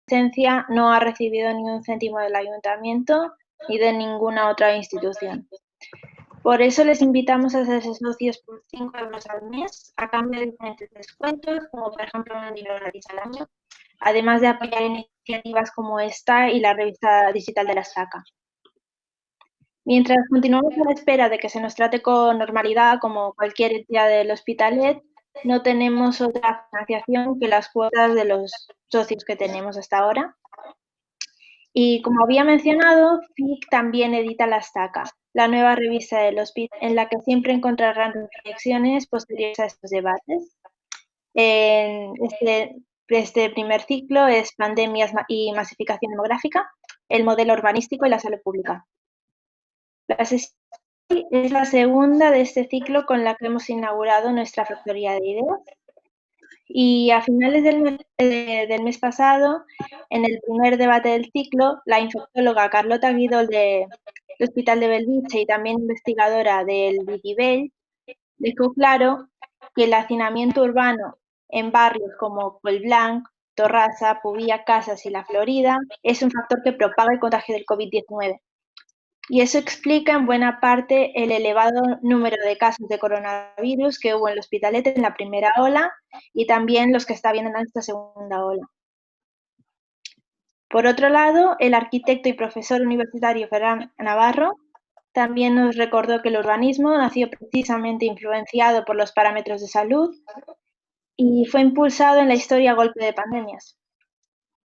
existencia no ha recibido ni un céntimo del ayuntamiento ni de ninguna otra institución. Por eso les invitamos a hacerse socios por 5 euros al mes a cambio de diferentes descuentos, como por ejemplo un dinero gratis al año, además de apoyar iniciativas como esta y la revista digital de la SACA. Mientras continuamos a la espera de que se nos trate con normalidad como cualquier entidad del Hospitalet, no tenemos otra financiación que las cuotas de los socios que tenemos hasta ahora. Y como había mencionado, FIC también edita la SACA, la nueva revista del Hospital, en la que siempre encontrarán reflexiones posteriores a estos debates. En este primer ciclo es Pandemias y masificación demográfica, el modelo urbanístico y la salud pública. La sesión es la segunda de este ciclo con la que hemos inaugurado nuestra factoría de ideas. Y a finales del mes pasado, en el primer debate del ciclo, la infectóloga Carlota Guidol del Hospital de Belvitge y también investigadora del Vitivell dejó claro que el hacinamiento urbano en barrios como Collblanc, Torrassa, Pubía, Casas y La Florida es un factor que propaga el contagio del COVID-19. Y eso explica en buena parte el elevado número de casos de coronavirus que hubo en el Hospitalet en la primera ola y también los que está habiendo en esta segunda ola. Por otro lado, el arquitecto y profesor universitario Ferran Navarro también nos recordó que el urbanismo nació precisamente influenciado por los parámetros de salud y fue impulsado en la historia a golpe de pandemias.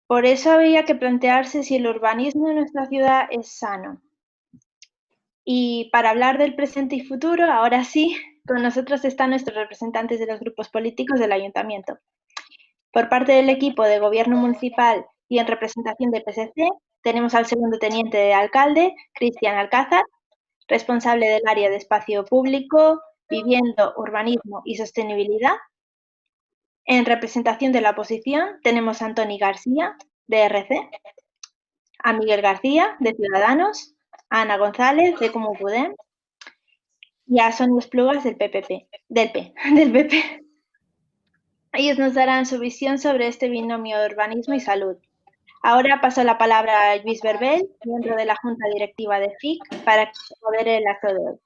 Por eso habría que plantearse si el urbanismo de nuestra ciudad es sano. Y para hablar del presente y futuro, ahora sí, con nosotros están nuestros representantes de los grupos políticos del Ayuntamiento. Por parte del equipo de Gobierno Municipal y en representación del PSC, tenemos al segundo teniente de alcalde, Cristian Alcázar, responsable del área de espacio público, vivienda, urbanismo y sostenibilidad. En representación de la oposición, tenemos a Antoni García, de RC, a Miguel García, de Ciudadanos, a Ana González, de Comú Podem, y a Sonia Esplugas del PP. Ellos nos darán su visión sobre este binomio de urbanismo y salud. Ahora paso la palabra a Luis Berbel, miembro de la Junta Directiva de FIC, para poder el acto de hoy.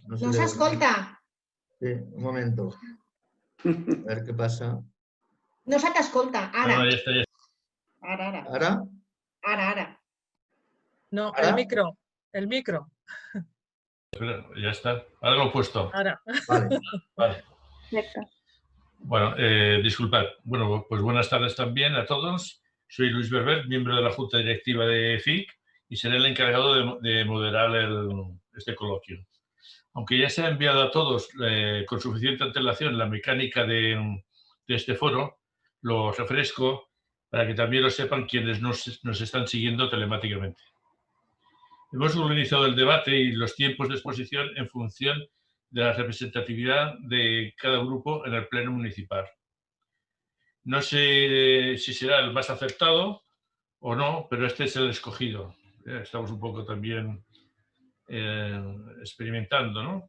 No s'escolta. Sí, un momento. A ver qué pasa. No se t'escolta, ara. No, ya está, ya está. Ara. ¿Ahora? Ara. No, ¿Ahora? el micro. Espera, ya está. Ahora lo he puesto. Ahora. Vale. Vale. Perfecto. Bueno, disculpad. Bueno, pues buenas tardes también a todos. Soy Luis Berber, miembro de la Junta Directiva de FIC y seré el encargado de moderar este coloquio. Aunque ya se ha enviado a todos con suficiente antelación la mecánica de este foro, lo refresco para que también lo sepan quienes nos están siguiendo telemáticamente. Hemos organizado el debate y los tiempos de exposición en función de la representatividad de cada grupo en el pleno municipal. No sé si será el más acertado o no, pero este es el escogido. Estamos un poco también experimentando, ¿no?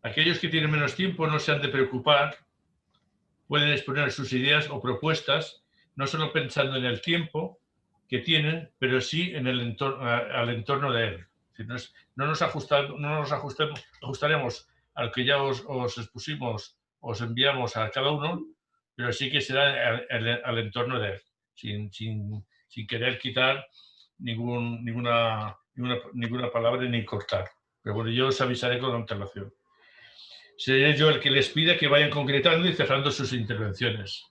Aquellos que tienen menos tiempo no se han de preocupar, pueden exponer sus ideas o propuestas, no solo pensando en el tiempo que tienen, pero sí en el entorno, al entorno de él. No nos ajustaremos al que ya os expusimos, os enviamos a cada uno, pero sí que será al entorno de él, sin querer quitar ninguna palabra ni cortar. Pero bueno, yo os avisaré con antelación. Seré yo el que les pida que vayan concretando y cerrando sus intervenciones.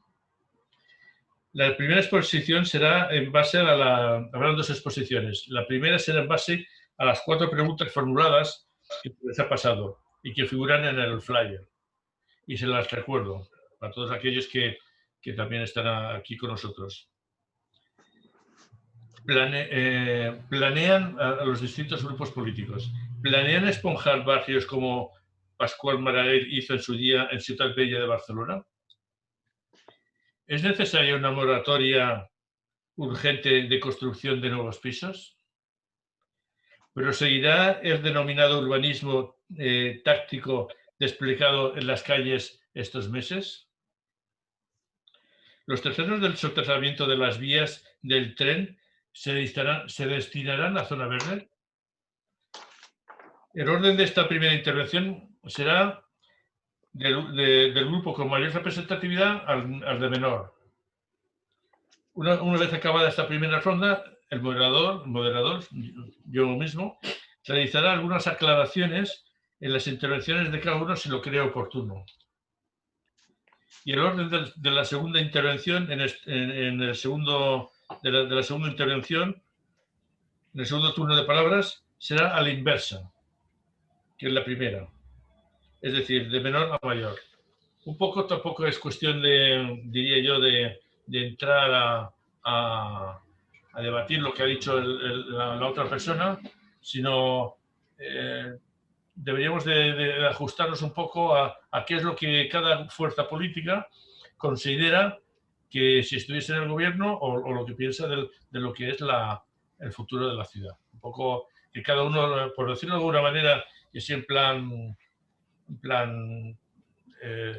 La primera exposición será en base habrán dos exposiciones. La primera será en base a las 4 preguntas formuladas que les ha pasado y que figuran en el flyer. Y se las recuerdo a todos aquellos que también están aquí con nosotros. Planean a los distintos grupos políticos. ¿Planean esponjar barrios como Pascual Maragall hizo en su día en Ciutat Vella de Barcelona? ¿Es necesaria una moratoria urgente de construcción de nuevos pisos? pero seguirá el denominado urbanismo táctico desplegado en las calles estos meses. Los terrenos del soterramiento de las vías del tren se destinarán a zona verde. El orden de esta primera intervención será del grupo con mayor representatividad al de menor. Una vez acabada esta primera ronda, el moderador, yo mismo, realizará algunas aclaraciones en las intervenciones de cada uno si lo cree oportuno. Y el orden de la segunda intervención, en el segundo intervención, en el segundo turno de palabras, será a la inversa, que es la primera. Es decir, de menor a mayor. Un poco tampoco es cuestión de, diría yo, de entrar a debatir lo que ha dicho la otra persona, sino deberíamos de ajustarnos un poco a qué es lo que cada fuerza política considera que si estuviese en el gobierno o lo que piensa de lo que es el futuro de la ciudad. Un poco que cada uno, por decirlo de alguna manera, y así en plan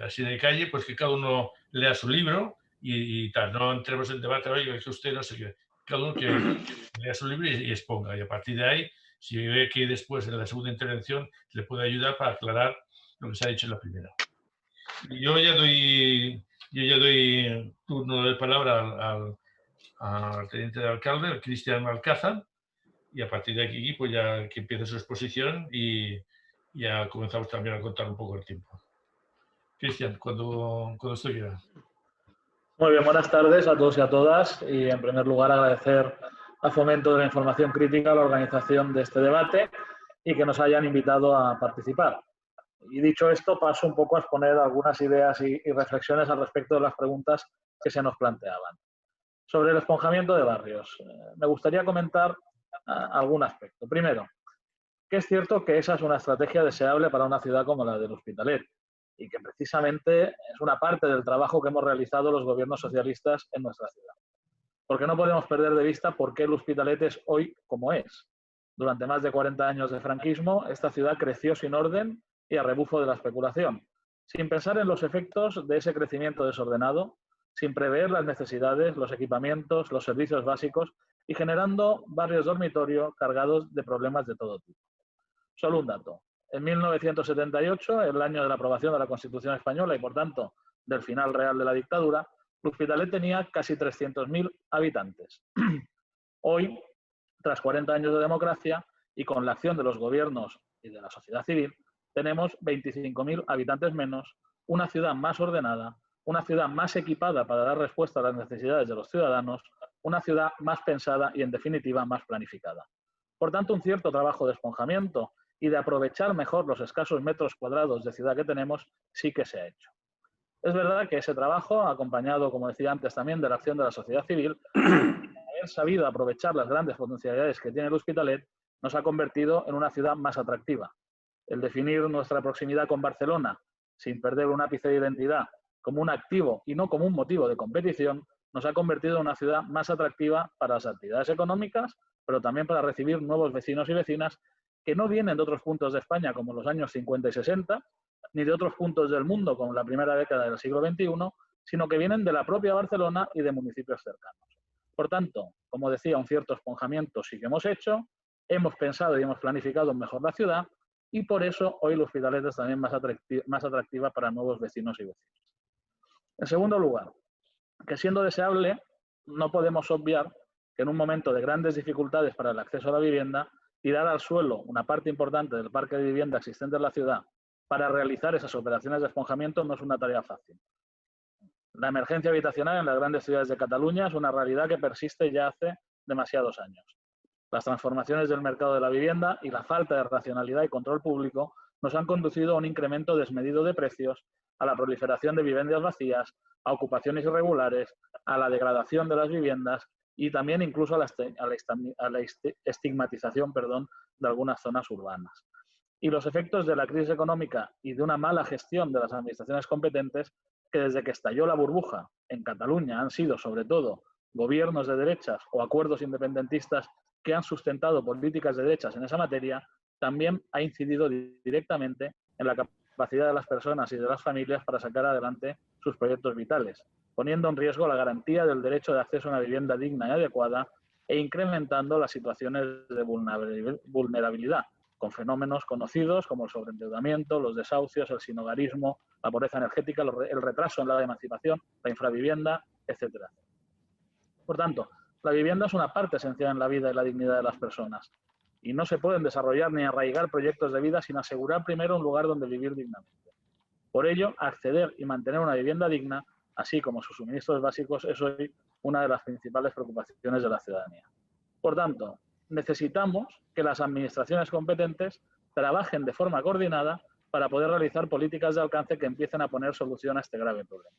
así de calle, pues que cada uno lea su libro y tal. No entremos en debate, oiga, que usted no sé qué. Cada uno que lea su libro y exponga. Y a partir de ahí, si ve que después en la segunda intervención le puede ayudar para aclarar lo que se ha dicho en la primera. Y yo ya doy turno de palabra al teniente de alcalde, el Cristian Alcázar, y a partir de aquí pues ya que empiece su exposición y ya comenzamos también a contar un poco el tiempo. Cristian, cuando usted quiera. Muy bien, buenas tardes a todos y a todas. Y en primer lugar agradecer a Fomento de la Información Crítica la organización de este debate y que nos hayan invitado a participar. Y dicho esto, paso un poco a exponer algunas ideas y reflexiones al respecto de las preguntas que se nos planteaban. Sobre el esponjamiento de barrios, me gustaría comentar algún aspecto. Primero, que es cierto que esa es una estrategia deseable para una ciudad como la del Hospitalet y que precisamente es una parte del trabajo que hemos realizado los gobiernos socialistas en nuestra ciudad. Porque no podemos perder de vista por qué el Hospitalet es hoy como es. Durante más de 40 años de franquismo, esta ciudad creció sin orden y a rebufo de la especulación, sin pensar en los efectos de ese crecimiento desordenado, sin prever las necesidades, los equipamientos, los servicios básicos y generando barrios dormitorio cargados de problemas de todo tipo. Solo un dato. En 1978, el año de la aprobación de la Constitución española y, por tanto, del final real de la dictadura, L'Hospitalet tenía casi 300.000 habitantes. Hoy, tras 40 años de democracia y con la acción de los gobiernos y de la sociedad civil, tenemos 25.000 habitantes menos, una ciudad más ordenada, una ciudad más equipada para dar respuesta a las necesidades de los ciudadanos, una ciudad más pensada y, en definitiva, más planificada. Por tanto, un cierto trabajo de esponjamiento y de aprovechar mejor los escasos metros cuadrados de ciudad que tenemos, sí que se ha hecho. Es verdad que ese trabajo, acompañado, como decía antes, también de la acción de la sociedad civil, haber sabido aprovechar las grandes potencialidades que tiene el Hospitalet, nos ha convertido en una ciudad más atractiva. El definir nuestra proximidad con Barcelona, sin perder un ápice de identidad, como un activo y no como un motivo de competición, nos ha convertido en una ciudad más atractiva para las actividades económicas, pero también para recibir nuevos vecinos y vecinas que no vienen de otros puntos de España como los años 50 y 60, ni de otros puntos del mundo como la primera década del siglo XXI, sino que vienen de la propia Barcelona y de municipios cercanos. Por tanto, como decía, un cierto esponjamiento sí que hemos hecho, hemos pensado y hemos planificado mejor la ciudad y por eso hoy el Hospitalet es también más atractiva para nuevos vecinos y vecinas. En segundo lugar, que siendo deseable, no podemos obviar que en un momento de grandes dificultades para el acceso a la vivienda, tirar al suelo una parte importante del parque de vivienda existente en la ciudad para realizar esas operaciones de esponjamiento no es una tarea fácil. La emergencia habitacional en las grandes ciudades de Cataluña es una realidad que persiste ya hace demasiados años. Las transformaciones del mercado de la vivienda y la falta de racionalidad y control público nos han conducido a un incremento desmedido de precios, a la proliferación de viviendas vacías, a ocupaciones irregulares, a la degradación de las viviendas y también incluso a la estigmatización de algunas zonas urbanas. Y los efectos de la crisis económica y de una mala gestión de las administraciones competentes, que desde que estalló la burbuja en Cataluña han sido, sobre todo, gobiernos de derechas o acuerdos independentistas que han sustentado políticas de derechas en esa materia, también ha incidido directamente en la capacidad de las personas y de las familias para sacar adelante sus proyectos vitales, poniendo en riesgo la garantía del derecho de acceso a una vivienda digna y adecuada e incrementando las situaciones de vulnerabilidad, con fenómenos conocidos como el sobreendeudamiento, los desahucios, el sinhogarismo, la pobreza energética, el retraso en la emancipación, la infravivienda, etcétera. Por tanto, la vivienda es una parte esencial en la vida y la dignidad de las personas y no se pueden desarrollar ni arraigar proyectos de vida sin asegurar primero un lugar donde vivir dignamente. Por ello, acceder y mantener una vivienda digna, así como sus suministros básicos, es hoy una de las principales preocupaciones de la ciudadanía. Por tanto, necesitamos que las administraciones competentes trabajen de forma coordinada para poder realizar políticas de alcance que empiecen a poner solución a este grave problema.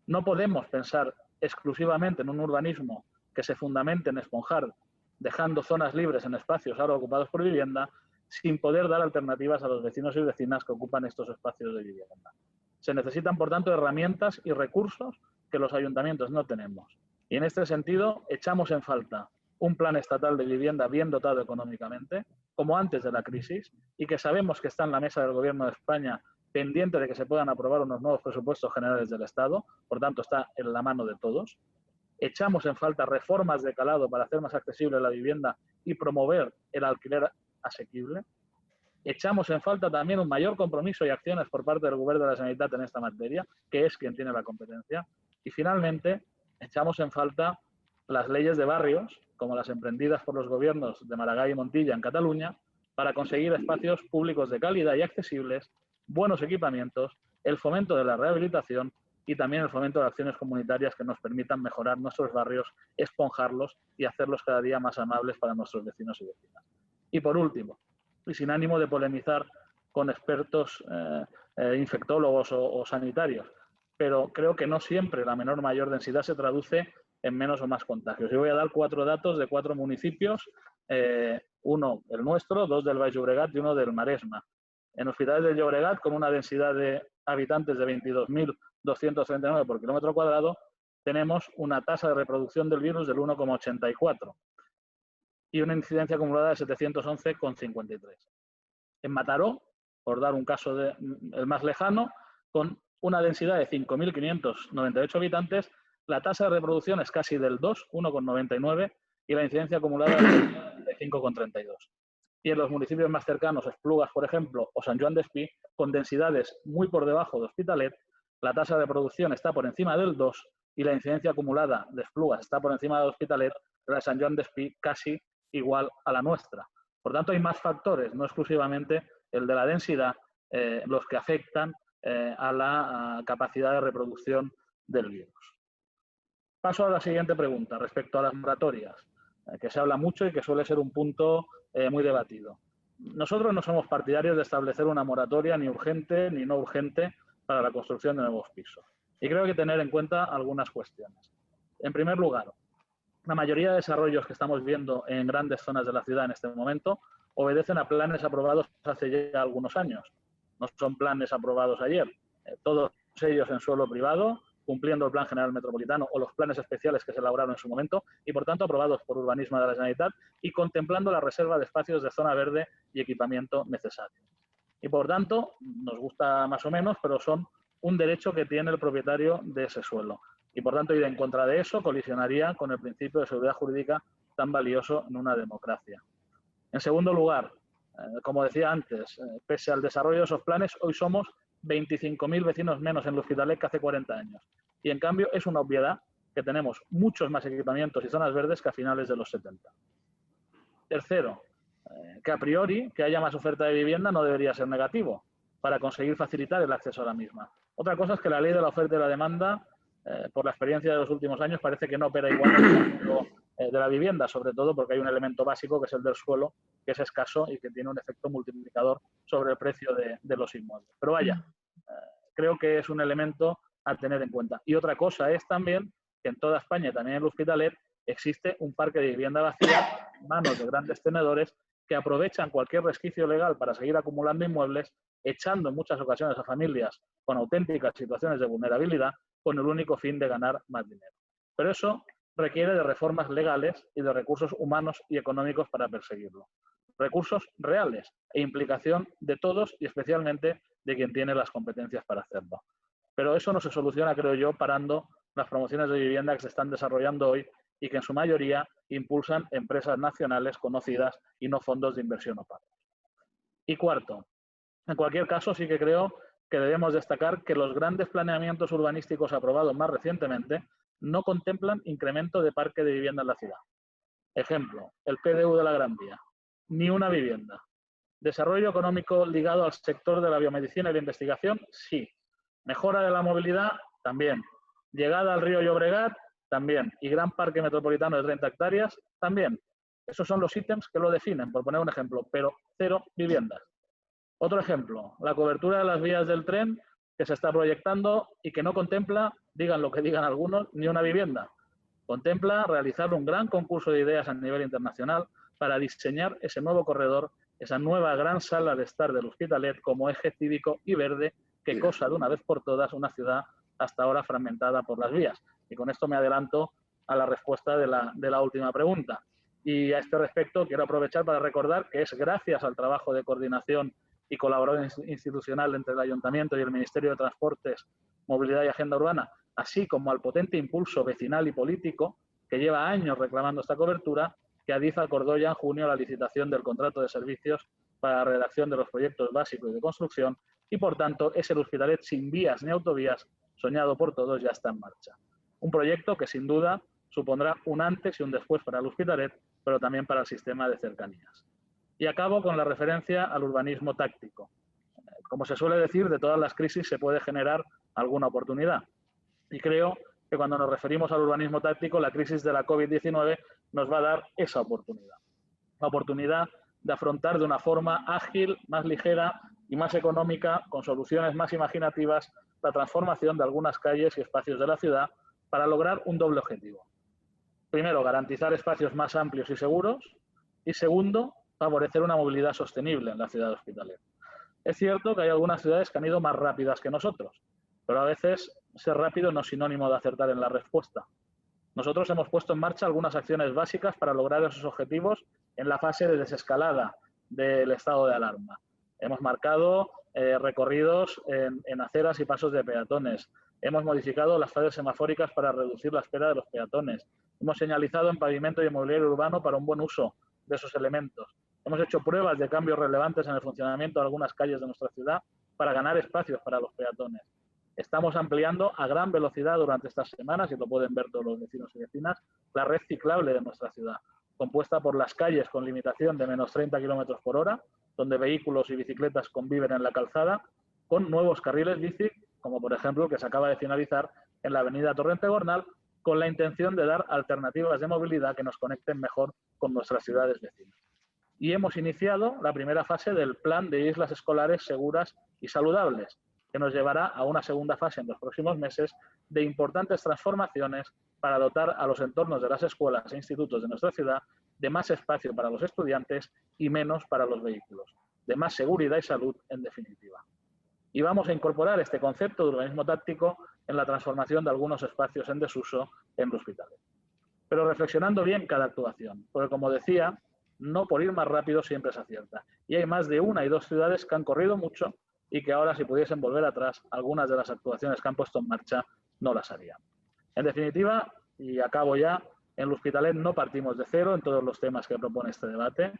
No podemos pensar exclusivamente en un urbanismo que se fundamente en esponjar, dejando zonas libres en espacios ahora ocupados por vivienda, sin poder dar alternativas a los vecinos y vecinas que ocupan estos espacios de vivienda. Se necesitan, por tanto, herramientas y recursos que los ayuntamientos no tenemos. Y en este sentido, echamos en falta un plan estatal de vivienda bien dotado económicamente, como antes de la crisis, y que sabemos que está en la mesa del Gobierno de España pendiente de que se puedan aprobar unos nuevos presupuestos generales del Estado, por tanto está en la mano de todos. Echamos en falta reformas de calado para hacer más accesible la vivienda y promover el alquiler asequible. Echamos en falta también un mayor compromiso y acciones por parte del Gobierno de la Generalitat en esta materia, que es quien tiene la competencia. Y finalmente, echamos en falta las leyes de barrios, como las emprendidas por los gobiernos de Maragall y Montilla en Cataluña, para conseguir espacios públicos de calidad y accesibles, buenos equipamientos, el fomento de la rehabilitación y también el fomento de acciones comunitarias que nos permitan mejorar nuestros barrios, esponjarlos y hacerlos cada día más amables para nuestros vecinos y vecinas. Y por último, y sin ánimo de polemizar con expertos infectólogos o sanitarios, pero creo que no siempre la menor mayor densidad se traduce en menos o más contagios. Yo voy a dar 4 datos de 4 municipios, uno el nuestro, 2 del Baix Llobregat y 1 del Maresma. En Hospitales del Llobregat, con una densidad de habitantes de 22.239 por kilómetro cuadrado, tenemos una tasa de reproducción del virus del 1,84 y una incidencia acumulada de 711,53. En Mataró, por dar un caso el más lejano, con una densidad de 5.598 habitantes, la tasa de reproducción es casi del 2, 1,99, y la incidencia acumulada es de 5,32. Y en los municipios más cercanos, Esplugas, por ejemplo, o Sant Joan d'Espí, con densidades muy por debajo de Hospitalet, la tasa de reproducción está por encima del 2 y la incidencia acumulada de Esplugas está por encima de Hospitalet, la de Sant Joan d'Espí casi igual a la nuestra. Por tanto, hay más factores, no exclusivamente el de la densidad, los que afectan a la capacidad de reproducción del virus. Paso a la siguiente pregunta respecto a las moratorias, que se habla mucho y que suele ser un punto muy debatido. Nosotros no somos partidarios de establecer una moratoria ni urgente ni no urgente para la construcción de nuevos pisos. Y creo que hay que tener en cuenta algunas cuestiones. En primer lugar, la mayoría de desarrollos que estamos viendo en grandes zonas de la ciudad en este momento obedecen a planes aprobados hace ya algunos años. No son planes aprobados ayer. Todos ellos en suelo privado, cumpliendo el Plan General Metropolitano o los planes especiales que se elaboraron en su momento y, por tanto, aprobados por Urbanismo de la Generalitat y contemplando la reserva de espacios de zona verde y equipamiento necesario. Y, por tanto, nos gusta más o menos, pero son un derecho que tiene el propietario de ese suelo. Y, por tanto, ir en contra de eso colisionaría con el principio de seguridad jurídica tan valioso en una democracia. En segundo lugar, como decía antes, pese al desarrollo de esos planes, hoy somos 25.000 vecinos menos en L'Hospitalet que hace 40 años. Y, en cambio, es una obviedad que tenemos muchos más equipamientos y zonas verdes que a finales de los 70. Tercero, que a priori que haya más oferta de vivienda no debería ser negativo para conseguir facilitar el acceso a la misma. Otra cosa es que la ley de la oferta y la demanda, por la experiencia de los últimos años, parece que no opera igual en el ámbito de la vivienda, sobre todo porque hay un elemento básico que es el del suelo, que es escaso y que tiene un efecto multiplicador sobre el precio de los inmuebles. Pero vaya, creo que es un elemento a tener en cuenta. Y otra cosa es también que en toda España y también en L'Hospitalet existe un parque de vivienda vacía en manos de grandes tenedores que aprovechan cualquier resquicio legal para seguir acumulando inmuebles, echando en muchas ocasiones a familias con auténticas situaciones de vulnerabilidad con el único fin de ganar más dinero. Pero eso requiere de reformas legales y de recursos humanos y económicos para perseguirlo. Recursos reales e implicación de todos y especialmente de quien tiene las competencias para hacerlo. Pero eso no se soluciona, creo yo, parando las promociones de vivienda que se están desarrollando hoy y que en su mayoría impulsan empresas nacionales conocidas y no fondos de inversión opacos. Y cuarto, en cualquier caso sí que creo que debemos destacar que los grandes planeamientos urbanísticos aprobados más recientemente no contemplan incremento de parque de vivienda en la ciudad. Ejemplo, el PDU de la Gran Vía, ni una vivienda. Desarrollo económico ligado al sector de la biomedicina y la investigación, sí. Mejora de la movilidad, también. Llegada al río Llobregat, también. Y gran parque metropolitano de 30 hectáreas, también. Esos son los ítems que lo definen, por poner un ejemplo, pero 0 viviendas. Otro ejemplo, la cobertura de las vías del tren que se está proyectando y que no contempla, digan lo que digan algunos, ni una vivienda. Contempla realizar un gran concurso de ideas a nivel internacional para diseñar ese nuevo corredor, esa nueva gran sala de estar del Hospitalet como eje cívico y verde que cosa de una vez por todas una ciudad hasta ahora fragmentada por las vías. Y con esto me adelanto a la respuesta de la última pregunta. Y a este respecto quiero aprovechar para recordar que es gracias al trabajo de coordinación y colaboración institucional entre el Ayuntamiento y el Ministerio de Transportes, Movilidad y Agenda Urbana, así como al potente impulso vecinal y político que lleva años reclamando esta cobertura, que Adif acordó ya en junio la licitación del contrato de servicios para la redacción de los proyectos básicos y de construcción y, por tanto, ese Hospitalet sin vías ni autovías, soñado por todos, ya está en marcha. Un proyecto que, sin duda, supondrá un antes y un después para el Hospitalet, pero también para el sistema de cercanías. Y acabo con la referencia al urbanismo táctico. Como se suele decir, de todas las crisis se puede generar alguna oportunidad. Y creo que cuando nos referimos al urbanismo táctico, la crisis de la COVID-19 nos va a dar esa oportunidad. La oportunidad de afrontar de una forma ágil, más ligera y más económica, con soluciones más imaginativas, la transformación de algunas calles y espacios de la ciudad para lograr un doble objetivo. Primero, garantizar espacios más amplios y seguros. Y segundo, favorecer una movilidad sostenible en la ciudad de Hospitalet. Es cierto que hay algunas ciudades que han ido más rápidas que nosotros, pero a veces ser rápido no es sinónimo de acertar en la respuesta. Nosotros hemos puesto en marcha algunas acciones básicas para lograr esos objetivos en la fase de desescalada del estado de alarma. Hemos marcado recorridos en aceras y pasos de peatones. Hemos modificado las fases semafóricas para reducir la espera de los peatones. Hemos señalizado en pavimento y mobiliario urbano para un buen uso de esos elementos. Hemos hecho pruebas de cambios relevantes en el funcionamiento de algunas calles de nuestra ciudad para ganar espacios para los peatones. Estamos ampliando a gran velocidad durante estas semanas, y lo pueden ver todos los vecinos y vecinas, la red ciclable de nuestra ciudad, compuesta por las calles con limitación de menos 30 km por hora, donde vehículos y bicicletas conviven en la calzada, con nuevos carriles bici, como por ejemplo el que se acaba de finalizar en la avenida Torrente Gornal, con la intención de dar alternativas de movilidad que nos conecten mejor con nuestras ciudades vecinas. Y hemos iniciado la primera fase del plan de islas escolares seguras y saludables, que nos llevará a una segunda fase en los próximos meses de importantes transformaciones para dotar a los entornos de las escuelas e institutos de nuestra ciudad de más espacio para los estudiantes y menos para los vehículos, de más seguridad y salud en definitiva. Y vamos a incorporar este concepto de urbanismo táctico en la transformación de algunos espacios en desuso en el Hospitalet. Pero reflexionando bien cada actuación, porque como decía, no por ir más rápido siempre se acierta. Y hay más de una y dos ciudades que han corrido mucho y que ahora, si pudiesen volver atrás, algunas de las actuaciones que han puesto en marcha no las harían. En definitiva, y acabo ya, en el Hospitalet no partimos de cero en todos los temas que propone este debate.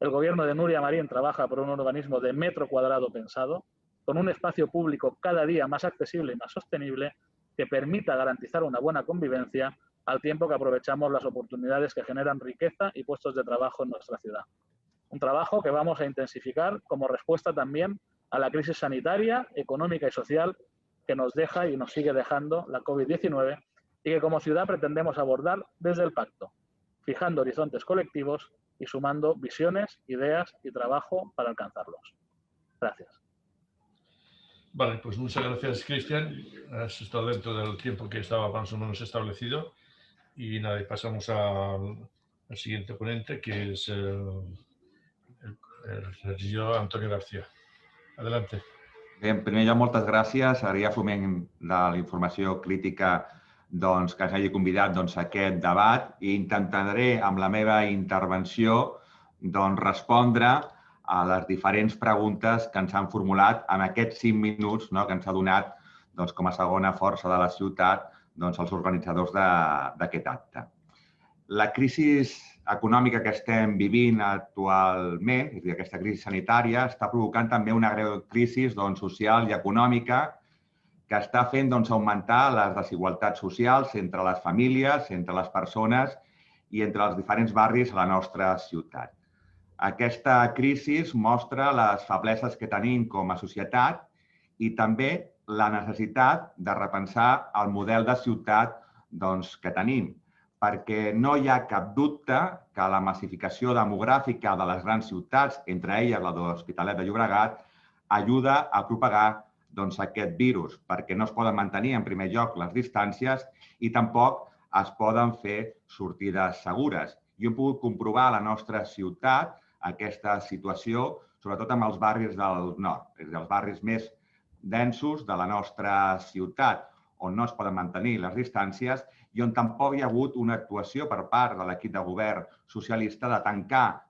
El gobierno de Núria Marín trabaja por un urbanismo de metro cuadrado pensado, con un espacio público cada día más accesible y más sostenible que permita garantizar una buena convivencia al tiempo que aprovechamos las oportunidades que generan riqueza y puestos de trabajo en nuestra ciudad. Un trabajo que vamos a intensificar como respuesta también a la crisis sanitaria, económica y social que nos deja y nos sigue dejando la COVID-19 y que como ciudad pretendemos abordar desde el pacto, fijando horizontes colectivos y sumando visiones, ideas y trabajo para alcanzarlos. Gracias. Vale, pues muchas gracias, Cristian. Has estado dentro del tiempo que estaba más o menos establecido. Y nada, y pasamos al siguiente ponente, que es el regidor Antonio García. Adelante. Bé, en primer lloc, moltes gràcies. Ara ja foment de la informació crítica que ens hagi convidat a aquest debat i intentaré, amb la meva intervenció, respondre a les diferents preguntes que ens han formulat en aquests 5 minuts que ens ha donat com a segona força de la ciutat els organitzadors d'aquest acte. La crisi econòmica que estem vivint actualment, és a dir, aquesta crisi sanitària, està provocant també una greu crisi social i econòmica que està fent augmentar les desigualtats socials entre les famílies, entre les persones i entre els diferents barris a la nostra ciutat. Aquesta crisi mostra les febleses que tenim com a societat i també la necessitat de repensar el model de ciutat que tenim, perquè no hi ha cap dubte que la massificació demogràfica de les grans ciutats, entre elles la de l'Hospitalet de Llobregat, ajuda a propagar aquest virus, perquè no es poden mantenir en primer lloc les distàncies i tampoc es poden fer sortides segures. I hem pogut comprovar a la nostra ciutat aquesta situació, sobretot amb els barris del nord, és a dir, els barris més densos de la nostra ciutat, on no es poden mantenir les distàncies i on tampoc hi ha hagut una actuació per part de l'equip de govern socialista de tancar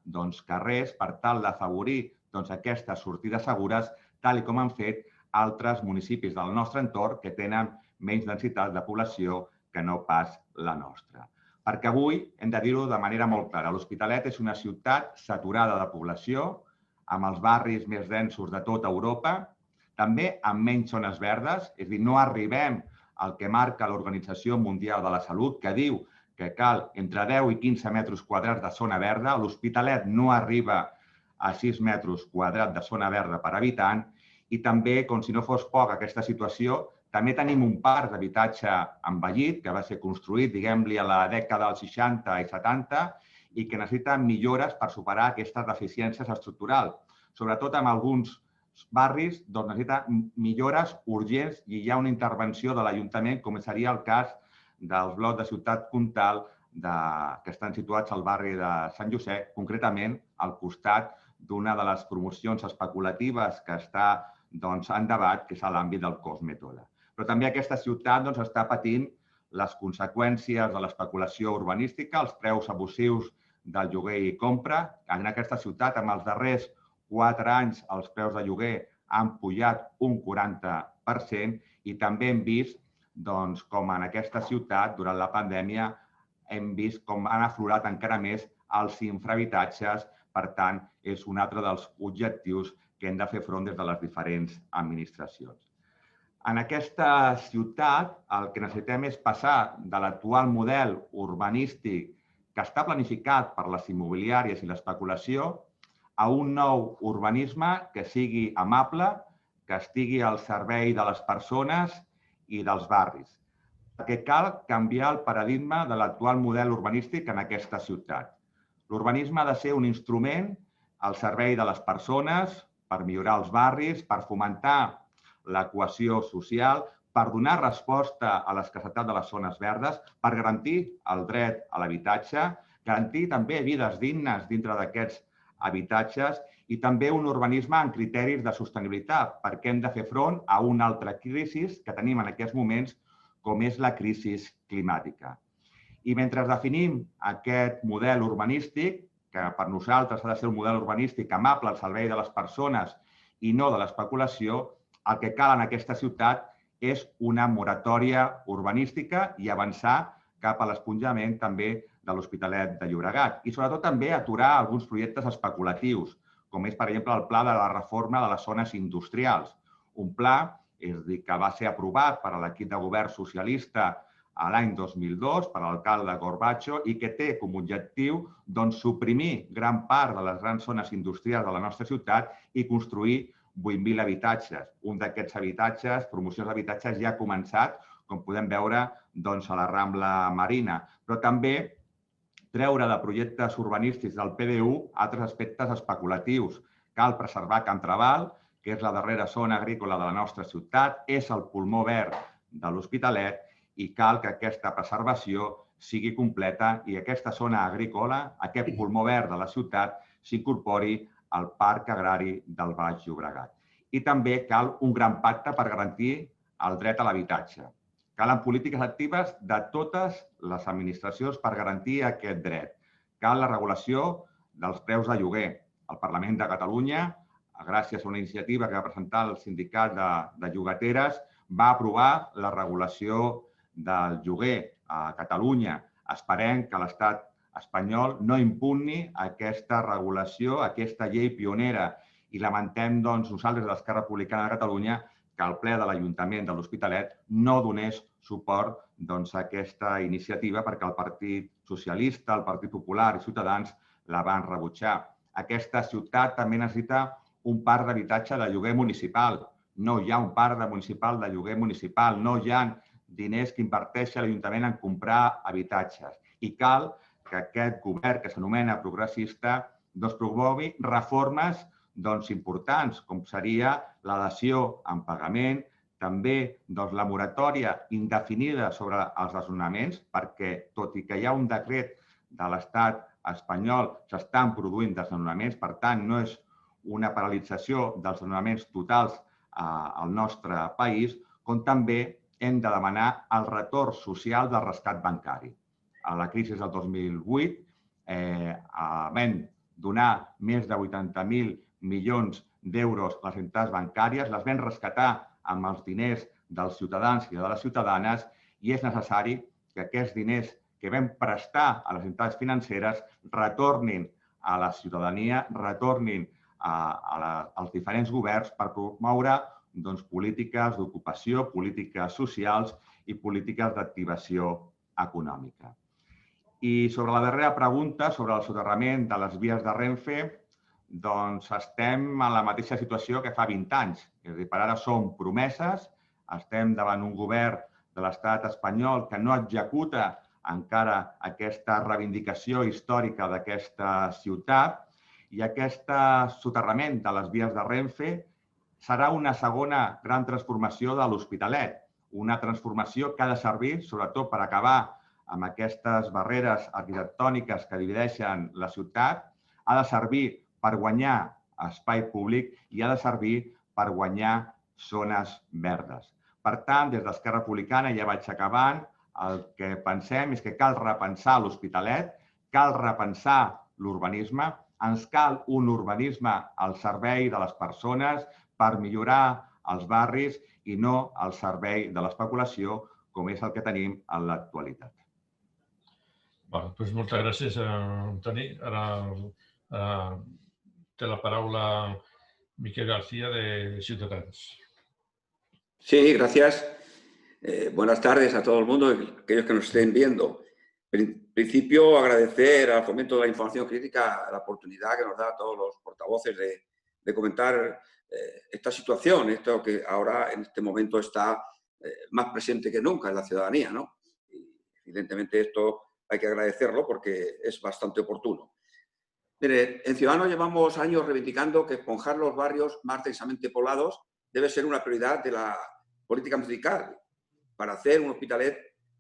carrers per tal d'afavorir aquestes sortides segures, tal com han fet altres municipis del nostre entorn que tenen menys densitat de població que no pas la nostra. Perquè avui, hem de dir-ho de manera molt clara, l'Hospitalet és una ciutat saturada de població, amb els barris més densos de tota Europa, també amb menys zones verdes, és a dir, no arribem al que marca l'Organització Mundial de la Salut, que diu que cal entre 10 i 15 metres quadrats de zona verda. L'Hospitalet no arriba a 6 metres quadrats de zona verda per habitant i també, com si no fos poc aquesta situació, també tenim un parc d'habitatge envellit que va ser construït, diguem-li, a la dècada dels 60 i 70 i que necessita millores per superar aquestes deficiències estructurals. Sobretot en alguns barris necessita millores urgents i hi ha una intervenció de l'Ajuntament, com seria el cas dels blocs de Ciutat Comtal que estan situats al barri de Sant Josep, concretament al costat d'una de les promocions especulatives que està en debat, que és l'àmbit del Cosmetola. Però també aquesta ciutat està patint les conseqüències de l'especulació urbanística, els preus abusius del lloguer i compra. En aquesta ciutat, en els darrers 4 anys, els preus de lloguer han pujat un 40% i també hem vist com en aquesta ciutat, durant la pandèmia, hem vist com han aflorat encara més els infrahabitatges. Per tant, és un altre dels objectius que hem de fer front des de les diferents administracions. En aquesta ciutat, el que necessitem és passar de l'actual model urbanístic que està planificat per les immobiliàries i l'especulació a un nou urbanisme que sigui amable, que estigui al servei de les persones i dels barris. Perquè cal canviar el paradigma de l'actual model urbanístic en aquesta ciutat. L'urbanisme ha de ser un instrument al servei de les persones, per millorar els barris, per fomentar la cohesió social, per donar resposta a l'escassetat de les zones verdes, per garantir el dret a l'habitatge, garantir també vides dignes dintre d'aquests habitatges i també un urbanisme amb criteris de sostenibilitat, perquè hem de fer front a una altra crisi que tenim en aquests moments, com és la crisi climàtica. I mentre definim aquest model urbanístic, que per nosaltres ha de ser un model urbanístic amable al servei de les persones i no de l'especulació, el que cal en aquesta ciutat és una moratòria urbanística i avançar cap a l'esponjament també de l'Hospitalet de Llobregat. I sobretot també aturar alguns projectes especulatius, com és, per exemple, el pla de la reforma de les zones industrials. Un pla que va ser aprovat per l'equip de govern socialista l'any 2002 per l'alcalde Corbacho i que té com a objectiu suprimir gran part de les grans zones industrials de la nostra ciutat i construir 8.000 habitatges. Un d'aquests habitatges, promocions d'habitatges, ja ha començat, com podem veure, a la Rambla Marina. Però també treure de projectes urbanístics del PDU altres aspectes especulatius. Cal preservar Can Trabal, que és la darrera zona agrícola de la nostra ciutat, és el pulmó verd de l'Hospitalet i cal que aquesta preservació sigui completa i aquesta zona agrícola, aquest pulmó verd de la ciutat, s'incorpori al Parc Agrari del Baix Llobregat. I també cal un gran pacte per garantir el dret a l'habitatge. Calen polítiques actives de totes les administracions per garantir aquest dret. Cal la regulació dels preus de lloguer. El Parlament de Catalunya, gràcies a una iniciativa que va presentar el sindicat de llogateres, va aprovar la regulació del lloguer a Catalunya. Esperem que l'Estat espanyol no impugni aquesta regulació, aquesta llei pionera. I lamentem, doncs, nosaltres de l'Esquerra Republicana de Catalunya que el ple de l'Ajuntament de l'Hospitalet no donés suport a aquesta iniciativa perquè el Partit Socialista, el Partit Popular i Ciutadans la van rebutjar. Aquesta ciutat també necessita un parc d'habitatge de lloguer municipal. No hi ha un parc municipal de lloguer municipal, no hi ha diners que inverteixi l'Ajuntament en comprar habitatges. I cal que aquest govern, que s'anomena progressista, promogui reformes importants, com seria la dació en pagament, també la moratòria indefinida sobre els desnonaments, perquè tot i que hi ha un decret de l'Estat espanyol, s'estan produint desnonaments, per tant, no és una paralització dels desnonaments totals al nostre país, com també hem de demanar el retorn social del rescat bancari. A la crisi del 2008 vam donar més de 80.000 milions d'euros a les entitats bancàries, les vam rescatar amb els diners dels ciutadans i de les ciutadanes i és necessari que aquests diners que vam prestar a les entitats financeres retornin a la ciutadania, retornin als diferents governs per promoure polítiques d'ocupació, polítiques socials i polítiques d'activació econòmica. I sobre la darrera pregunta, sobre el soterrament de les vies de Renfe, doncs estem en la mateixa situació que fa 20 anys. És a dir, per ara són promeses, estem davant un govern de l'Estat espanyol que no executa encara aquesta reivindicació històrica d'aquesta ciutat i aquest soterrament de les vies de Renfe serà una segona gran transformació de l'Hospitalet, una transformació que ha de servir sobretot per acabar amb aquestes barreres arquitectòniques que divideixen la ciutat, ha de servir per guanyar espai públic i ha de servir per guanyar zones verdes. Per tant, des d'Esquerra Republicana, ja vaig acabant, el que pensem és que cal repensar l'Hospitalet, cal repensar l'urbanisme, ens cal un urbanisme al servei de les persones per millorar els barris i no al servei de l'especulació, com és el que tenim en l'actualitat. Doncs moltes gràcies, Toni. Ara té la paraula Miquel García, de Ciutadans. Sí, gracias. Buenas tardes a todo el mundo, aquellos que nos estén viendo. En principio, agradecer al Fomento de la Información Crítica la oportunidad que nos da a todos los portavoces de comentar esta situación, esto que ahora en este momento está más presente que nunca en la ciudadanía, ¿no? Y evidentemente esto hay que agradecerlo porque es bastante oportuno. Mire, en Ciudadanos llevamos años reivindicando que esponjar los barrios más densamente poblados debe ser una prioridad de la política municipal para hacer un Hospitalet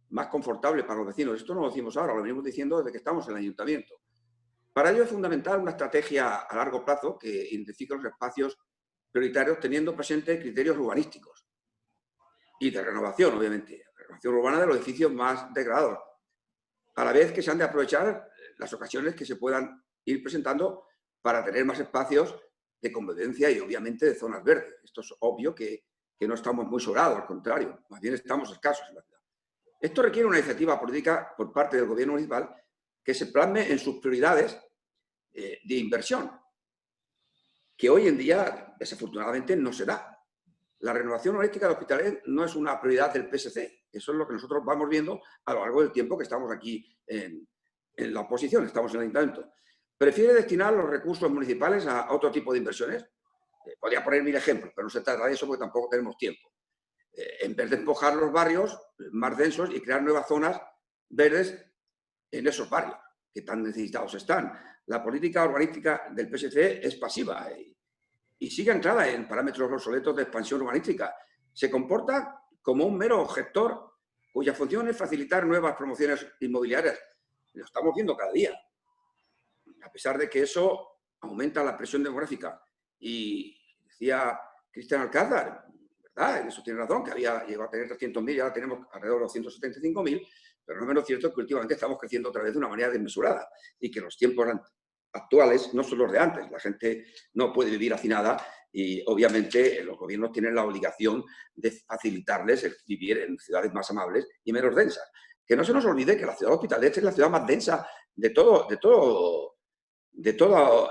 más confortable para los vecinos. Esto no lo decimos ahora, lo venimos diciendo desde que estamos en el ayuntamiento. Para ello es fundamental una estrategia a largo plazo que identifique los espacios prioritarios teniendo presente criterios urbanísticos y de renovación, obviamente, renovación urbana de los edificios más degradados, a la vez que se han de aprovechar las ocasiones que se puedan ir presentando para tener más espacios de convivencia y obviamente de zonas verdes. Esto es obvio que no estamos muy sobrados, al contrario, más bien estamos escasos en la ciudad. Esto requiere una iniciativa política por parte del gobierno municipal que se plasme en sus prioridades de inversión, que hoy en día desafortunadamente no se da. La renovación urbanística del Hospitalet no es una prioridad del PSC, eso es lo que nosotros vamos viendo a lo largo del tiempo que estamos aquí en la oposición, estamos en el ayuntamiento. Prefiere destinar los recursos municipales a otro tipo de inversiones. Podría poner 1000 ejemplos, pero no se trata de eso porque tampoco tenemos tiempo. En vez de empujar los barrios más densos y crear nuevas zonas verdes en esos barrios que tan necesitados están. La política urbanística del PSC es pasiva y sigue anclada en parámetros obsoletos de expansión urbanística. Se comporta como un mero gestor cuya función es facilitar nuevas promociones inmobiliarias. Lo estamos viendo cada día. A pesar de que eso aumenta la presión demográfica. Y decía Cristian Alcázar, verdad, en eso tiene razón, que había llegado a tener 300.000 y ahora tenemos alrededor de 275.000, pero no es menos cierto que últimamente estamos creciendo otra vez de una manera desmesurada y que los tiempos actuales no son los de antes. La gente no puede vivir hacinada y obviamente los gobiernos tienen la obligación de facilitarles el vivir en ciudades más amables y menos densas. Que no se nos olvide que la ciudad de Hospitalet es la ciudad más densa de toda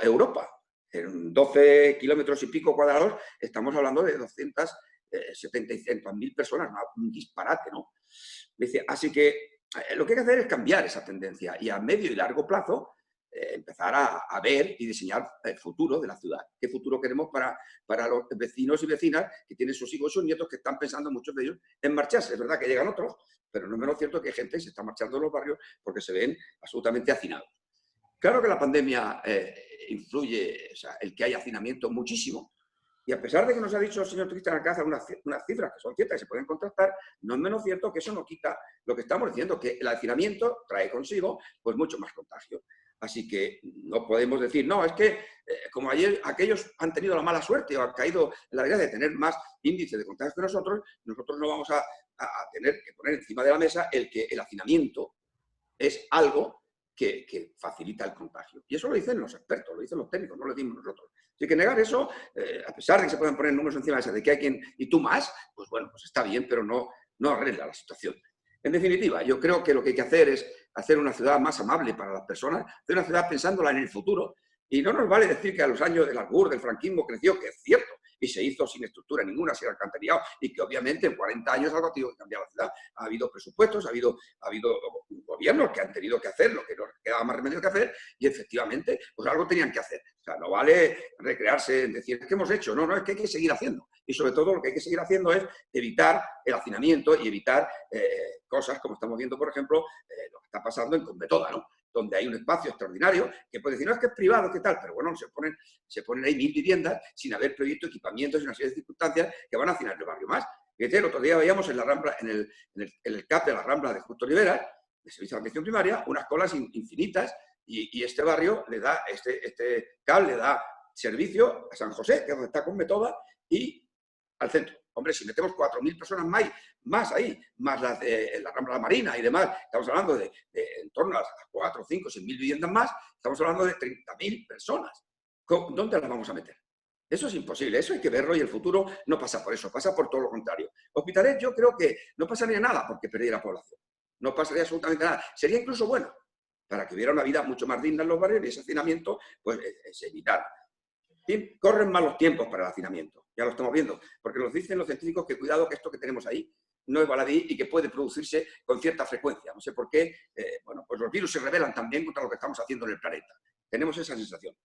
Europa. En 12 kilómetros y pico cuadrados estamos hablando de 270.000 personas, un disparate, ¿no? Así que lo que hay que hacer es cambiar esa tendencia y a medio y largo plazo empezar a ver y diseñar el futuro de la ciudad. ¿Qué futuro queremos para los vecinos y vecinas que tienen sus hijos y sus nietos que están pensando, muchos de ellos, en marcharse? Es verdad que llegan otros, pero no es menos cierto que hay gente que se está marchando de los barrios porque se ven absolutamente hacinados. Claro que la pandemia influye, o sea, el que hay hacinamiento muchísimo, y a pesar de que nos ha dicho el señor Cristian Alcázar unas cifras que son ciertas y se pueden contrastar, no es menos cierto que eso no quita lo que estamos diciendo, que el hacinamiento trae consigo pues mucho más contagio. Así que no podemos decir, no, es que como ayer aquellos han tenido la mala suerte o han caído en la realidad de tener más índice de contagios que nosotros no vamos a tener que poner encima de la mesa el que el hacinamiento es algo que facilita el contagio. Y eso lo dicen los expertos, lo dicen los técnicos, no lo decimos nosotros. Así que negar eso, a pesar de que se pueden poner números encima de esa, de que hay quien y tú más, pues bueno, pues está bien, pero no arregla la situación. En definitiva, yo creo que lo que hay que hacer es hacer una ciudad más amable para las personas, hacer una ciudad pensándola en el futuro. Y no nos vale decir que a los años del albur, del franquismo creció, que es cierto, y se hizo sin estructura ninguna, sin alcantarillado, y que obviamente en 40 años algo ha tenido que cambiar la ciudad. Ha habido presupuestos, ha habido gobiernos que han tenido que hacer lo que nos quedaba más remedio que hacer, y efectivamente, pues algo tenían que hacer. O sea, no vale recrearse en decir, ¿qué hemos hecho? No, es que hay que seguir haciendo. Y sobre todo lo que hay que seguir haciendo es evitar el hacinamiento y evitar cosas como estamos viendo, por ejemplo, lo que está pasando en Conmetoda, ¿no? Donde hay un espacio extraordinario que puede decir, no, es que es privado, ¿qué tal? Pero bueno, se ponen ahí 1000 viviendas sin haber previsto equipamientos y una serie de circunstancias que van a hacinar el barrio más. Fíjate, el otro día veíamos en la Rambla, en el CAP de la Rambla de Justo Rivera, de Servicio de Atención Primaria, unas colas infinitas y este barrio le da, este CAP le da servicio a San José, que es donde está Conmetoda, y al centro. Hombre, si metemos 4.000 personas más ahí, más las de la Rambla Marina y demás, estamos hablando de en torno a 4, 5, 6.000 viviendas más, estamos hablando de 30.000 personas. ¿Dónde las vamos a meter? Eso es imposible, eso hay que verlo y el futuro no pasa por eso, pasa por todo lo contrario. Hospitalet yo creo que no pasaría nada porque perdiera población, no pasaría absolutamente nada, sería incluso bueno para que hubiera una vida mucho más digna en los barrios y ese hacinamiento pues se evitara. Corren malos tiempos para el hacinamiento, ya lo estamos viendo, porque nos dicen los científicos que cuidado que esto que tenemos ahí no es baladí y que puede producirse con cierta frecuencia. No sé por qué, bueno, pues los virus se rebelan también contra lo que estamos haciendo en el planeta. Tenemos esa sensación.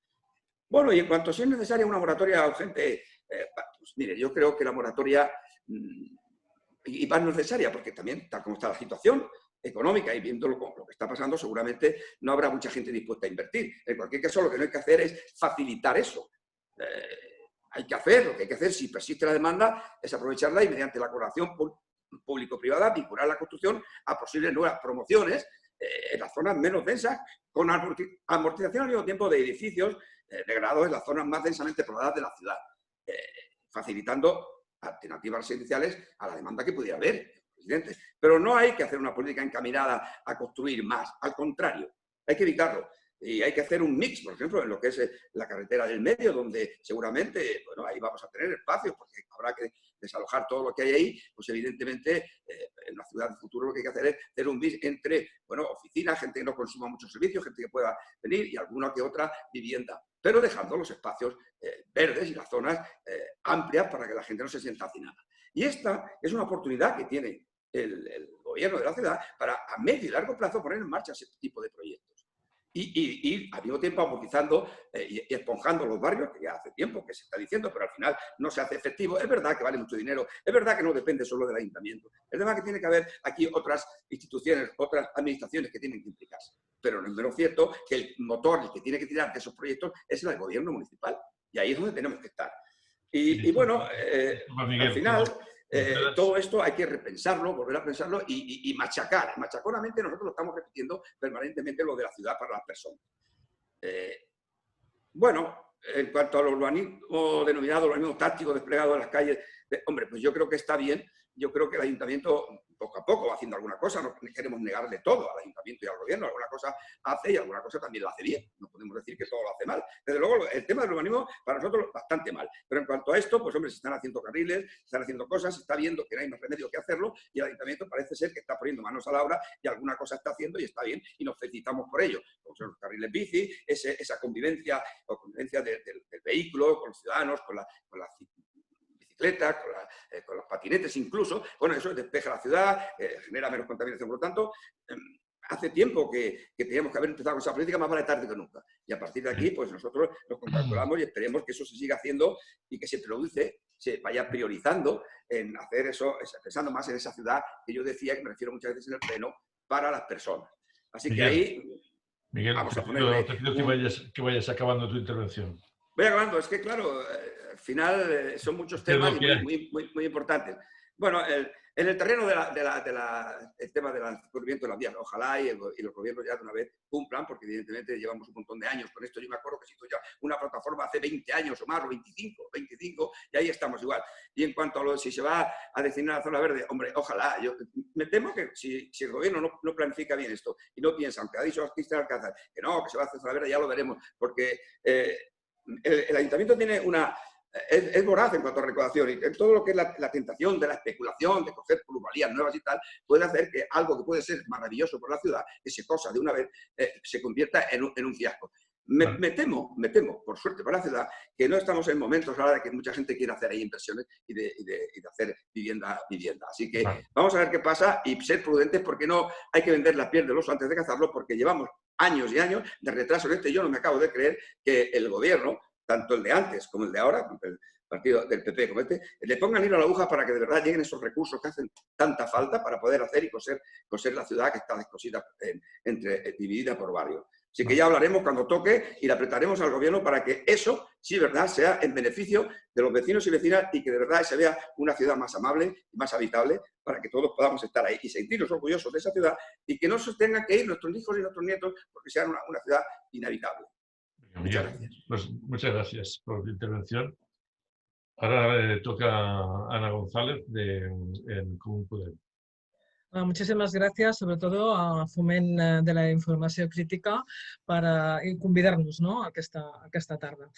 Bueno, y en cuanto a si es necesaria una moratoria urgente, pues mire, yo creo que la moratoria y más necesaria, porque también, tal como está la situación económica y viendo lo que está pasando, seguramente no habrá mucha gente dispuesta a invertir. En cualquier caso, lo que no hay que hacer es facilitar eso. Hay que hacer, lo que hay que hacer si persiste la demanda es aprovecharla y mediante la colaboración público-privada vincular la construcción a posibles nuevas promociones en las zonas menos densas con amortización al mismo tiempo de edificios degradados en las zonas más densamente pobladas de la ciudad, facilitando alternativas residenciales a la demanda que pudiera haber. Pero no hay que hacer una política encaminada a construir más, al contrario, hay que evitarlo. Y hay que hacer un mix, por ejemplo, en lo que es la carretera del medio, donde seguramente, bueno, ahí vamos a tener espacios, porque habrá que desalojar todo lo que hay ahí, pues evidentemente en la ciudad del futuro lo que hay que hacer es hacer un mix entre, bueno, oficinas, gente que no consuma muchos servicios, gente que pueda venir y alguna que otra vivienda, pero dejando los espacios verdes y las zonas amplias para que la gente no se sienta hacinada. Y esta es una oportunidad que tiene el gobierno de la ciudad para a medio y largo plazo poner en marcha ese tipo de proyectos. Y al mismo tiempo amortizando y esponjando los barrios, que ya hace tiempo que se está diciendo, pero al final no se hace efectivo. Es verdad que vale mucho dinero, es verdad que no depende solo del ayuntamiento. Es verdad que tiene que haber aquí otras instituciones, otras administraciones que tienen que implicarse. Pero no es menos cierto que el motor, el que tiene que tirar de esos proyectos, es el gobierno municipal. Y ahí es donde tenemos que estar. Y bueno, al final... todo esto hay que repensarlo, volver a pensarlo y machacar. Machaconamente nosotros lo estamos repitiendo permanentemente lo de la ciudad para las personas. Bueno, en cuanto al urbanismo denominado urbanismo táctico desplegado en las calles, hombre, pues yo creo que está bien. Yo creo que el ayuntamiento poco a poco va haciendo alguna cosa, no queremos negarle todo al ayuntamiento y al gobierno, alguna cosa hace y alguna cosa también lo hace bien, no podemos decir que todo lo hace mal. Desde luego, el tema del urbanismo para nosotros es bastante mal, pero en cuanto a esto, pues hombre, se están haciendo carriles, se están haciendo cosas, se está viendo que no hay más remedio que hacerlo y el ayuntamiento parece ser que está poniendo manos a la obra y alguna cosa está haciendo y está bien y nos felicitamos por ello. Como son los carriles bici, esa convivencia o convivencia del vehículo con los ciudadanos, con la bicicletas, con los patinetes incluso. Bueno, eso despeja la ciudad, genera menos contaminación. Por lo tanto, hace tiempo que teníamos que haber empezado con esa política, más vale tarde que nunca. Y a partir de aquí, pues nosotros nos congratulamos y esperemos que eso se siga haciendo y que se se vaya priorizando en hacer eso, pensando más en esa ciudad que yo decía, que me refiero muchas veces en el pleno, para las personas. Así que ahí Miguel, vamos a ponerle... te pido que vayas acabando tu intervención. Voy acabando, es que claro, al final son muchos temas muy importantes. Bueno, en el terreno del tema del descubrimiento de las vías, ojalá y los gobiernos ya de una vez cumplan, porque evidentemente llevamos un montón de años con esto. Yo me acuerdo que se hizo ya una plataforma hace 20 años o más, o 25, y ahí estamos igual. Y en cuanto a si se va a designar la zona verde, hombre, ojalá. Yo me temo que si el gobierno no planifica bien esto y no piensa, aunque ha dicho Cristian Alcázar que no, que se va a hacer zona verde, ya lo veremos, porque... el ayuntamiento tiene es voraz en cuanto a recaudación y en todo lo que es la tentación de la especulación, de coger plusvalías nuevas y tal, puede hacer que algo que puede ser maravilloso por la ciudad, ese cosa de una vez, se convierta en un fiasco. Me temo, por suerte para la ciudad, que no estamos en momentos ahora de que mucha gente quiera hacer ahí inversiones y de hacer vivienda. Así que vamos a ver qué pasa y ser prudentes, porque no hay que vender la piel del oso antes de cazarlo, porque llevamos años y años de retraso en esto. Yo no me acabo de creer que el gobierno, tanto el de antes como el de ahora, el partido del PP como le pongan hilo a la aguja para que de verdad lleguen esos recursos que hacen tanta falta para poder hacer y coser la ciudad que está descosida, dividida por barrios. Así que ya hablaremos cuando toque y le apretaremos al gobierno para que eso, sí, verdad, sea en beneficio de los vecinos y vecinas y que de verdad se vea una ciudad más amable y más habitable para que todos podamos estar ahí y sentirnos orgullosos de esa ciudad y que no se tengan que ir nuestros hijos y nuestros nietos porque sea una ciudad inhabitable. Muchas gracias. Pues muchas gracias por tu intervención. Ahora toca a Ana González en Común Podem. Muchísimas gracias, sobre todo a Foment de la Informació Crítica, para convidarnos, ¿no?, a aquesta tarda.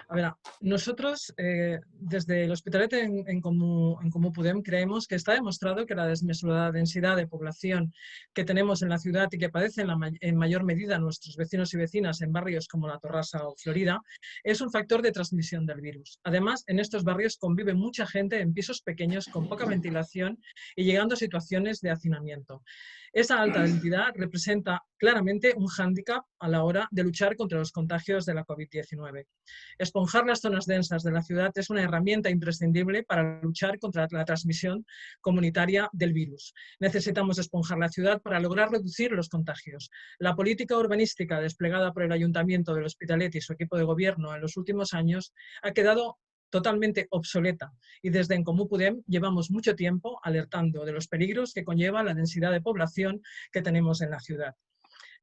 A ver, nosotros desde el Hospitalet en Comú Podem creemos que está demostrado que la desmesurada densidad de población que tenemos en la ciudad y que padecen en mayor medida nuestros vecinos y vecinas en barrios como La Torrassa o Florida es un factor de transmisión del virus. Además, en estos barrios convive mucha gente en pisos pequeños con poca ventilación y llegando a situaciones de hacinamiento. Esa alta densidad representa claramente un hándicap a la hora de luchar contra los contagios de la COVID-19. Esponjar las zonas densas de la ciudad es una herramienta imprescindible para luchar contra la transmisión comunitaria del virus. Necesitamos esponjar la ciudad para lograr reducir los contagios. La política urbanística desplegada por el Ayuntamiento del Hospitalet y su equipo de gobierno en los últimos años ha quedado totalmente obsoleta y desde En Comú Podem llevamos mucho tiempo alertando de los peligros que conlleva la densidad de población que tenemos en la ciudad.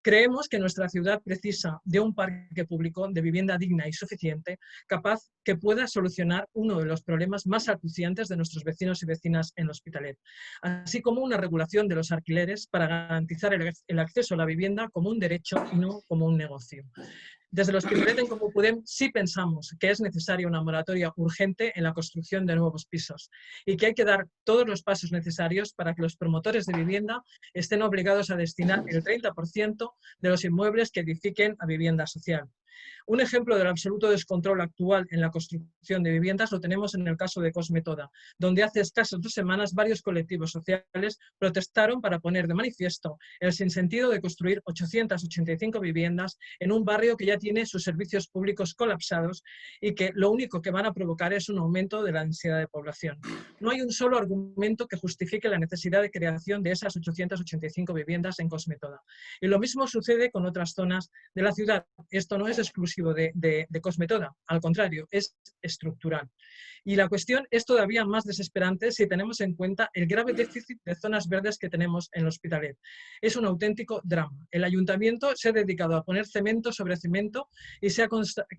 Creemos que nuestra ciudad precisa de un parque público de vivienda digna y suficiente, capaz que pueda solucionar uno de los problemas más acuciantes de nuestros vecinos y vecinas en el Hospitalet, así como una regulación de los alquileres para garantizar el acceso a la vivienda como un derecho y no como un negocio. Desde el Hospitalet en Comú Podem sí pensamos que es necesaria una moratoria urgente en la construcción de nuevos pisos y que hay que dar todos los pasos necesarios para que los promotores de vivienda estén obligados a destinar el 30% de los inmuebles que edifiquen a vivienda social. Un ejemplo del absoluto descontrol actual en la construcción de viviendas lo tenemos en el caso de Cosmetoda, donde hace escasas 2 semanas varios colectivos sociales protestaron para poner de manifiesto el sinsentido de construir 885 viviendas en un barrio que ya tiene sus servicios públicos colapsados y que lo único que van a provocar es un aumento de la densidad de población. No hay un solo argumento que justifique la necesidad de creación de esas 885 viviendas en Cosmetoda. Y lo mismo sucede con otras zonas de la ciudad. Esto no es exclusivo de Cosmetoda, al contrario, es estructural. Y la cuestión es todavía más desesperante si tenemos en cuenta el grave déficit de zonas verdes que tenemos en L'Hospitalet. Es un auténtico drama. El ayuntamiento se ha dedicado a poner cemento sobre cemento y se ha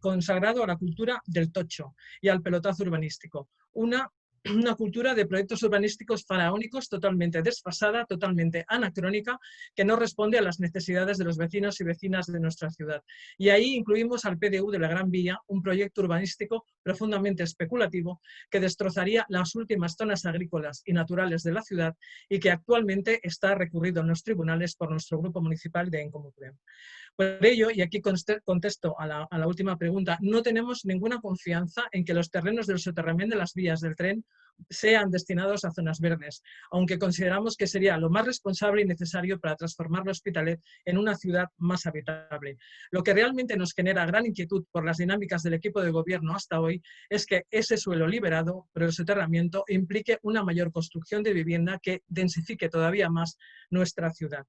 consagrado a la cultura del tocho y al pelotazo urbanístico. Una cultura de proyectos urbanísticos faraónicos totalmente desfasada, totalmente anacrónica, que no responde a las necesidades de los vecinos y vecinas de nuestra ciudad. Y ahí incluimos al PDU de la Gran Vía, un proyecto urbanístico profundamente especulativo que destrozaría las últimas zonas agrícolas y naturales de la ciudad y que actualmente está recurrido en los tribunales por nuestro grupo municipal de En Comú Podem. Por ello, y aquí contesto a la última pregunta, no tenemos ninguna confianza en que los terrenos del soterramiento de las vías del tren sean destinados a zonas verdes, aunque consideramos que sería lo más responsable y necesario para transformar L'Hospitalet en una ciudad más habitable. Lo que realmente nos genera gran inquietud por las dinámicas del equipo de gobierno hasta hoy es que ese suelo liberado por el soterramiento implique una mayor construcción de vivienda que densifique todavía más nuestra ciudad.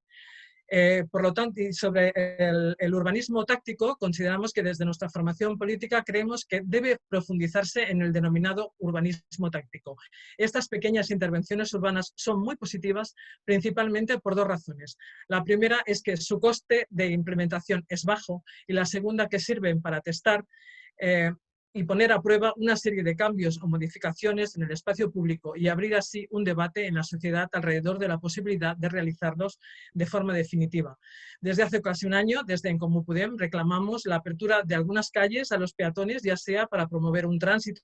Por lo tanto, y sobre el urbanismo táctico, consideramos que desde nuestra formación política creemos que debe profundizarse en el denominado urbanismo táctico. Estas pequeñas intervenciones urbanas son muy positivas, principalmente por dos razones. La primera es que su coste de implementación es bajo y la segunda que sirven para testar y poner a prueba una serie de cambios o modificaciones en el espacio público y abrir así un debate en la sociedad alrededor de la posibilidad de realizarlos de forma definitiva. Desde hace casi un año, desde En Comú Podem, reclamamos la apertura de algunas calles a los peatones, ya sea para promover un tránsito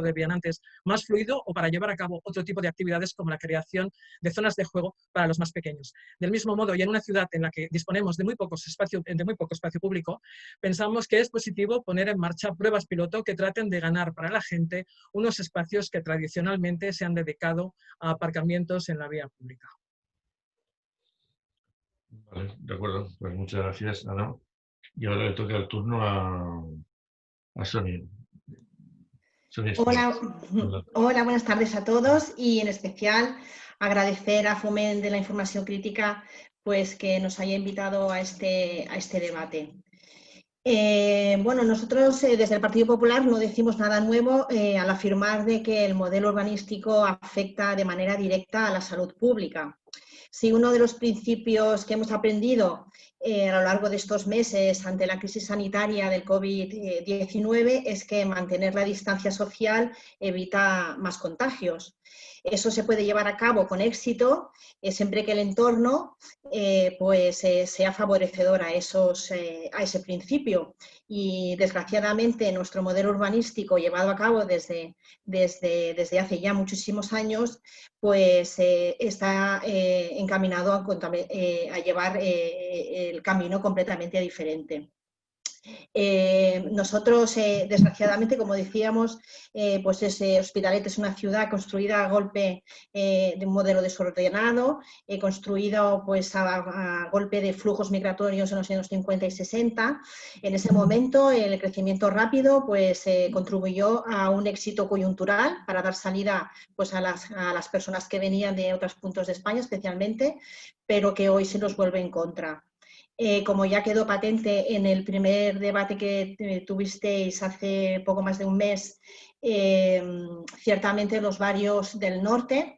de viandantes más fluido o para llevar a cabo otro tipo de actividades como la creación de zonas de juego para los más pequeños. Del mismo modo, y en una ciudad en la que disponemos de muy poco espacio público, pensamos que es positivo poner en marcha pruebas piloto que traten de ganar para la gente unos espacios que tradicionalmente se han dedicado a aparcamientos en la vía pública. Vale, de acuerdo. Pues muchas gracias, Ana. Y ahora le toca el turno a Sonia. Hola, buenas tardes a todos y en especial agradecer a Foment de la Información Crítica pues, que nos haya invitado a este debate. Bueno, nosotros desde el Partido Popular no decimos nada nuevo al afirmar de que el modelo urbanístico afecta de manera directa a la salud pública. Si uno de los principios que hemos aprendido a lo largo de estos meses ante la crisis sanitaria del COVID-19 es que mantener la distancia social evita más contagios. Eso se puede llevar a cabo con éxito siempre que el entorno sea favorecedor a ese principio. Y desgraciadamente nuestro modelo urbanístico llevado a cabo desde hace ya muchísimos años pues está encaminado a llevar el camino completamente diferente. Nosotros, desgraciadamente, como decíamos, pues L'Hospitalet es una ciudad construida a golpe de un modelo desordenado, construido pues a golpe de flujos migratorios en los años 50 y 60. En ese momento, el crecimiento rápido pues contribuyó a un éxito coyuntural para dar salida pues a las personas que venían de otros puntos de España, especialmente, pero que hoy se nos vuelve en contra. Como ya quedó patente en el primer debate que tuvisteis hace poco más de un mes, ciertamente los barrios del norte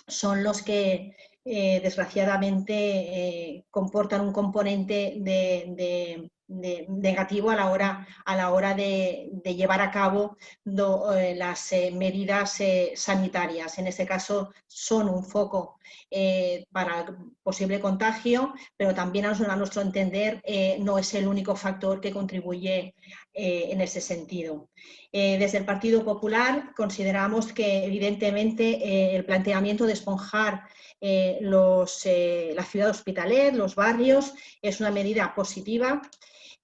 son los que desgraciadamente comportan un componente negativo a la hora de llevar a cabo las medidas sanitarias. En este caso son un foco para posible contagio, pero también a nuestro entender no es el único factor que contribuye en ese sentido. Desde el Partido Popular consideramos que evidentemente el planteamiento de esponjar la ciudad de Hospitalet, los barrios, es una medida positiva.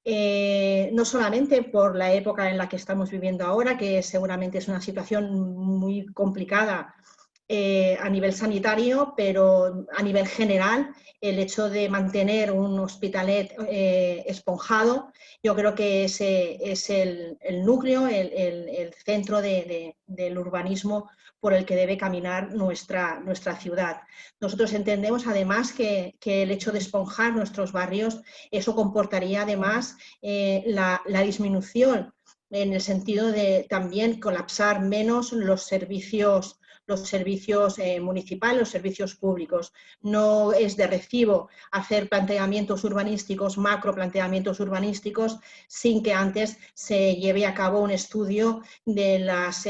No solamente por la época en la que estamos viviendo ahora, que seguramente es una situación muy complicada a nivel sanitario, pero a nivel general, el hecho de mantener un Hospitalet esponjado, yo creo que ese es el núcleo, el centro del urbanismo por el que debe caminar nuestra ciudad. Nosotros entendemos además que el hecho de esponjar nuestros barrios, eso comportaría además la disminución en el sentido de también colapsar menos los servicios municipales, los servicios públicos. No es de recibo hacer planteamientos urbanísticos, macro planteamientos urbanísticos, sin que antes se lleve a cabo un estudio de los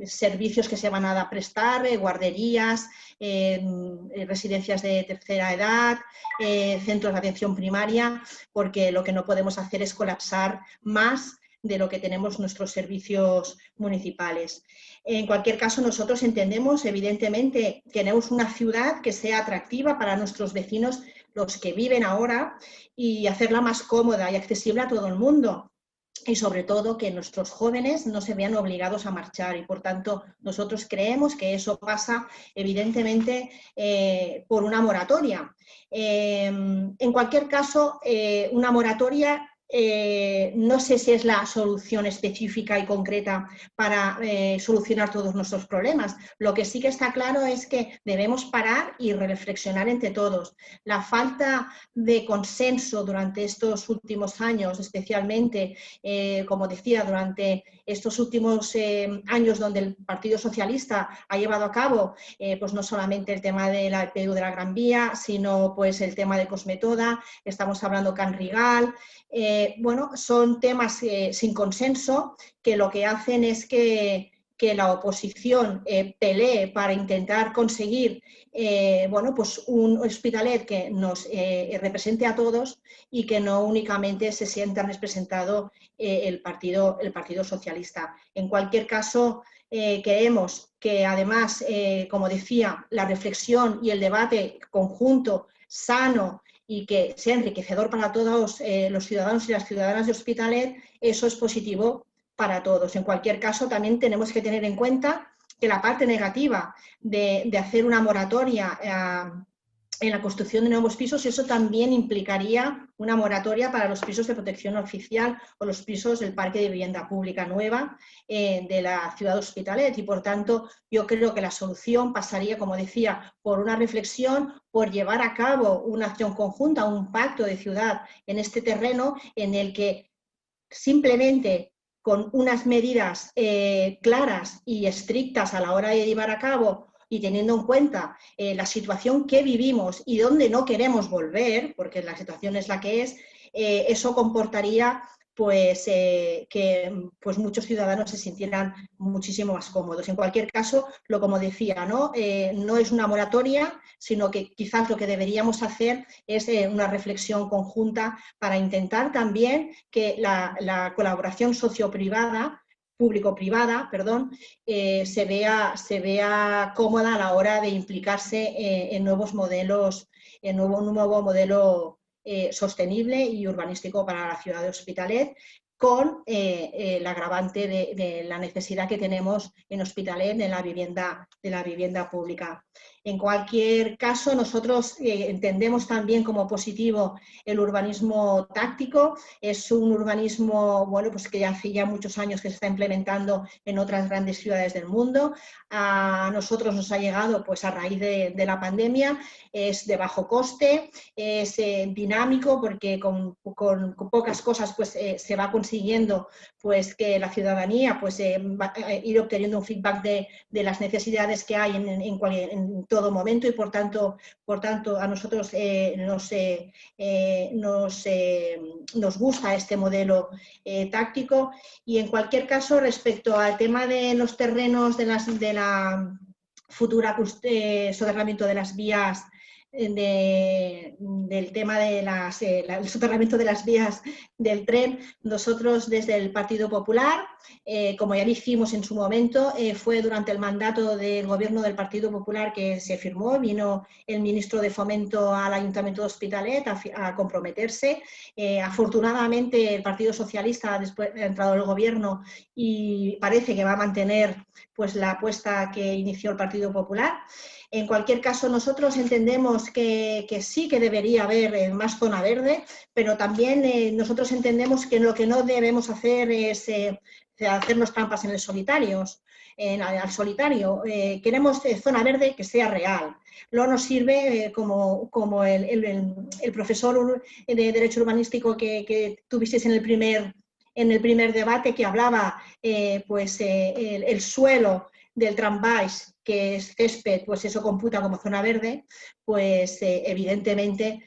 servicios que se van a prestar, guarderías, residencias de tercera edad, centros de atención primaria, porque lo que no podemos hacer es colapsar más de lo que tenemos nuestros servicios municipales. En cualquier caso, nosotros entendemos, evidentemente, queremos una ciudad que sea atractiva para nuestros vecinos, los que viven ahora, y hacerla más cómoda y accesible a todo el mundo. Y sobre todo que nuestros jóvenes no se vean obligados a marchar y por tanto nosotros creemos que eso pasa evidentemente por una moratoria. En cualquier caso, una moratoria no sé si es la solución específica y concreta para solucionar todos nuestros problemas. Lo que sí que está claro es que debemos parar y reflexionar entre todos. La falta de consenso durante estos últimos años, especialmente, como decía, durante estos últimos años donde el Partido Socialista ha llevado a cabo pues no solamente el tema de la PU de la Gran Vía, sino pues el tema de Cosmetoda, estamos hablando Canrigal. Bueno, son temas sin consenso que lo que hacen es que la oposición pelee para intentar conseguir bueno, pues un Hospitalet que nos represente a todos y que no únicamente se sienta representado el Partido Socialista. En cualquier caso, creemos que además, como decía, la reflexión y el debate conjunto, sano, y que sea enriquecedor para todos los ciudadanos y las ciudadanas de Hospitalet, eso es positivo para todos. En cualquier caso, también tenemos que tener en cuenta que la parte negativa de hacer una moratoria en la construcción de nuevos pisos, eso también implicaría una moratoria para los pisos de protección oficial o los pisos del parque de vivienda pública nueva de la ciudad de Hospitalet y por tanto yo creo que la solución pasaría, como decía, por una reflexión, por llevar a cabo una acción conjunta, un pacto de ciudad en este terreno en el que simplemente con unas medidas claras y estrictas a la hora de llevar a cabo y teniendo en cuenta la situación que vivimos y donde no queremos volver, porque la situación es la que es, eso comportaría pues, que pues, muchos ciudadanos se sintieran muchísimo más cómodos. En cualquier caso, como decía, no es una moratoria, sino que quizás lo que deberíamos hacer es una reflexión conjunta para intentar también que la colaboración socioprivada, público-privada, perdón, se vea cómoda a la hora de implicarse en nuevos modelos, en un nuevo modelo sostenible y urbanístico para la ciudad de Hospitalet, con el agravante de la necesidad que tenemos en Hospitalet de la vivienda pública. En cualquier caso, nosotros entendemos también como positivo el urbanismo táctico. Es un urbanismo bueno, pues que hace ya muchos años que se está implementando en otras grandes ciudades del mundo. A nosotros nos ha llegado pues, a raíz de la pandemia, es de bajo coste, es dinámico porque con pocas cosas pues, se va consiguiendo pues, que la ciudadanía pues, va a ir obteniendo un feedback de las necesidades que hay en todo momento y por tanto a nosotros nos gusta este modelo táctico y en cualquier caso respecto al tema de los terrenos de la futura soterramiento de las vías del tema del soterramiento de las vías del tren, nosotros desde el Partido Popular, como ya dijimos en su momento, fue durante el mandato del gobierno del Partido Popular que se firmó, vino el ministro de Fomento al Ayuntamiento de Hospitalet a comprometerse. Afortunadamente el Partido Socialista después ha entrado el gobierno y parece que va a mantener pues, la apuesta que inició el Partido Popular. En cualquier caso, nosotros entendemos que sí que debería haber más zona verde, pero también nosotros entendemos que lo que no debemos hacer es hacernos trampas en el solitario. Queremos zona verde que sea real. No nos sirve como el profesor de Derecho Urbanístico que tuvisteis en el primer debate, que hablaba el suelo del tramvás, que es césped, pues eso computa como zona verde, pues evidentemente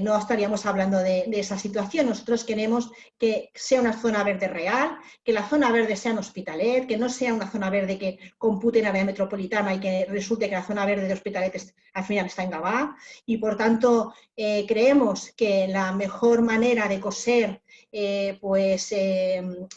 no estaríamos hablando de esa situación. Nosotros queremos que sea una zona verde real, que la zona verde sea en Hospitalet, que no sea una zona verde que compute en área metropolitana y que resulte que la zona verde de Hospitalet al final está en Gavà. Y por tanto creemos que la mejor manera de coser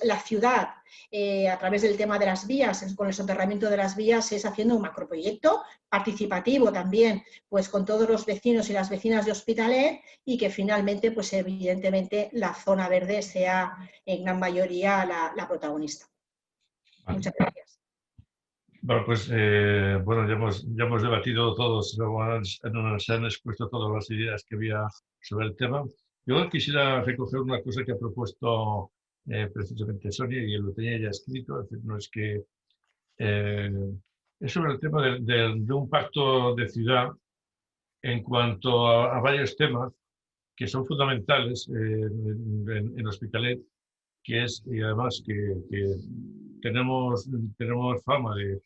la ciudad a través del tema de las vías, con el soterramiento de las vías, es haciendo un macroproyecto participativo también, pues con todos los vecinos y las vecinas de Hospitalet, y que finalmente, pues evidentemente, la zona verde sea en gran mayoría la protagonista. Vale. Muchas gracias. Bueno, pues ya hemos debatido todos, se han expuesto todas las ideas que había sobre el tema. Yo quisiera recoger una cosa que ha propuesto precisamente Sonia, y lo tenía ya escrito, es decir, no es que es sobre el tema de un pacto de ciudad en cuanto a varios temas que son fundamentales en Hospitalet, que es, y además que tenemos fama de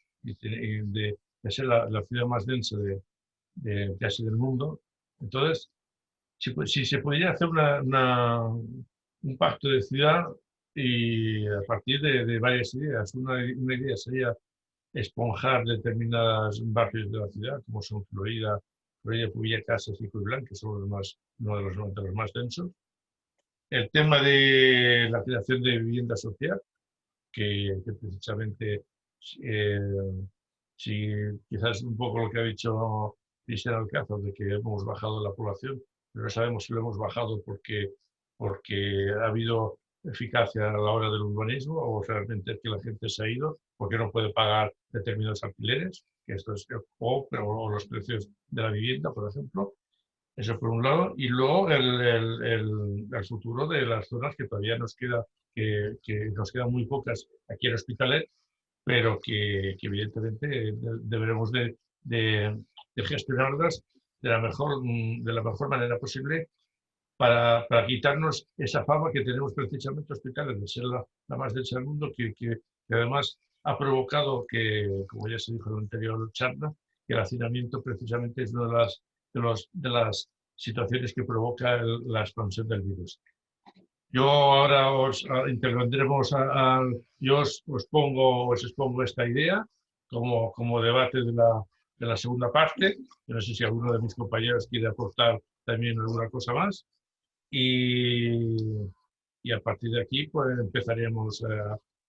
ser la ciudad más densa de casi del mundo. Entonces, si se pudiera hacer un pacto de ciudad, y a partir de varias ideas. Una idea sería esponjar determinados barrios de la ciudad, como son Florida, Casas y Coiblán, que son uno de los más densos. El tema de la creación de vivienda social, que precisamente, si quizás un poco lo que ha dicho Cristian Alcázar, de que hemos bajado la población, pero no sabemos si lo hemos bajado porque ha habido eficacia a la hora del urbanismo, o realmente es que la gente se ha ido porque no puede pagar determinados alquileres, que esto es, o los precios de la vivienda, por ejemplo. Eso por un lado. Y luego el futuro de las zonas que todavía nos queda, que nos quedan muy pocas aquí en Hospitalet, pero que evidentemente deberemos de gestionarlas de la mejor manera posible, para quitarnos esa fama que tenemos precisamente Hospitalet de ser la más densa del mundo, que además ha provocado que, como ya se dijo en la anterior charla, que el hacinamiento precisamente es una de las situaciones que provoca la expansión del virus. Yo ahora intervendremos, yo os expongo esta idea como debate de la segunda parte. Yo no sé si alguno de mis compañeros quiere aportar también alguna cosa más. Y a partir de aquí pues empezaremos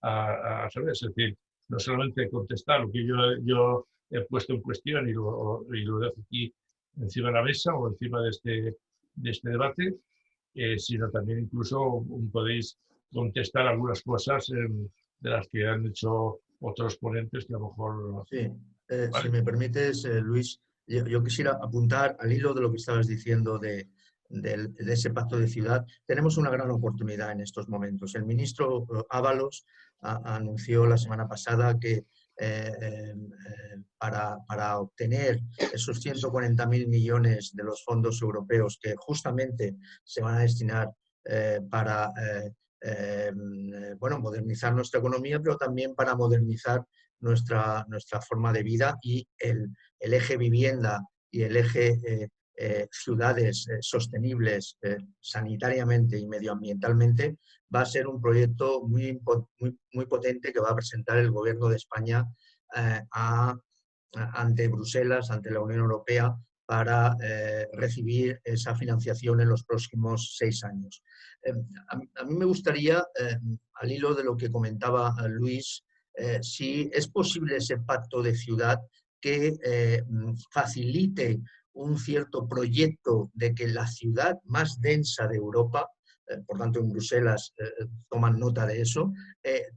a saber, es decir, no solamente contestar lo que yo he puesto en cuestión y lo dejo aquí encima de la mesa o encima de este debate, sino también incluso podéis contestar algunas cosas de las que han hecho otros ponentes que a lo mejor... Sí, ¿vale? Si me permites, Luis, yo quisiera apuntar al hilo de lo que estabas diciendo de ese pacto de ciudad. Tenemos una gran oportunidad en estos momentos. El ministro Ábalos anunció la semana pasada que para obtener esos 140.000 millones de los fondos europeos que justamente se van a destinar para modernizar nuestra economía, pero también para modernizar nuestra forma de vida, y el eje vivienda y el eje ciudades sostenibles sanitariamente y medioambientalmente va a ser un proyecto muy potente que va a presentar el Gobierno de España ante Bruselas, ante la Unión Europea, para recibir esa financiación en los próximos 6 años. A mí me gustaría, al hilo de lo que comentaba Luis, si es posible ese pacto de ciudad que facilite un cierto proyecto de que la ciudad más densa de Europa, por tanto en Bruselas toman nota de eso,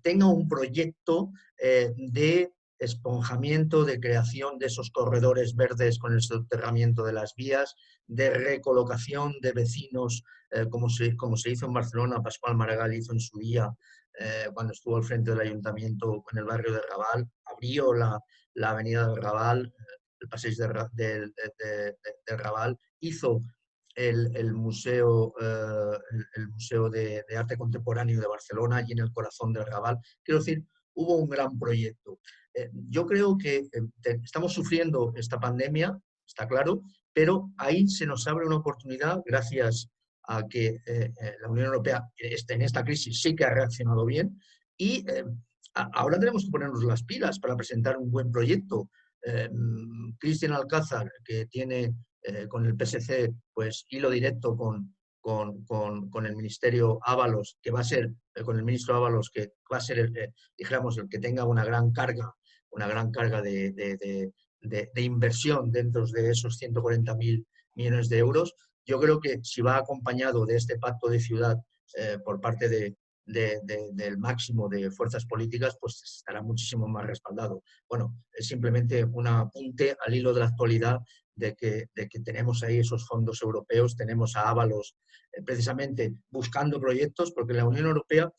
tenga un proyecto de esponjamiento, de creación de esos corredores verdes con el soterramiento de las vías, de recolocación de vecinos, como se hizo en Barcelona. Pascual Maragall hizo en su día, cuando estuvo al frente del ayuntamiento en el barrio de Raval, abrió la avenida de Raval, el paseo de Raval, hizo el Museo de Arte Contemporáneo de Barcelona, allí en el corazón del Raval. Quiero decir, hubo un gran proyecto. Yo creo que estamos sufriendo esta pandemia, está claro, pero ahí se nos abre una oportunidad gracias a que la Unión Europea en esta crisis sí que ha reaccionado bien y ahora tenemos que ponernos las pilas para presentar un buen proyecto. Cristian Alcázar, que tiene con el PSC pues hilo directo con el Ministerio Ábalos, que va a ser, con el ministro Ábalos, que va a ser, dijéramos, el que tenga una gran carga de inversión dentro de esos 140.000 millones de euros. Yo creo que si va acompañado de este pacto de ciudad por parte del máximo de fuerzas políticas, pues estará muchísimo más respaldado. Bueno, es simplemente un apunte al hilo de la actualidad de que tenemos ahí esos fondos europeos, tenemos a Ábalos precisamente buscando proyectos, porque la Unión Europea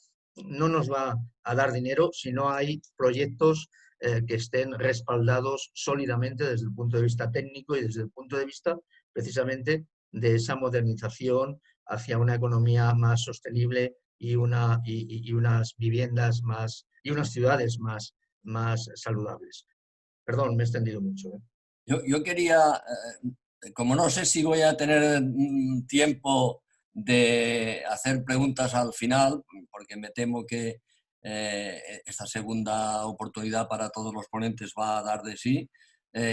no nos va a dar dinero si no hay proyectos que estén respaldados sólidamente desde el punto de vista técnico y desde el punto de vista precisamente de esa modernización hacia una economía más sostenible y unas viviendas más y unas ciudades más saludables. Perdón, me he extendido mucho. Yo quería, como no sé si voy a tener tiempo de hacer preguntas al final, porque me temo que esta segunda oportunidad para todos los ponentes va a dar de sí,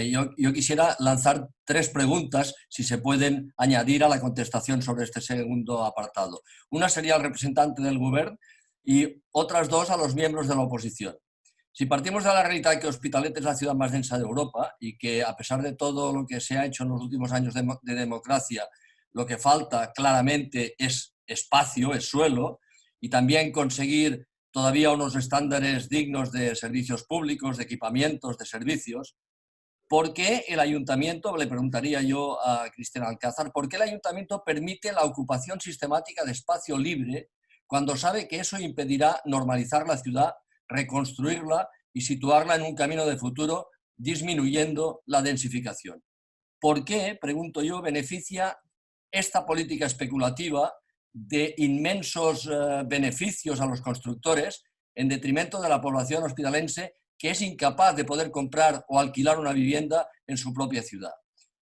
yo quisiera lanzar 3 preguntas, si se pueden añadir a la contestación sobre este segundo apartado. Una sería al representante del Govern y otras 2 a los miembros de la oposición. Si partimos de la realidad que Hospitalet es la ciudad más densa de Europa y que, a pesar de todo lo que se ha hecho en los últimos años de democracia, lo que falta claramente es espacio, es suelo, y también conseguir todavía unos estándares dignos de servicios públicos, de equipamientos, de servicios, ¿por qué el ayuntamiento, le preguntaría yo a Cristian Alcázar, por qué el ayuntamiento permite la ocupación sistemática de espacio libre cuando sabe que eso impedirá normalizar la ciudad, reconstruirla y situarla en un camino de futuro, disminuyendo la densificación? ¿Por qué, pregunto yo, beneficia esta política especulativa de inmensos beneficios a los constructores en detrimento de la población hospitalense, que es incapaz de poder comprar o alquilar una vivienda en su propia ciudad?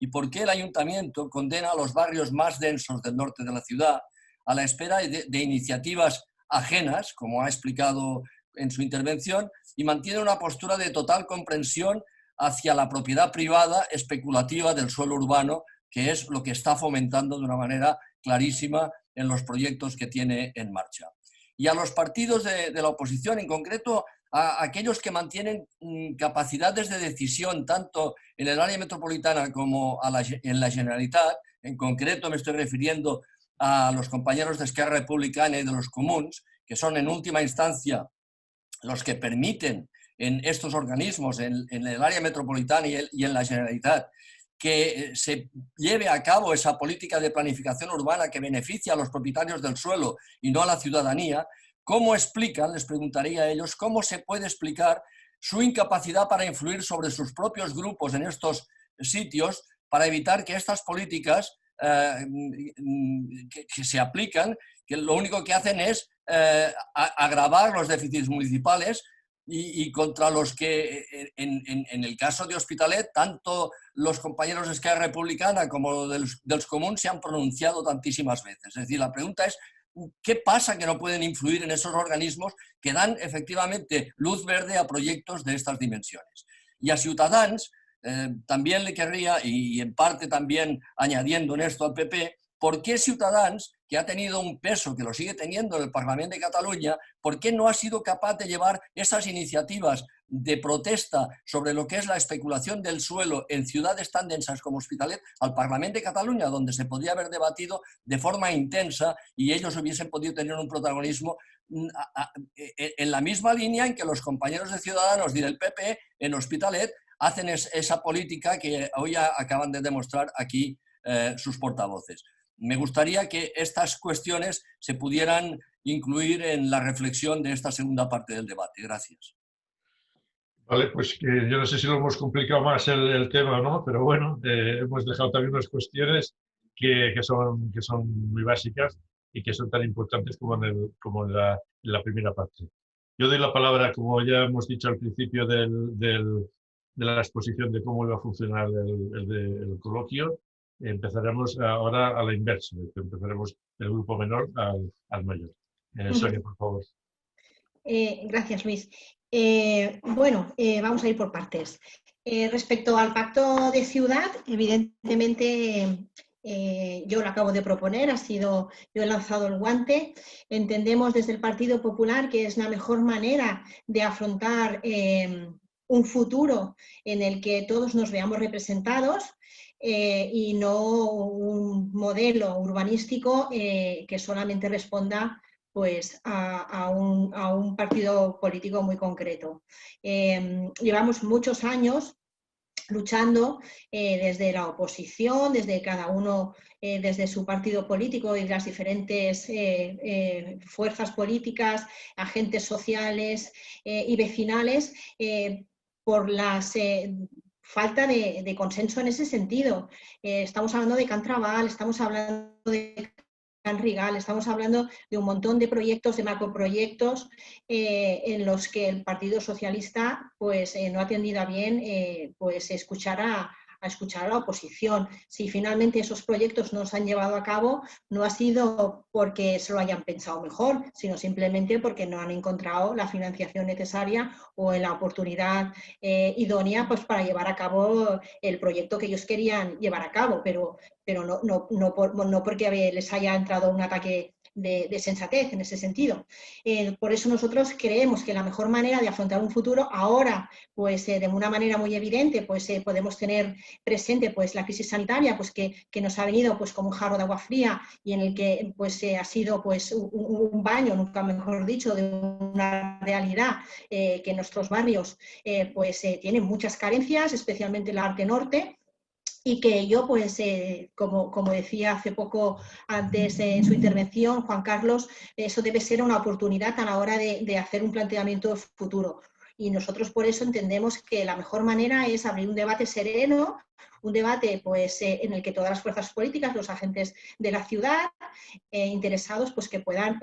¿Y por qué el ayuntamiento condena a los barrios más densos del norte de la ciudad a la espera de iniciativas ajenas, como ha explicado en su intervención, y mantiene una postura de total comprensión hacia la propiedad privada especulativa del suelo urbano, que es lo que está fomentando de una manera clarísima en los proyectos que tiene en marcha? Y a los partidos de la oposición, en concreto a aquellos que mantienen capacidades de decisión tanto en el área metropolitana como en la Generalitat, en concreto me estoy refiriendo a los compañeros de Esquerra Republicana y de los Comuns, que son en última instancia los que permiten en estos organismos, en el área metropolitana y en la Generalitat, que se lleve a cabo esa política de planificación urbana que beneficia a los propietarios del suelo y no a la ciudadanía. ¿Cómo explican, les preguntaría a ellos, cómo se puede explicar su incapacidad para influir sobre sus propios grupos en estos sitios para evitar que estas políticas que se aplican, que lo único que hacen es agravar los déficits municipales y contra los que, en el caso de Hospitalet, tanto los compañeros de Esquerra Republicana como dels Comuns se han pronunciado tantísimas veces? Es decir, la pregunta es, ¿qué pasa que no pueden influir en esos organismos que dan efectivamente luz verde a proyectos de estas dimensiones? Y a Ciutadans también le querría, y en parte también añadiendo en esto al PP, ¿por qué Ciutadans, que ha tenido un peso, que lo sigue teniendo en el Parlamento de Cataluña, por qué no ha sido capaz de llevar esas iniciativas de protesta sobre lo que es la especulación del suelo en ciudades tan densas como Hospitalet al Parlamento de Cataluña, donde se podría haber debatido de forma intensa y ellos hubiesen podido tener un protagonismo en la misma línea en que los compañeros de Ciudadanos y del PP en Hospitalet hacen esa política que hoy acaban de demostrar aquí sus portavoces? Me gustaría que estas cuestiones se pudieran incluir en la reflexión de esta segunda parte del debate. Gracias. Vale, pues que yo no sé si lo hemos complicado más el tema o no, pero bueno, hemos dejado también unas cuestiones que son muy básicas y que son tan importantes como en la primera parte. Yo doy la palabra, como ya hemos dicho al principio de la exposición de cómo iba a funcionar el coloquio. Empezaremos ahora a la inversa, empezaremos del grupo menor al mayor. Sonia, por favor. Gracias, Luis. Vamos a ir por partes. Respecto al pacto de ciudad, evidentemente yo lo acabo de proponer, yo he lanzado el guante. Entendemos desde el Partido Popular que es la mejor manera de afrontar un futuro en el que todos nos veamos representados. Y no un modelo urbanístico que solamente responda pues, a un partido político muy concreto. Llevamos muchos años luchando desde la oposición, desde cada uno, desde su partido político y las diferentes fuerzas políticas, agentes sociales y vecinales, por las falta de consenso en ese sentido. Estamos hablando de Can Trabal, estamos hablando de Can Rigal, estamos hablando de un montón de proyectos, de macroproyectos en los que el Partido Socialista pues, no ha tenido a bien pues, escuchar a la oposición. Si finalmente esos proyectos no se han llevado a cabo, no ha sido porque se lo hayan pensado mejor, sino simplemente porque no han encontrado la financiación necesaria o la oportunidad idónea pues, para llevar a cabo el proyecto que ellos querían llevar a cabo, pero no porque les haya entrado un ataque de sensatez en ese sentido. Por eso nosotros creemos que la mejor manera de afrontar un futuro ahora, pues de una manera muy evidente, pues podemos tener presente pues la crisis sanitaria, pues que nos ha venido pues como un jarro de agua fría y en el que pues ha sido pues un baño, nunca mejor dicho, de una realidad que en nuestros barrios pues tienen muchas carencias, especialmente en la Arte Norte. Y que yo, pues, como decía hace poco antes en su intervención, Juan Carlos, eso debe ser una oportunidad a la hora de hacer un planteamiento futuro. Y nosotros por eso entendemos que la mejor manera es abrir un debate sereno, un debate pues, en el que todas las fuerzas políticas, los agentes de la ciudad interesados, pues que puedan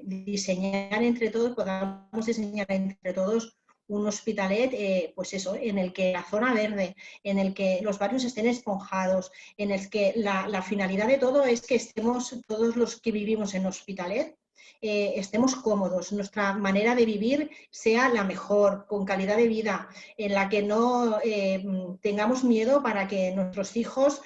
diseñar entre todos, podamos diseñar entre todos un Hospitalet, pues eso, en el que la zona verde, en el que los barrios estén esponjados, en el que la finalidad de todo es que estemos, todos los que vivimos en Hospitalet, estemos cómodos, nuestra manera de vivir sea la mejor, con calidad de vida, en la que no tengamos miedo para que nuestros hijos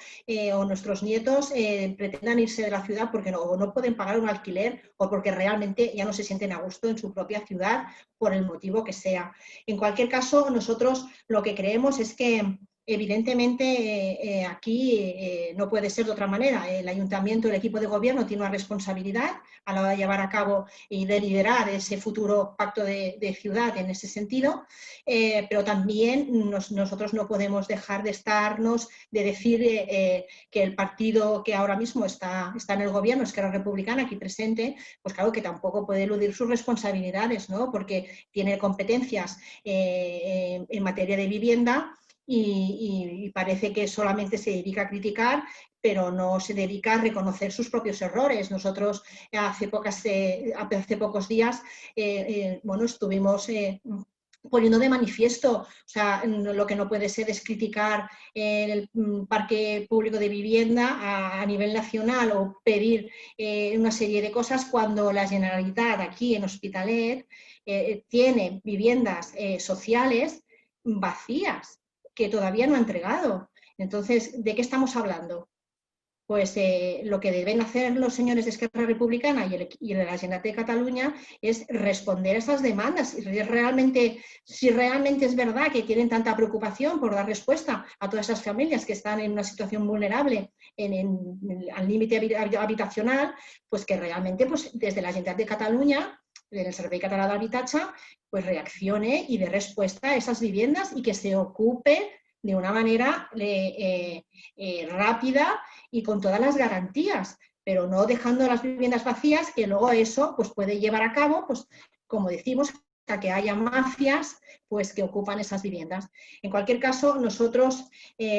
o nuestros nietos pretendan irse de la ciudad porque no pueden pagar un alquiler o porque realmente ya no se sienten a gusto en su propia ciudad por el motivo que sea. En cualquier caso, nosotros lo que creemos es que evidentemente aquí no puede ser de otra manera. El ayuntamiento, el equipo de gobierno tiene una responsabilidad a la hora de llevar a cabo y de liderar ese futuro pacto de ciudad en ese sentido, pero también nosotros no podemos dejar de decir que el partido que ahora mismo está en el gobierno, Esquerra Republicana, aquí presente, pues claro que tampoco puede eludir sus responsabilidades, ¿no? Porque tiene competencias en materia de vivienda. Y parece que solamente se dedica a criticar, pero no se dedica a reconocer sus propios errores. Nosotros hace pocos días estuvimos poniendo de manifiesto, o sea, lo que no puede ser es criticar el parque público de vivienda a nivel nacional o pedir una serie de cosas cuando la Generalitat aquí en Hospitalet tiene viviendas sociales vacías, que todavía no ha entregado. Entonces, ¿de qué estamos hablando? Pues lo que deben hacer los señores de Esquerra Republicana y la Generalitat de Cataluña es responder a esas demandas. Si realmente es verdad que tienen tanta preocupación por dar respuesta a todas esas familias que están en una situación vulnerable al límite habitacional, pues que realmente pues, desde la Generalitat de Cataluña, en el Servei Català d'Habitatge, pues reaccione y dé respuesta a esas viviendas y que se ocupe de una manera rápida y con todas las garantías, pero no dejando las viviendas vacías, que luego eso pues, puede llevar a cabo, pues, como decimos, a que haya mafias pues, que ocupan esas viviendas. En cualquier caso, nosotros,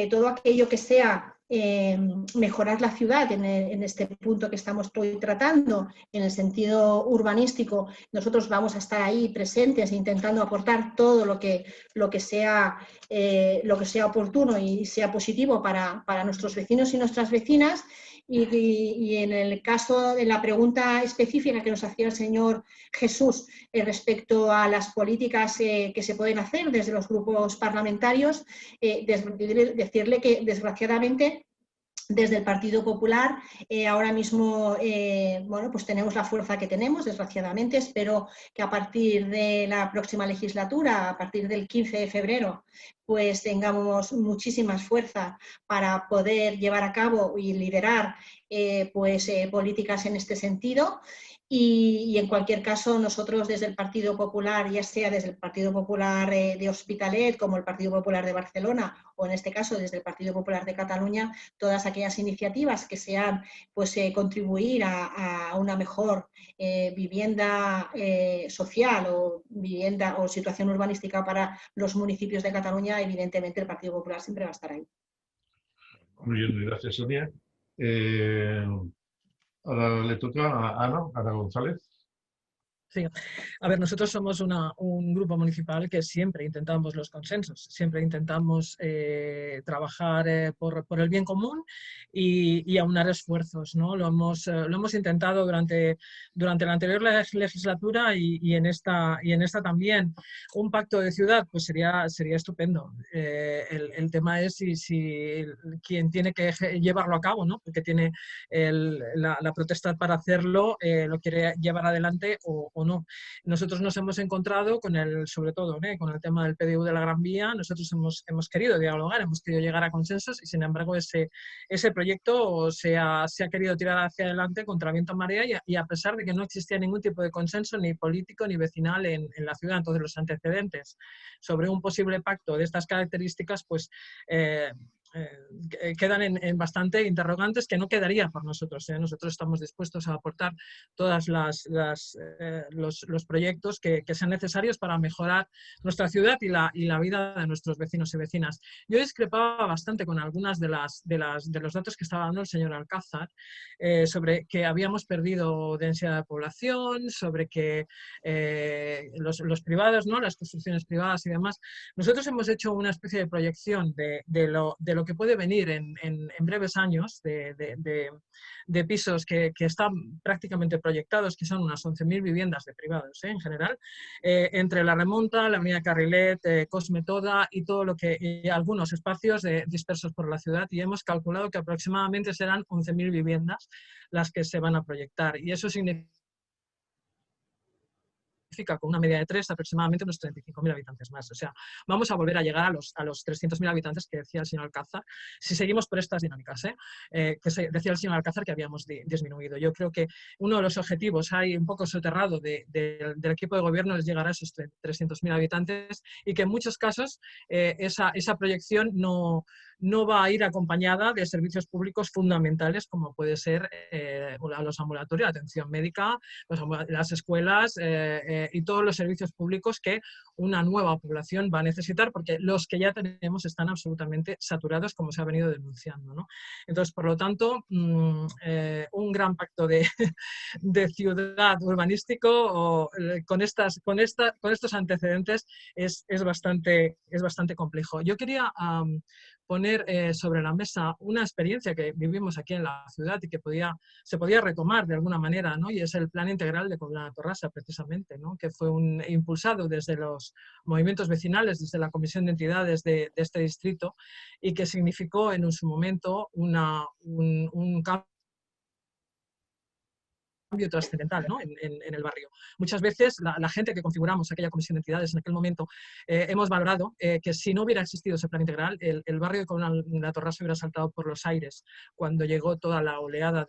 todo aquello que sea mejorar la ciudad en este punto que estamos hoy tratando, en el sentido urbanístico, nosotros vamos a estar ahí presentes intentando aportar todo lo que sea oportuno y sea positivo para nuestros vecinos y nuestras vecinas. Y en el caso de la pregunta específica que nos hacía el señor Jesús respecto a las políticas que se pueden hacer desde los grupos parlamentarios, decirle que desgraciadamente desde el Partido Popular ahora mismo bueno, pues tenemos la fuerza que tenemos, desgraciadamente. Espero que a partir de la próxima legislatura, a partir del 15 de febrero, pues tengamos muchísima fuerza para poder llevar a cabo y liderar políticas en este sentido. Y en cualquier caso, nosotros desde el Partido Popular, ya sea desde el Partido Popular de Hospitalet como el Partido Popular de Barcelona, o en este caso desde el Partido Popular de Cataluña, todas aquellas iniciativas que sean pues, contribuir a una mejor vivienda social o situación urbanística para los municipios de Cataluña, evidentemente el Partido Popular siempre va a estar ahí. Muy bien, gracias, Sonia. Ahora le toca a Ana González. Sí. A ver, nosotros somos un grupo municipal que siempre intentamos los consensos, siempre intentamos trabajar por el bien común y aunar esfuerzos, ¿no? Lo hemos intentado durante la anterior legislatura y en esta también. Un pacto de ciudad pues sería estupendo. El tema es si quien tiene que llevarlo a cabo, ¿no? Porque tiene la potestad para hacerlo, lo quiere llevar adelante o no. Nosotros nos hemos encontrado sobre todo con el tema del PDU de la Gran Vía. Nosotros hemos querido dialogar, hemos querido llegar a consensos y sin embargo ese proyecto se ha querido tirar hacia adelante contra viento y marea y a pesar de que no existía ningún tipo de consenso ni político ni vecinal en la ciudad. Entonces los antecedentes sobre un posible pacto de estas características pues quedan en bastante interrogantes que no quedaría por nosotros. Nosotros estamos dispuestos a aportar todos los proyectos que sean necesarios para mejorar nuestra ciudad y la vida de nuestros vecinos y vecinas. Yo discrepaba bastante con algunas de los datos que estaba dando el señor Alcázar sobre que habíamos perdido densidad de población, sobre que los privados, ¿no? Las construcciones privadas y demás. Nosotros hemos hecho una especie de proyección de lo que puede venir en breves años de pisos que están prácticamente proyectados, que son unas 11.000 viviendas de privados en general, entre La Remonta, la Avenida Carrilet, Cosme Toda y todo lo que algunos espacios dispersos por la ciudad, y hemos calculado que aproximadamente serán 11.000 viviendas las que se van a proyectar, y eso significa con una media de 3 aproximadamente unos 35.000 habitantes más. O sea, vamos a volver a llegar a los 300.000 habitantes que decía el señor Alcázar, si seguimos por estas dinámicas, que decía el señor Alcázar que habíamos disminuido. Yo creo que uno de los objetivos hay un poco soterrado del equipo de gobierno es llegar a esos 300.000 habitantes y que en muchos casos esa proyección no va a ir acompañada de servicios públicos fundamentales como puede ser los ambulatorios, la atención médica, las escuelas y todos los servicios públicos que una nueva población va a necesitar, porque los que ya tenemos están absolutamente saturados, como se ha venido denunciando, ¿no? Entonces, por lo tanto, un gran pacto de ciudad urbanístico con estos antecedentes es bastante complejo. Yo quería poner sobre la mesa una experiencia que vivimos aquí en la ciudad y que se podía retomar de alguna manera, ¿no? Y es el Plan Integral de Coblana Torrassa, precisamente, ¿no? Que fue impulsado desde los movimientos vecinales, desde la Comisión de Entidades de este distrito, y que significó en su momento un cambio trascendental, ¿no? en el barrio. Muchas veces la gente que configuramos aquella comisión de entidades en aquel momento hemos valorado que si no hubiera existido ese plan integral, el barrio de Coblana Torrassa hubiera saltado por los aires cuando llegó toda la oleada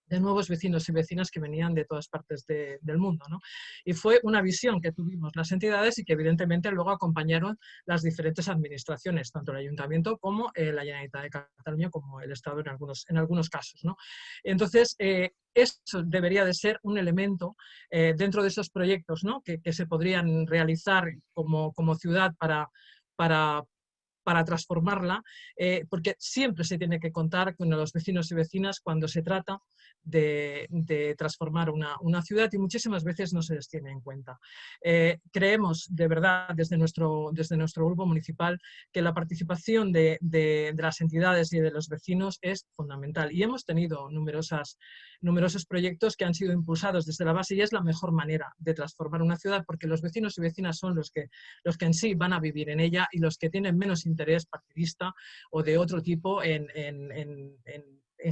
de nuevos vecinos y vecinas que venían de todas partes del mundo, ¿no? Y fue una visión que tuvimos las entidades y que evidentemente luego acompañaron las diferentes administraciones, tanto el Ayuntamiento como la Generalitat de Cataluña, como el Estado en algunos casos, ¿no? Entonces, eso debería de ser un elemento dentro de esos proyectos, ¿no? que se podrían realizar como ciudad para transformarla, porque siempre se tiene que contar con los vecinos y vecinas cuando se trata de transformar una ciudad, y muchísimas veces no se les tiene en cuenta. Creemos de verdad desde nuestro grupo municipal que la participación de las entidades y de los vecinos es fundamental, y hemos tenido numerosos proyectos que han sido impulsados desde la base, y es la mejor manera de transformar una ciudad, porque los vecinos y vecinas son los que en sí van a vivir en ella, y los que tienen menos interés partidista o de otro tipo en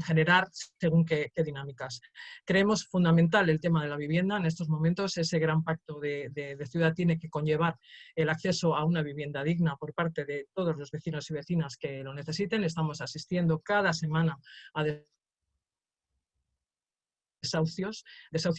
generar según qué dinámicas. Creemos fundamental el tema de la vivienda en estos momentos. Ese gran pacto de ciudad tiene que conllevar el acceso a una vivienda digna por parte de todos los vecinos y vecinas que lo necesiten. Estamos asistiendo cada semana a desahucios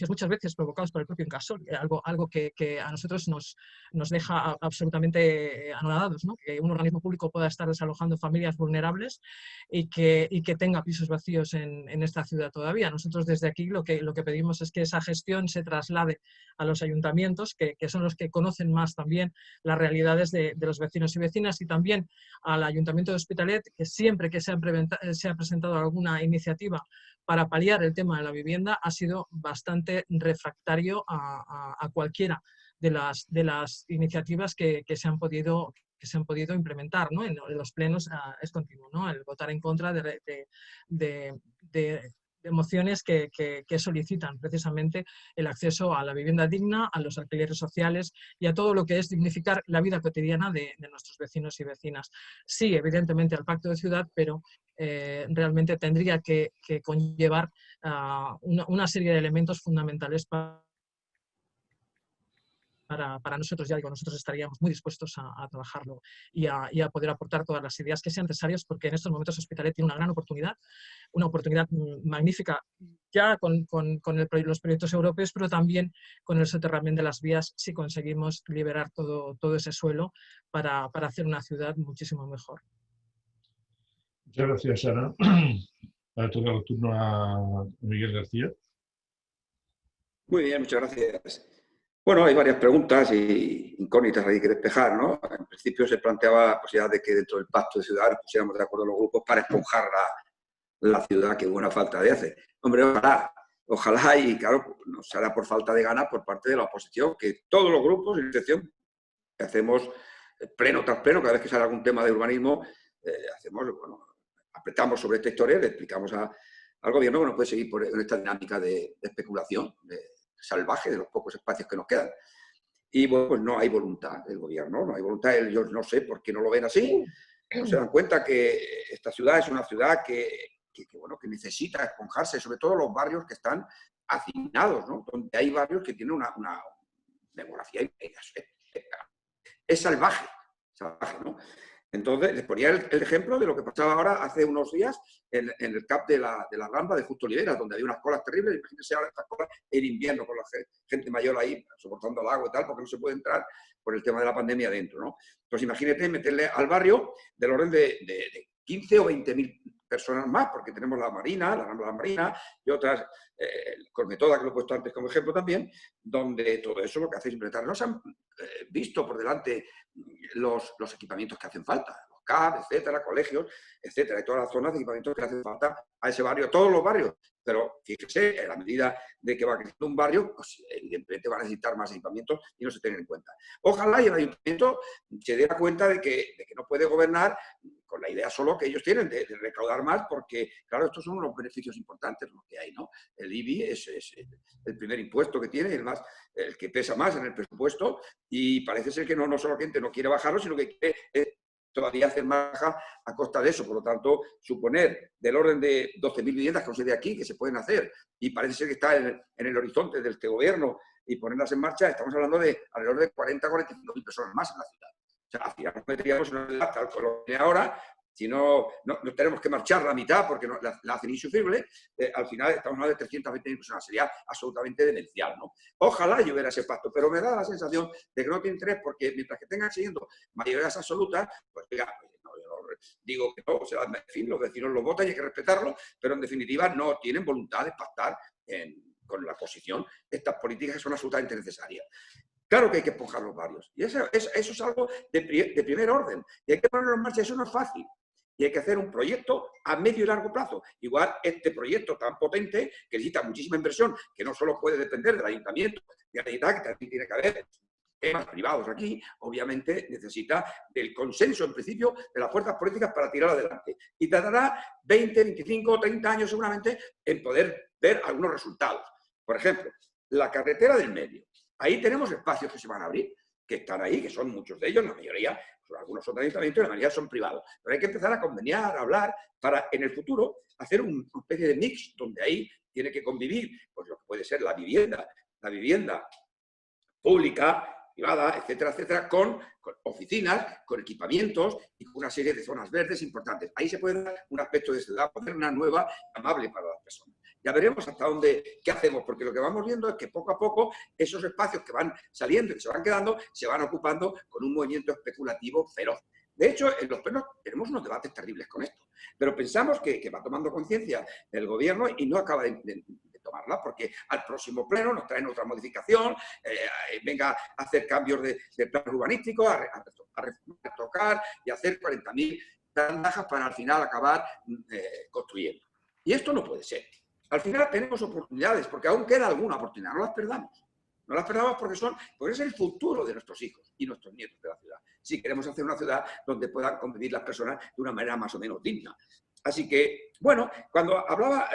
muchas veces provocados por el propio inversor, algo que a nosotros nos deja absolutamente anonadados, ¿no? Que un organismo público pueda estar desalojando familias vulnerables y que tenga pisos vacíos en esta ciudad todavía. Nosotros desde aquí lo que pedimos es que esa gestión se traslade a los ayuntamientos, que son los que conocen más también las realidades de los vecinos y vecinas, y también al Ayuntamiento de Hospitalet, que siempre que se ha presentado alguna iniciativa para paliar el tema de la vivienda, ha sido bastante refractario a cualquiera de las iniciativas que se han podido implementar, ¿no? En los plenos es continuo, ¿no? El votar en contra de mociones que solicitan precisamente el acceso a la vivienda digna, a los alquileres sociales y a todo lo que es dignificar la vida cotidiana de nuestros vecinos y vecinas. Sí, evidentemente al pacto de ciudad, pero realmente tendría que conllevar una serie de elementos fundamentales para nosotros. Ya digo, nosotros estaríamos muy dispuestos a trabajarlo y a poder aportar todas las ideas que sean necesarias, porque en estos momentos Hospitalet tiene una gran oportunidad, una oportunidad magnífica, ya con los proyectos europeos, pero también con el soterramiento de las vías, si conseguimos liberar todo ese suelo para hacer una ciudad muchísimo mejor. Muchas gracias, Ana. Ahora toca el turno a Miguel García. Muy bien, muchas gracias. Bueno, hay varias preguntas y incógnitas ahí que despejar, ¿no? En principio se planteaba la posibilidad de que dentro del pacto de ciudad nos pusiéramos de acuerdo los grupos para esponjar la ciudad, que buena falta de hace. Hombre, ojalá, y claro, nos hará por falta de ganas por parte de la oposición, que todos los grupos, sin excepción, que hacemos pleno tras pleno, cada vez que sale algún tema de urbanismo, apretamos sobre esta historia y le explicamos al gobierno que no puede seguir en esta dinámica de especulación salvaje de los pocos espacios que nos quedan. Y bueno, pues no hay voluntad del gobierno, no hay voluntad. Yo no sé por qué no lo ven así. No se dan cuenta que esta ciudad es una ciudad que necesita esponjarse, sobre todo los barrios que están hacinados, ¿no? Donde hay barrios que tienen una demografía es salvaje, ¿no? Entonces, les ponía el ejemplo de lo que pasaba ahora hace unos días en el CAP de la Rambla de Justo Oliveras, donde había unas colas terribles. Imagínense ahora estas colas en invierno con la gente mayor ahí soportando el agua y tal, porque no se puede entrar por el tema de la pandemia dentro, ¿no? Entonces, imagínate meterle al barrio del orden de 15 o 20.000 personas más, porque tenemos la Marina, la Rambla de la Marina y otras, Cormetoda, que lo he puesto antes como ejemplo también, donde todo eso lo que hace es implementar. No se han visto por delante los equipamientos que hacen falta, los CAP, etcétera, colegios, etcétera, y todas las zonas de equipamientos que hacen falta a ese barrio, todos los barrios. Pero fíjese, en la medida de que va creciendo un barrio, pues evidentemente va a necesitar más equipamientos y no se tienen en cuenta. Ojalá y el ayuntamiento se diera cuenta de que no puede gobernar con la idea solo que ellos tienen de recaudar más, porque, claro, estos son los beneficios importantes los que hay, ¿no? El IBI es el primer impuesto que tiene, el que pesa más en el presupuesto, y parece ser que no solamente no quiere bajarlo, sino que quiere todavía hacer más baja a costa de eso. Por lo tanto, suponer del orden de 12.000 viviendas que os de aquí, que se pueden hacer, y parece ser que está en el horizonte de este gobierno, y ponerlas en marcha, estamos hablando de alrededor de 40.000 a 45.000 personas más en la ciudad. O sea, al final nos meteríamos en una ciudad tal como viene ahora, si no tenemos que marchar la mitad porque la hacen insufrible, al final estamos hablando de 320.000 personas. Sería absolutamente demencial, ¿no? Ojalá yo hubiera ese pacto, pero me da la sensación de que no tiene interés, porque mientras que tengan siguiendo mayorías absolutas, pues diga, yo digo que no, o sea, en fin, los vecinos lo votan y hay que respetarlo, pero en definitiva no tienen voluntad de pactar con la oposición estas políticas que son absolutamente necesarias. Claro que hay que esponjar los barrios, y eso es algo de primer orden, y hay que ponerlo en marcha. Eso no es fácil, y hay que hacer un proyecto a medio y largo plazo. Igual este proyecto tan potente, que necesita muchísima inversión, que no solo puede depender del ayuntamiento, de la Generalitat, que también tiene que haber temas privados aquí, obviamente necesita del consenso, en principio, de las fuerzas políticas para tirar adelante. Y tardará 20, 25, 30 años seguramente en poder ver algunos resultados. Por ejemplo, la carretera del medio. Ahí tenemos espacios que se van a abrir, que están ahí, que son muchos de ellos, la mayoría, algunos son de ayuntamiento y la mayoría son privados. Pero hay que empezar a conveniar, a hablar, para en el futuro hacer una especie de mix donde ahí tiene que convivir pues lo que puede ser la vivienda pública, privada, etcétera, etcétera, con oficinas, con equipamientos y con una serie de zonas verdes importantes. Ahí se puede dar un aspecto de ciudad moderna, nueva, amable para las personas. Ya veremos hasta dónde, qué hacemos, porque lo que vamos viendo es que poco a poco esos espacios que van saliendo y que se van quedando, se van ocupando con un movimiento especulativo feroz. De hecho, en los plenos tenemos unos debates terribles con esto, pero pensamos que va tomando conciencia el gobierno y no acaba de tomarla, porque al próximo pleno nos traen otra modificación, venga a hacer cambios de plan urbanístico, a retocar y hacer 40.000 bandajas para al final acabar construyendo. Y esto no puede ser. Al final tenemos oportunidades, porque aún queda alguna oportunidad, no las perdamos. No las perdamos porque es el futuro de nuestros hijos y nuestros nietos de la ciudad. Si queremos hacer una ciudad donde puedan convivir las personas de una manera más o menos digna. Así que, bueno, cuando hablaba,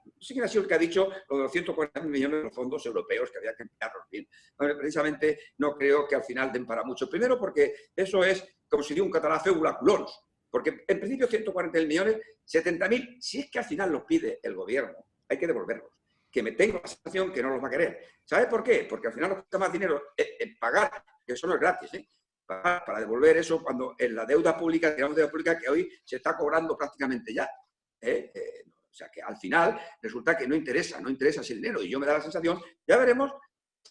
no sé quién ha sido el que ha dicho lo de los 140.000 millones de los fondos europeos, que había que emplearlos bien. Precisamente no creo que al final den para mucho. Primero porque eso es, como si dio un catalán, feula culons. Porque en principio 140.000 millones, 70.000, si es que al final los pide el gobierno, hay que devolverlos. Que me tengo la sensación que no los va a querer. ¿Sabes por qué? Porque al final nos cuesta más dinero en pagar, que eso no es gratis, pagar para devolver eso cuando en la deuda pública, digamos deuda pública que hoy se está cobrando prácticamente ya. O sea que al final resulta que no interesa ese dinero. Y yo me da la sensación, ya veremos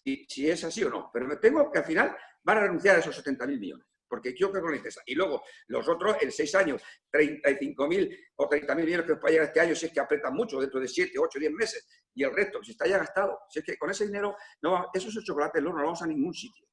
si es así o no. Pero me temo que al final van a renunciar a esos 70.000 millones. Porque yo creo que no les interesa. Y luego, los otros, en 6 años, 35.000 o 30.000 millones que os llegar este año, si es que apretan mucho, dentro de 7, 8, 10 meses, y el resto, si está ya gastado, si es que con ese dinero, no, eso es el chocolate del horno, no vamos a ningún sitio.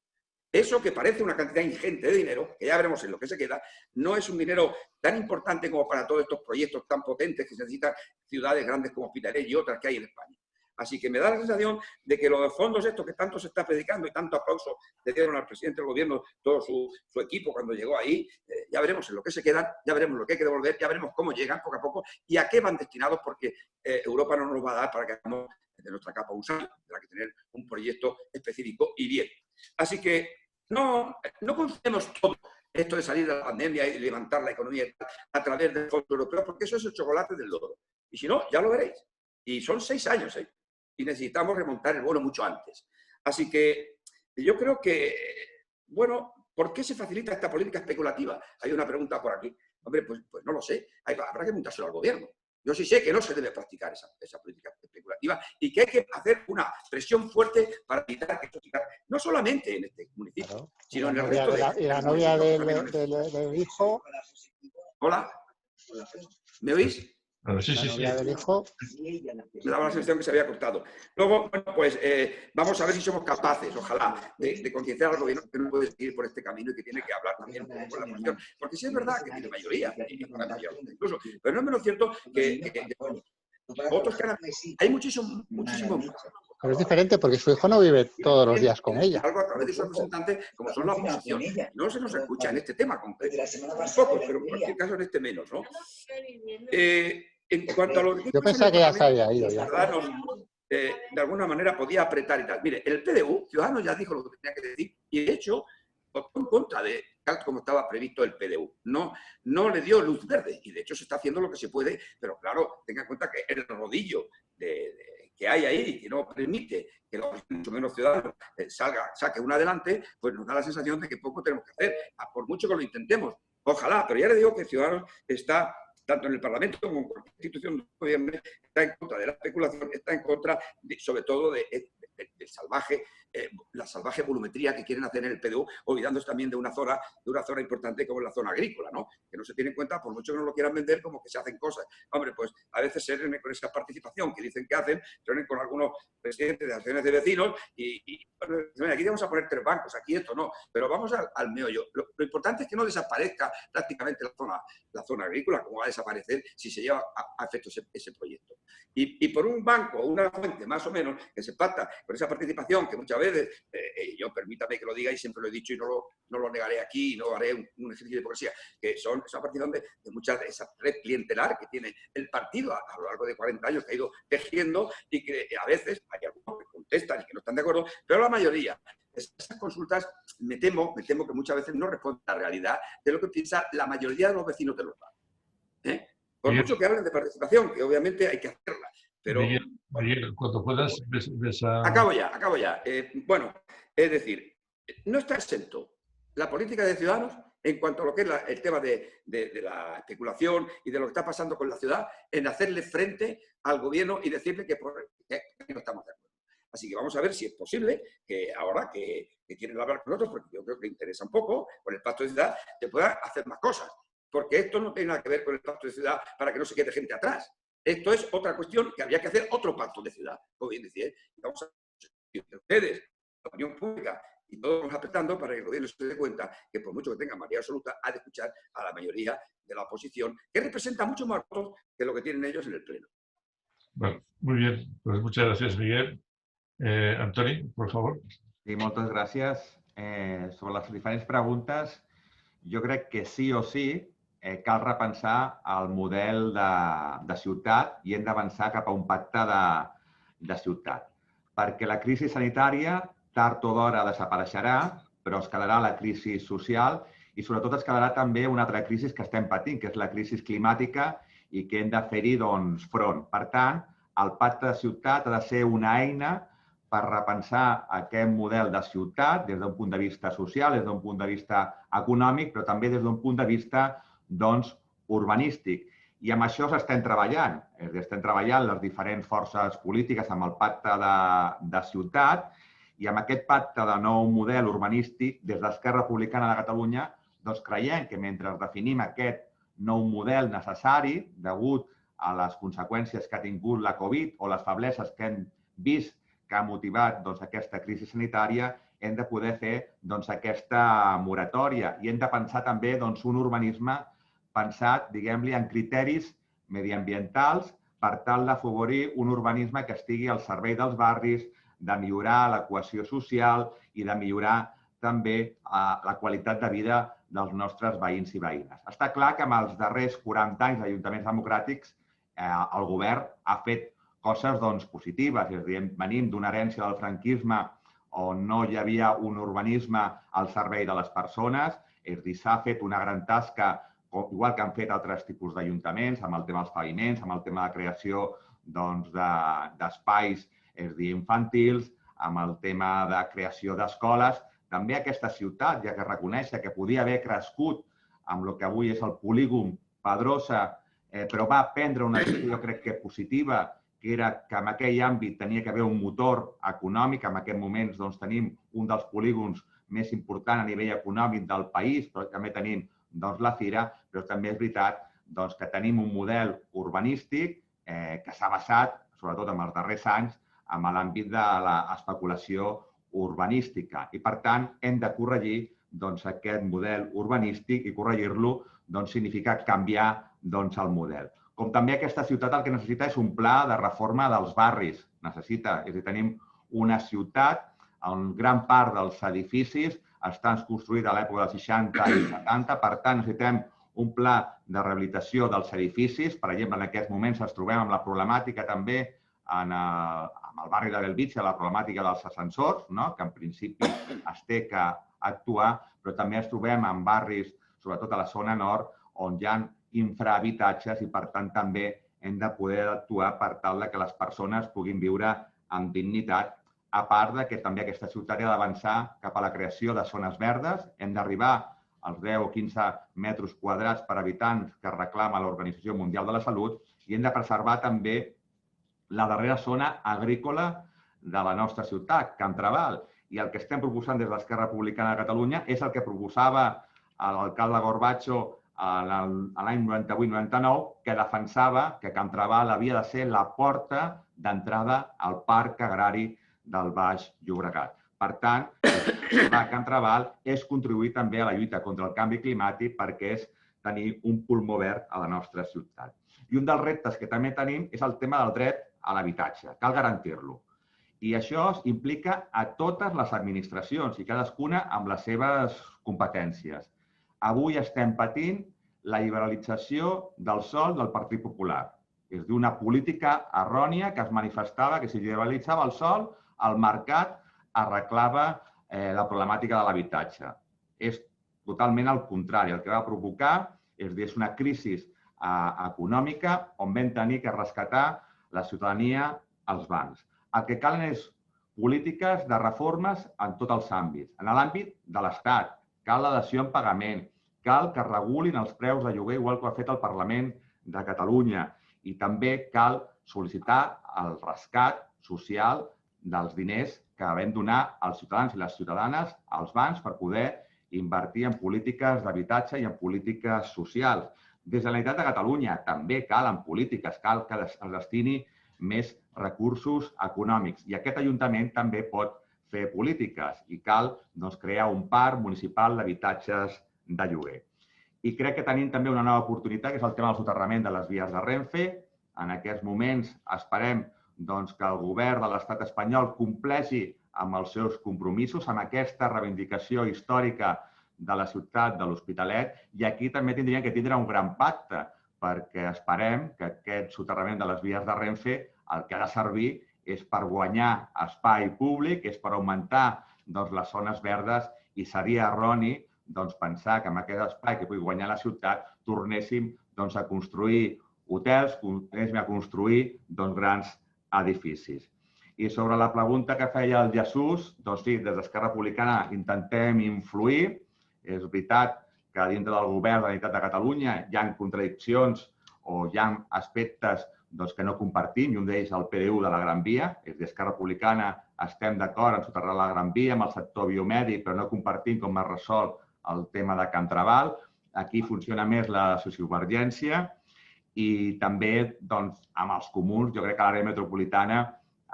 Eso que parece una cantidad ingente de dinero, que ya veremos en lo que se queda, no es un dinero tan importante como para todos estos proyectos tan potentes que se necesitan ciudades grandes como Hospitalet y otras que hay en España. Así que me da la sensación de que los fondos estos que tanto se está predicando y tanto aplauso le dieron al presidente del gobierno, todo su equipo cuando llegó ahí, ya veremos en lo que se quedan, ya veremos lo que hay que devolver, ya veremos cómo llegan poco a poco y a qué van destinados, porque Europa no nos los va a dar para que hagamos de nuestra capa un salto, tendrá que tener un proyecto específico y bien. Así que no confiemos todo esto de salir de la pandemia y levantar la economía a través del Fondo Europeo, porque eso es el chocolate del loro. Y si no, ya lo veréis. Y son 6 años, y necesitamos remontar el bono mucho antes. Así que yo creo que, bueno, ¿por qué se facilita esta política especulativa? Hay una pregunta por aquí. Hombre, pues no lo sé. Habrá que preguntárselo al gobierno. Yo sí sé que no se debe practicar esa política especulativa y que hay que hacer una presión fuerte para evitar que esto siga, no solamente en este municipio, sino en el resto de... ¿Y la novia del hijo? Hola, ¿me oís? Sí. Del hijo. Me daba la sensación que se había cortado. Luego, bueno, pues vamos a ver si somos capaces, ojalá, de concienciar al gobierno que no puede seguir por este camino y que tiene que hablar también con la oposición. Porque sí es verdad que tiene mayoría, incluso, pero no es menos cierto que otros que hay muchísimo. Pero es diferente porque su hijo no vive todos los días con ella. Algo a través de sus representantes, como son la oposición. No se nos escucha en este tema concreto. Poco, pero en cualquier caso en este menos, ¿no? En cuanto a lo que... Yo pensaba que ya se había ido. Ciudadanos, de alguna manera podía apretar y tal. Mire, el PDU, Ciudadanos ya dijo lo que tenía que decir y de hecho votó en contra de tal como estaba previsto el PDU. No le dio luz verde y de hecho se está haciendo lo que se puede, pero claro, tenga en cuenta que el rodillo que hay ahí, que no permite que los mucho menos ciudadanos saque una adelante, pues nos da la sensación de que poco tenemos que hacer, por mucho que lo intentemos. Ojalá, pero ya le digo que Ciudadanos está, tanto en el Parlamento como en cualquier institución de gobierno, está en contra de la especulación, está en contra, sobre todo, de la salvaje volumetría que quieren hacer en el PDU, olvidándose también de una zona importante como es la zona agrícola, ¿no? Que no se tiene en cuenta, por mucho que no lo quieran vender, como que se hacen cosas. Hombre, pues a veces se reúnen con esa participación que dicen que hacen, se reúnen con algunos presidentes de asociaciones de vecinos y bueno, aquí vamos a poner 3 bancos, aquí esto no, pero vamos al meollo. Lo importante es que no desaparezca prácticamente la zona agrícola, como va a desaparecer si se lleva a efecto ese proyecto. Y por un banco o una fuente más o menos que se pacta con esa participación que muchas veces, yo permítame que lo diga y siempre lo he dicho y no lo negaré aquí, no haré un ejercicio de hipocresía, que son esa participación de muchas de esa red clientelar que tiene el partido a lo largo de 40 años que ha ido tejiendo y que a veces hay algunos que contestan y que no están de acuerdo, pero la mayoría esas consultas me temo que muchas veces no responden a la realidad de lo que piensa la mayoría de los vecinos de los barrios. Por mucho que hablen de participación, que obviamente hay que hacerla. Pero, Miguel, cuando puedas, ves a... Acabo ya. Bueno, es decir, no está exento la política de Ciudadanos en cuanto a lo que es el tema de la especulación y de lo que está pasando con la ciudad, en hacerle frente al gobierno y decirle que no estamos de acuerdo. Así que vamos a ver si es posible que ahora que quieren hablar con nosotros, porque yo creo que le interesa un poco, con el Pacto de Ciudad, se puedan hacer más cosas. Porque esto no tiene nada que ver con el Pacto de Ciudad para que no se quede gente atrás. Esto es otra cuestión que habría que hacer otro pacto de ciudad, como bien decía. Vamos a ustedes, la opinión pública y todos vamos apretando para que el gobierno se dé cuenta que por mucho que tenga mayoría absoluta, ha de escuchar a la mayoría de la oposición, que representa mucho más votos que lo que tienen ellos en el Pleno. Bueno, muy bien. Pues muchas gracias, Miguel. Antoni, por favor. Sí, moltes gràcies. Sobre les diferents preguntes, jo crec que sí o sí cal repensar el model de ciutat i hem d'avançar cap a un pacte de ciutat. Perquè la crisi sanitària, tard o d'hora, desapareixerà, però es quedarà la crisi social i sobretot es quedarà també una altra crisi que estem patint, que és la crisi climàtica i que hem de fer-hi front. Per tant, el pacte de ciutat ha de ser una eina per repensar aquest model de ciutat des d'un punt de vista social, des d'un punt de vista econòmic, però també des d'un punt de vista urbanístic. I amb això estem treballant. Estem treballant les diferents forces polítiques amb el pacte de ciutat i amb aquest pacte de nou model urbanístic, des d'Esquerra Republicana de Catalunya, creiem que mentre definim aquest nou model necessari, degut a les conseqüències que ha tingut la Covid o les febleses que hem vist que ha motivat aquesta crisi sanitària, hem de poder fer aquesta moratòria i hem de pensar també un urbanisme pensat, diguem-li, en criteris mediambientals per tal d'afavorir un urbanisme que estigui al servei dels barris, de millorar la cohesió social i de millorar també la qualitat de vida dels nostres veïns i veïnes. Està clar que en els darrers 40 anys d'ajuntaments democràtics el govern ha fet coses positives. És a dir, venim d'una herència del franquisme on no hi havia un urbanisme al servei de les persones, és a dir, s'ha fet una gran tasca, igual que han fet altres tipus d'ajuntaments, amb el tema dels paviments, amb el tema de creació d'espais infantils, amb el tema de creació d'escoles. També aquesta ciutat, ja que reconèixer que podia haver crescut amb el que avui és el polígon Pedrosa, però va prendre una decisió, crec que positiva, que era que en aquell àmbit tenia que haver un motor econòmic. En aquests moments tenim un dels polígons més importants a nivell econòmic del país, però també tenim la Fira, però també és veritat que tenim un model urbanístic que s'ha basat, sobretot en els darrers anys, en l'àmbit de l'especulació urbanística. I, per tant, hem de corregir aquest model urbanístic i corregir-lo significa canviar el model. Com també aquesta ciutat el que necessita és un pla de reforma dels barris. Necessita, és a dir, tenim una ciutat on gran part dels edificis estan construïts a l'època dels 60 i 70, per tant necessitem un pla de rehabilitació dels edificis. Per exemple, en aquests moments ens trobem amb la problemàtica també amb el barri de Bellvitge, la problemàtica dels ascensors, que en principi es té que actuar, però també ens trobem en barris, sobretot a la zona nord, on hi ha infrahabitatges i, per tant, també hem de poder actuar per tal que les persones puguin viure amb dignitat, a part que també aquesta ciutat ha d'avançar cap a la creació de zones verdes. Hem d'arribar als 10 o 15 metres quadrats per habitant que reclama l'Organització Mundial de la Salut i hem de preservar també la darrera zona agrícola de la nostra ciutat, Can Trabal. I el que estem proposant des de l'Esquerra Republicana de Catalunya és el que proposava l'alcalde Gorbacho l'any 98-99, que defensava que Can Trabal havia de ser la porta d'entrada al parc agrari del Baix Llobregat. Per tant, Can Trabal és contribuir també a la lluita contra el canvi climàtic perquè és tenir un pulmó verd a la nostra ciutat. I un dels reptes que també tenim és el tema del dret a l'habitatge. Cal garantir-lo. I això implica a totes les administracions i cadascuna amb les seves competències. Avui estem patint la liberalització del sòl del Partit Popular. És d'una política errònia que es manifestava que si liberalitzava el sòl, el mercat arreglava la problemàtica de l'habitatge. És totalment el contrari. El que va provocar és una crisi econòmica on vam tenir que rescatar la ciutadania als bancs. El que calen és polítiques de reformes en tots els àmbits. En l'àmbit de l'Estat, cal la dació en pagament, cal que regulin els preus de lloguer igual que ho ha fet el Parlament de Catalunya i també cal sol·licitar el rescat social dels diners que vam donar als ciutadans i les ciutadanes als bancs per poder invertir en polítiques d'habitatge i en polítiques socials. Des de la Generalitat de Catalunya també calen polítiques, cal que es destini més recursos econòmics. I aquest Ajuntament també pot fer polítiques i cal crear un parc municipal d'habitatges de lloguer. I crec que tenim també una nova oportunitat, que és el tema del soterrament de les vies de Renfe. En aquests moments esperem que el govern de l'estat espanyol compleixi amb els seus compromisos, amb aquesta reivindicació històrica de la ciutat de l'Hospitalet. I aquí també tindríem que tindre un gran pacte, perquè esperem que aquest soterrament de les vies de Renfe el que ha de servir és per guanyar espai públic, és per augmentar les zones verdes i seria erroni pensar que amb aquest espai que pugui guanyar la ciutat tornéssim a construir hotels, tornéssim a construir grans edificis. I sobre la pregunta que feia el Jesús, sí, des d'Esquerra Republicana intentem influir. És veritat que dintre del govern de la Generalitat de Catalunya hi ha contradiccions o hi ha aspectes que no compartim, i un d'ells el PDU de la Gran Via. Des d'Esquerra Republicana estem d'acord en soterrar la Gran Via amb el sector biomèdic, però no compartim com es resol el tema de Can Trabal. Aquí funciona més la sociovergència i també amb els comuns, jo crec que a l'àrea metropolitana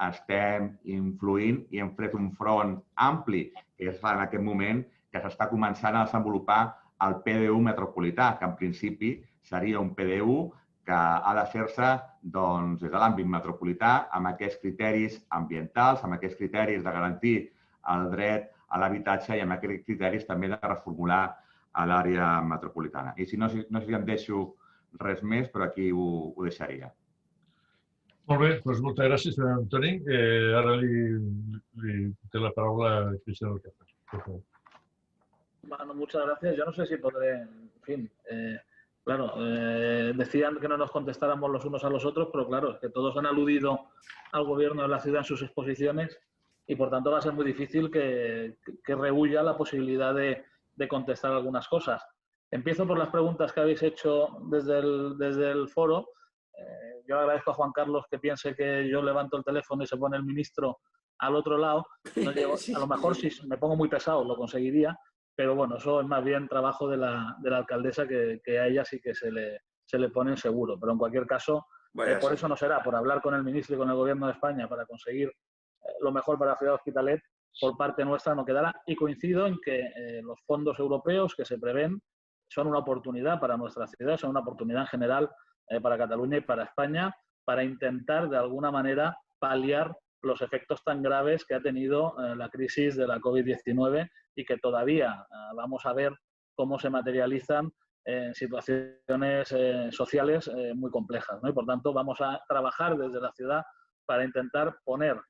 estem influint i hem fet un front ampli, que és en aquest moment que s'està començant a desenvolupar el PDU metropolità, que en principi seria un PDU que ha de fer-se des de l'àmbit metropolità amb aquests criteris ambientals, amb aquests criteris de garantir el dret a l'habitatge i amb aquests criteris també de reformular a l'àrea metropolitana. I no sé si em deixo res més, però aquí ho deixaria. Molt bé, doncs moltes gràcies, Antoni. Ara li té la paraula a Cristian Alcázar. Bueno, muchas gracias. Yo no sé si podré, en fin, claro, decían que no nos contestáramos los unos a los otros, pero claro, es que todos han aludido al gobierno de la ciudad en sus exposiciones y por tanto va a ser muy difícil que rehuya la posibilidad de contestar algunas cosas. Empiezo por las preguntas que habéis hecho desde el foro. Yo agradezco a Juan Carlos que piense que yo levanto el teléfono y se pone el ministro al otro lado. No llego, a lo mejor si me pongo muy pesado lo conseguiría, pero bueno, eso es más bien trabajo de la alcaldesa que a ella sí que se le pone seguro. Pero en cualquier caso, por eso no será, por hablar con el ministro y con el gobierno de España para conseguir lo mejor para la ciudad de Hospitalet, por parte nuestra no quedará. Y coincido en que los fondos europeos que se prevén son una oportunidad para nuestra ciudad, son una oportunidad en general para Cataluña y para España, para intentar de alguna manera paliar los efectos tan graves que ha tenido la crisis de la COVID-19 y que todavía vamos a ver cómo se materializan en situaciones sociales muy complejas, ¿no? Y por tanto vamos a trabajar desde la ciudad para intentar poner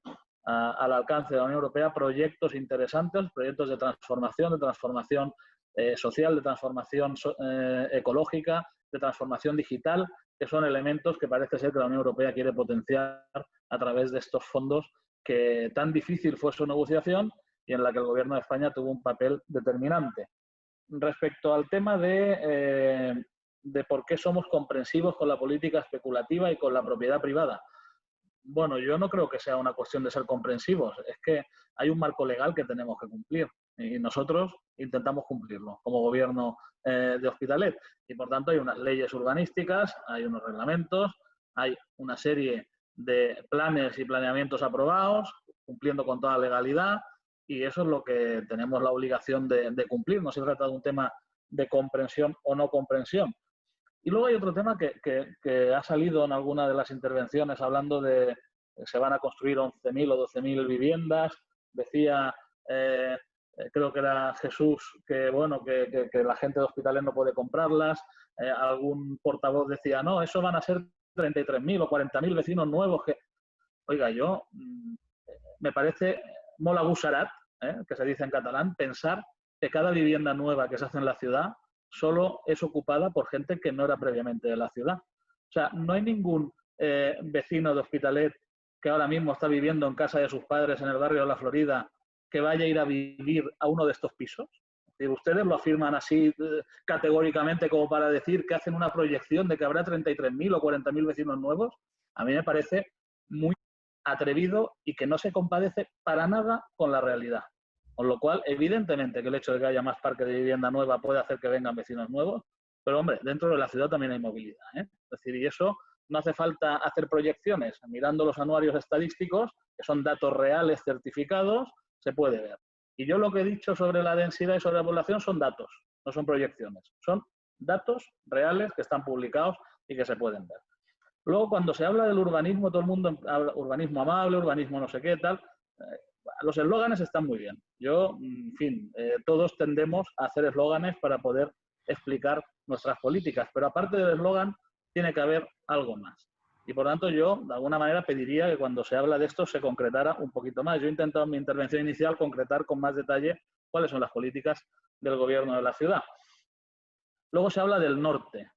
al alcance de la Unión Europea proyectos interesantes, proyectos de transformación social, de transformación ecológica, de transformación digital, que son elementos que parece ser que la Unión Europea quiere potenciar a través de estos fondos, que tan difícil fue su negociación y en la que el Gobierno de España tuvo un papel determinante. Respecto al tema de por qué somos comprensivos con la política especulativa y con la propiedad privada. Bueno, yo no creo que sea una cuestión de ser comprensivos, es que hay un marco legal que tenemos que cumplir y nosotros intentamos cumplirlo como gobierno de Hospitalet. Y por tanto hay unas leyes urbanísticas, hay unos reglamentos, hay una serie de planes y planeamientos aprobados, cumpliendo con toda legalidad, y eso es lo que tenemos la obligación de cumplir. No se trata de un tema de comprensión o no comprensión. Y luego hay otro tema que ha salido en alguna de las intervenciones hablando de que se van a construir 11.000 o 12.000 viviendas. Decía, creo que era Jesús, que bueno, que la gente de Hospitalet no puede comprarlas. Algún portavoz decía, no, eso van a ser 33.000 o 40.000 vecinos nuevos. Oiga, me parece molt agosarat, que se dice en catalán, pensar que cada vivienda nueva que se hace en la ciudad solo es ocupada por gente que no era previamente de la ciudad. O sea, no hay ningún vecino de Hospitalet que ahora mismo está viviendo en casa de sus padres en el barrio de La Florida que vaya a ir a vivir a uno de estos pisos. Ustedes lo afirman así categóricamente como para decir que hacen una proyección de que habrá 33.000 o 40.000 vecinos nuevos. A mí me parece muy atrevido y que no se compadece para nada con la realidad. Con lo cual, evidentemente que el hecho de que haya más parque de vivienda nueva puede hacer que vengan vecinos nuevos, pero hombre, dentro de la ciudad también hay movilidad, ¿eh? Es decir, y eso no hace falta hacer proyecciones. Mirando los anuarios estadísticos, que son datos reales certificados, se puede ver. Y yo lo que he dicho sobre la densidad y sobre la población son datos, no son proyecciones. Son datos reales que están publicados y que se pueden ver. Luego, cuando se habla del urbanismo, todo el mundo habla urbanismo amable, urbanismo no sé qué, tal. Los eslóganes están muy bien. En fin, todos tendemos a hacer eslóganes para poder explicar nuestras políticas, pero aparte del eslogan tiene que haber algo más. Y por tanto yo, de alguna manera, pediría que cuando se habla de esto se concretara un poquito más. Yo he intentado en mi intervención inicial concretar con más detalle cuáles son las políticas del gobierno de la ciudad. Luego se habla del norte.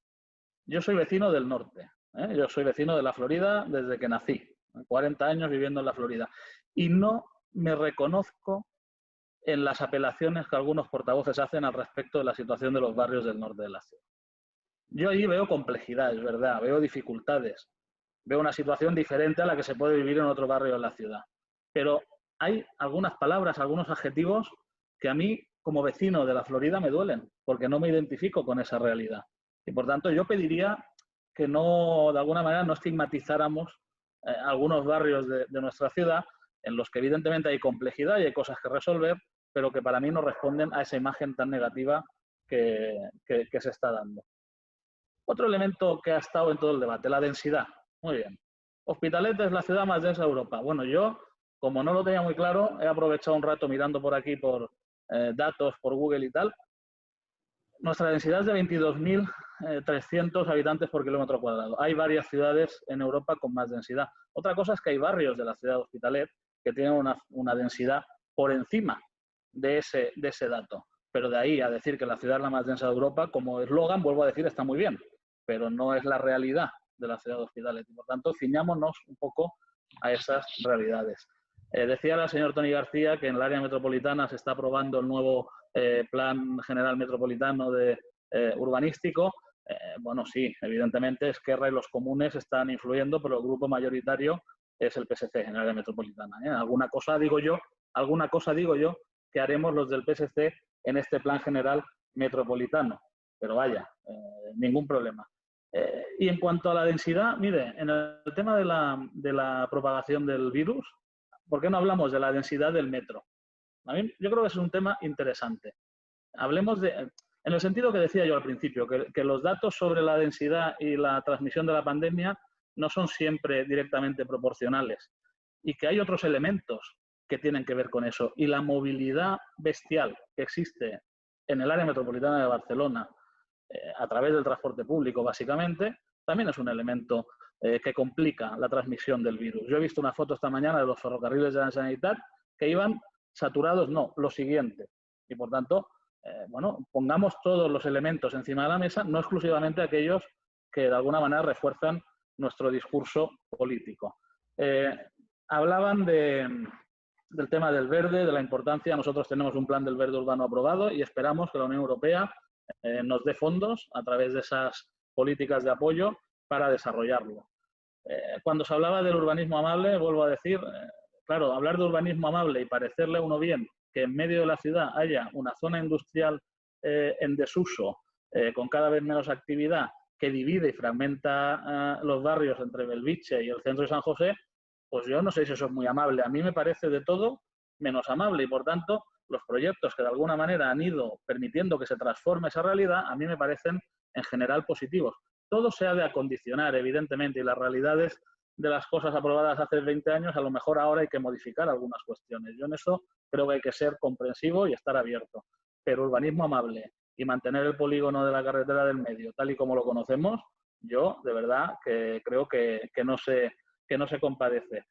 Yo soy vecino del norte. Yo soy vecino de La Florida desde que nací. 40 años viviendo en La Florida. Y no me reconozco en las apelaciones que algunos portavoces hacen al respecto de la situación de los barrios del norte de la ciudad. Yo allí veo complejidad, es verdad, veo dificultades, veo una situación diferente a la que se puede vivir en otro barrio de la ciudad. Pero hay algunas palabras, algunos adjetivos que a mí, como vecino de La Florida, me duelen, porque no me identifico con esa realidad. Y por tanto yo pediría que no, de alguna manera, no estigmatizáramos algunos barrios de nuestra ciudad en los que evidentemente hay complejidad y hay cosas que resolver, pero que para mí no responden a esa imagen tan negativa que se está dando. Otro elemento que ha estado en todo el debate, la densidad. Muy bien. Hospitalet es la ciudad más densa de Europa. Bueno, yo, como no lo tenía muy claro, he aprovechado un rato mirando por aquí, por datos, por Google y tal. Nuestra densidad es de 22.300 habitantes por kilómetro cuadrado. Hay varias ciudades en Europa con más densidad. Otra cosa es que hay barrios de la ciudad de Hospitalet que tienen una densidad por encima de ese dato. Pero de ahí a decir que la ciudad es la más densa de Europa, como eslogan, vuelvo a decir, está muy bien, pero no es la realidad de la ciudad de Hospitalet. Y por tanto, ciñámonos un poco a esas realidades. Decía el señor Toni García que en el área metropolitana se está aprobando el nuevo Plan General Metropolitano urbanístico. Bueno, sí, evidentemente Esquerra y los comunes están influyendo, pero el grupo mayoritario es el PSC en el área metropolitana. Alguna cosa digo yo que haremos los del PSC en este Plan General Metropolitano. Pero vaya, ningún problema. Y en cuanto a la densidad, mire, en el tema de la propagación del virus, ¿por qué no hablamos de la densidad del metro? Yo creo que es un tema interesante. Hablemos de... En el sentido que decía yo al principio, que los datos sobre la densidad y la transmisión de la pandemia no son siempre directamente proporcionales y que hay otros elementos que tienen que ver con eso. Y la movilidad bestial que existe en el área metropolitana de Barcelona, a través del transporte público básicamente, también es un elemento que complica la transmisión del virus. Yo he visto una foto esta mañana de los ferrocarriles de la Generalitat que iban saturados, no, lo siguiente. Y por tanto, bueno, pongamos todos los elementos encima de la mesa, no exclusivamente aquellos que de alguna manera refuerzan nuestro discurso político. Hablaban del tema del verde, de la importancia. Nosotros tenemos un plan del verde urbano aprobado y esperamos que la Unión Europea nos dé fondos a través de esas políticas de apoyo para desarrollarlo. Cuando se hablaba del urbanismo amable, vuelvo a decir, claro, hablar de urbanismo amable y parecerle a uno bien que en medio de la ciudad haya una zona industrial en desuso, con cada vez menos actividad, que divide y fragmenta los barrios entre Belviche y el centro de San José, pues yo no sé si eso es muy amable. A mí me parece de todo menos amable y, por tanto, los proyectos que de alguna manera han ido permitiendo que se transforme esa realidad, a mí me parecen en general positivos. Todo se ha de acondicionar, evidentemente, y las realidades de las cosas aprobadas hace 20 años, a lo mejor ahora hay que modificar algunas cuestiones. Yo en eso creo que hay que ser comprensivo y estar abierto. Pero urbanismo amable y mantener el polígono de la carretera del medio tal y como lo conocemos, yo de verdad que creo que no se compadece.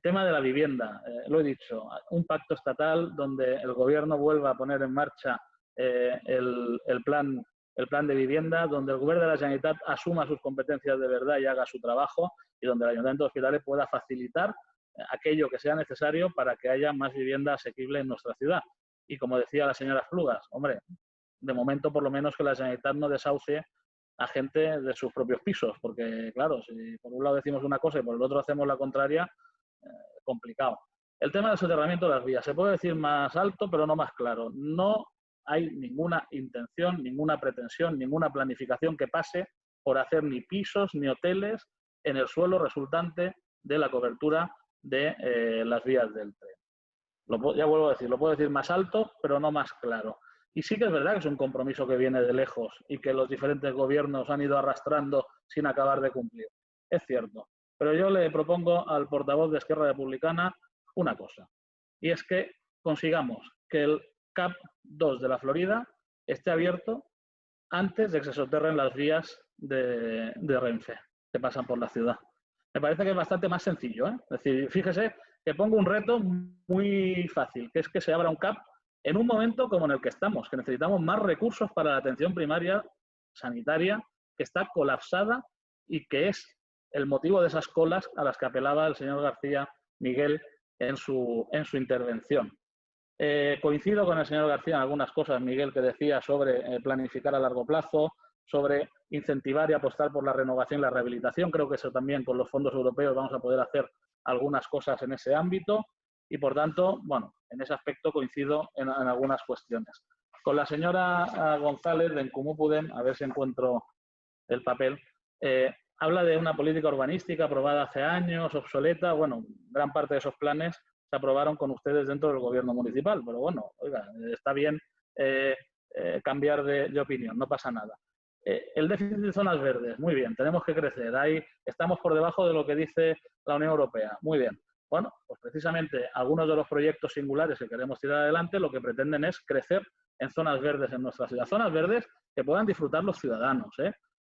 Tema de la vivienda, lo he dicho, un pacto estatal donde el gobierno vuelva a poner en marcha el plan de vivienda, donde el gobierno de la Generalitat asuma sus competencias de verdad y haga su trabajo, y donde el Ayuntamiento de Hospitalet pueda facilitar aquello que sea necesario para que haya más vivienda asequible en nuestra ciudad. Y como decía la señora Flugas, hombre, de momento por lo menos que la Generalitat no desahucie a gente de sus propios pisos, porque claro, si por un lado decimos una cosa y por el otro hacemos la contraria, complicado. El tema del soterramiento de las vías, se puede decir más alto pero no más claro. No hay ninguna intención, ninguna pretensión, ninguna planificación que pase por hacer ni pisos ni hoteles en el suelo resultante de la cobertura de las vías del tren. Ya vuelvo a decir, lo puedo decir más alto, pero no más claro. Y sí que es verdad que es un compromiso que viene de lejos y que los diferentes gobiernos han ido arrastrando sin acabar de cumplir. Es cierto. Pero yo le propongo al portavoz de Esquerra Republicana una cosa. Y es que consigamos que el CAP 2 de la Florida esté abierto antes de que se soterren las vías de Renfe que pasan por la ciudad. Me parece que es bastante más sencillo, ¿eh? Es decir, fíjese que pongo un reto muy fácil, que es que se abra un CAP en un momento como en el que estamos, que necesitamos más recursos para la atención primaria sanitaria, que está colapsada y que es el motivo de esas colas a las que apelaba el señor García Miguel en su intervención. Coincido con el señor García en algunas cosas, Miguel, que decía sobre planificar a largo plazo, sobre incentivar y apostar por la renovación y la rehabilitación. Creo que eso también con los fondos europeos vamos a poder hacer algunas cosas en ese ámbito y, por tanto, bueno, en ese aspecto coincido en algunas cuestiones. Con la señora González de En Comú Podem, a ver si encuentro el papel, habla de una política urbanística aprobada hace años, obsoleta. Bueno, gran parte de esos planes se aprobaron con ustedes dentro del gobierno municipal, pero bueno, oiga, está bien cambiar de opinión, no pasa nada. El déficit de zonas verdes, muy bien, tenemos que crecer. Ahí estamos por debajo de lo que dice la Unión Europea, muy bien. Bueno, pues precisamente algunos de los proyectos singulares que queremos tirar adelante lo que pretenden es crecer en zonas verdes en nuestra ciudad. Zonas verdes que puedan disfrutar los ciudadanos,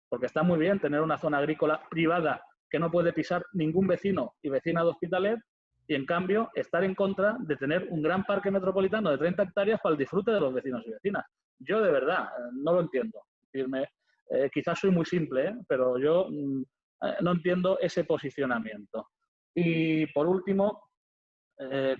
porque está muy bien tener una zona agrícola privada que no puede pisar ningún vecino y vecina de Hospitalet y, en cambio, estar en contra de tener un gran parque metropolitano de 30 hectáreas para el disfrute de los vecinos y vecinas. Yo, de verdad, no lo entiendo. Quizás soy muy simple, pero yo no entiendo ese posicionamiento. Y, por último,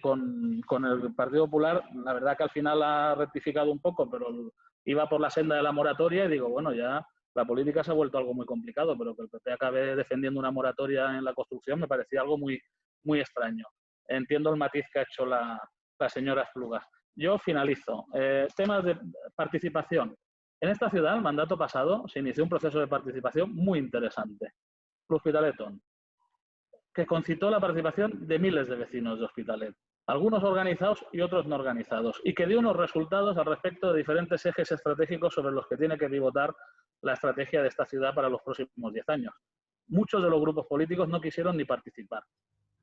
con el Partido Popular, la verdad que al final ha rectificado un poco, pero iba por la senda de la moratoria y digo, bueno, ya la política se ha vuelto algo muy complicado, pero que el PP acabe defendiendo una moratoria en la construcción me parecía algo muy, muy extraño. Entiendo el matiz que ha hecho la señora Flugas. Yo finalizo. Temas de participación. En esta ciudad, el mandato pasado, se inició un proceso de participación muy interesante. Hospitalet On, que concitó la participación de miles de vecinos de Hospitalet. algunos organizados y otros no organizados, y que dio unos resultados al respecto de diferentes ejes estratégicos sobre los que tiene que pivotar la estrategia de esta ciudad para los próximos 10 años. Muchos de los grupos políticos no quisieron ni participar,